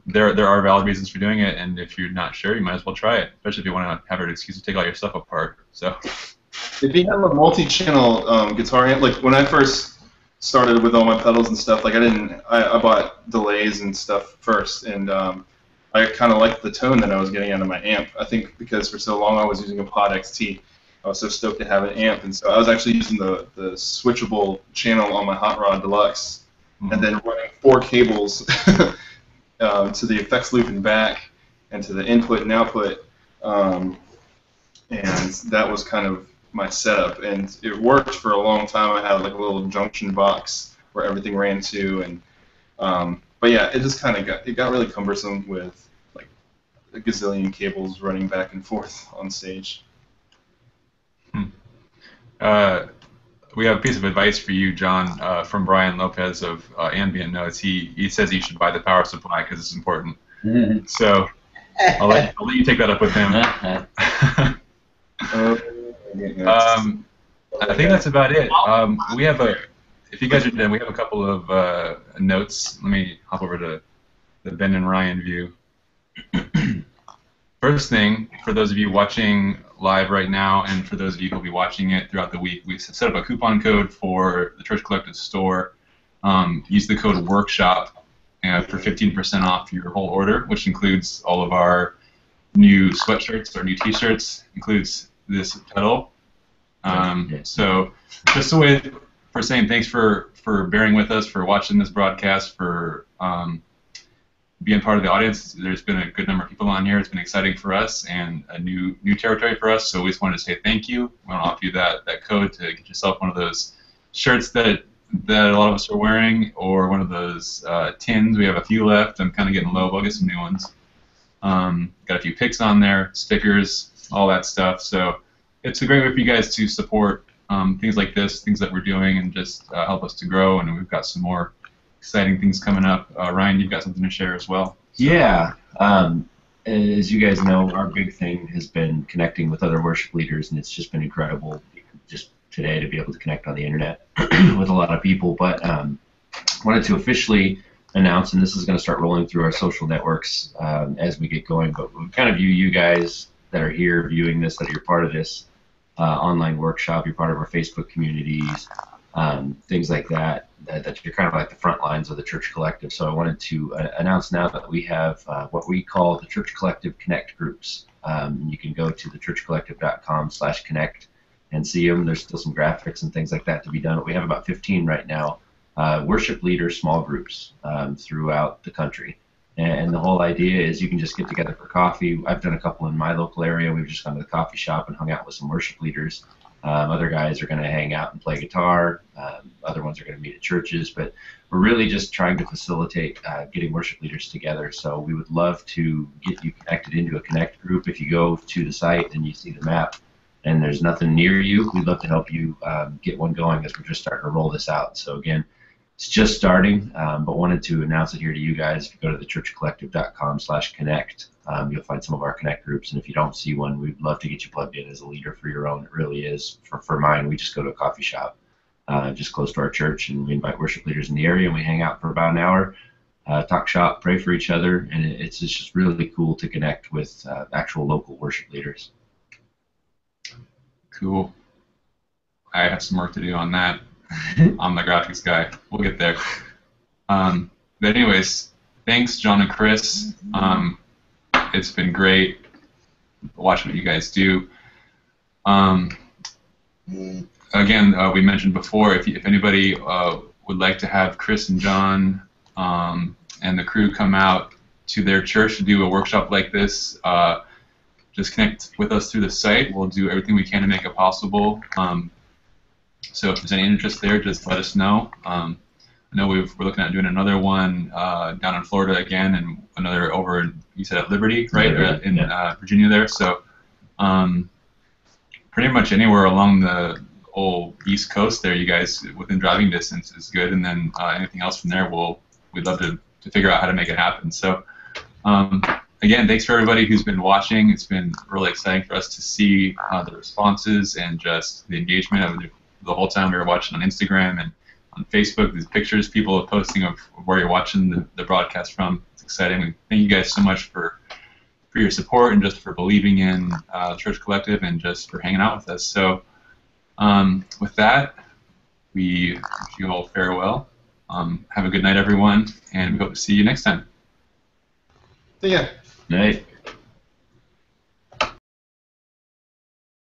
there are valid reasons for doing it, and if you're not sure, you might as well try it, especially if you want to have an excuse to take all your stuff apart. So. If you have a multi-channel guitar amp, like when I first started with all my pedals and stuff, like I bought delays and stuff first, and I kind of liked the tone that I was getting out of my amp. I think because for so long I was using a Pod XT, I was so stoked to have an amp, and so I was actually using the switchable channel on my Hot Rod Deluxe, and then running 4 cables to the effects loop and back, and to the input and output, and that was kind of my setup, and it worked for a long time. I had like a little junction box where everything ran to, and but yeah, it just kind of got really cumbersome with like a gazillion cables running back and forth on stage. We have a piece of advice for you, John, from Brian Lopez of Ambient Notes. He says you should buy the power supply because it's important. So I'll let you take that up with him. I think that's about it. We have if you guys are done, we have a couple of notes. Let me hop over to the Ben and Ryan view. First thing, for those of you watching live right now, and for those of you who will be watching it throughout the week, we set up a coupon code for the Church Collective store. Use the code WORKSHOP for 15% off your whole order, which includes all of our new sweatshirts, our new T-shirts, includes this pedal. So just a way for saying thanks for bearing with us, for watching this broadcast, for being part of the audience. There's been a good number of people on here. It's been exciting for us and a new territory for us. So we just wanted to say thank you. We want to offer you that code to get yourself one of those shirts that a lot of us are wearing, or one of those tins. We have a few left. I'm kind of getting low, but I'll get some new ones. Got a few picks on there, stickers, all that stuff. So it's a great way for you guys to support things like this, things that we're doing, and just help us to grow. And we've got some more exciting things coming up. Ryan, you've got something to share as well. Yeah. As you guys know, our big thing has been connecting with other worship leaders, and it's just been incredible just today to be able to connect on the internet with a lot of people. But wanted to officially announce, and this is going to start rolling through our social networks as we get going, but we kind of view you guys that are here viewing this, that you're part of this online workshop, you're part of our Facebook communities, things like that you're kind of like the front lines of the Church Collective. So I wanted to announce now that we have what we call the Church Collective Connect groups. You can go to thechurchcollective.com/connect and see them. There's still some graphics and things like that to be done. But we have about 15 right now, worship leader small groups throughout the country. And the whole idea is you can just get together for coffee. I've done a couple in my local area. We've just gone to the coffee shop and hung out with some worship leaders. Other guys are going to hang out and play guitar. Other ones are going to meet at churches. But we're really just trying to facilitate getting worship leaders together. So we would love to get you connected into a Connect group. If you go to the site and you see the map and there's nothing near you, we'd love to help you get one going as we're just starting to roll this out. So again, it's just starting, but wanted to announce it here to you guys. If you go to thechurchcollective.com/connect, you'll find some of our Connect groups. And if you don't see one, we'd love to get you plugged in as a leader for your own. It really is. For mine, we just go to a coffee shop just close to our church, and we invite worship leaders in the area, and we hang out for about an hour, talk shop, pray for each other, and it's just really cool to connect with actual local worship leaders. Cool. I have some work to do on that. I'm the graphics guy. We'll get there. But anyways, thanks, John and Chris. It's been great. watching what you guys do. Again, we mentioned before, if anybody would like to have Chris and John and the crew come out to their church to do a workshop like this, just connect with us through the site. We'll do everything we can to make it possible. So if there's any interest there, just let us know. I know we're looking at doing another one down in Florida again, and another over in, you said at Liberty, right? Liberty, In Virginia there. So pretty much anywhere along the whole East Coast there, you guys within driving distance is good, and then anything else from there, we'd love to figure out how to make it happen. So again, thanks for everybody who's been watching. It's been really exciting for us to see the responses and just the engagement of the whole time we were watching on Instagram and on Facebook. These pictures people are posting of where you're watching the broadcast from. It's exciting. Thank you guys so much for your support and just for believing in Church Collective and just for hanging out with us. So with that, we wish you all farewell. Have a good night, everyone, and we hope to see you next time. See ya. Night.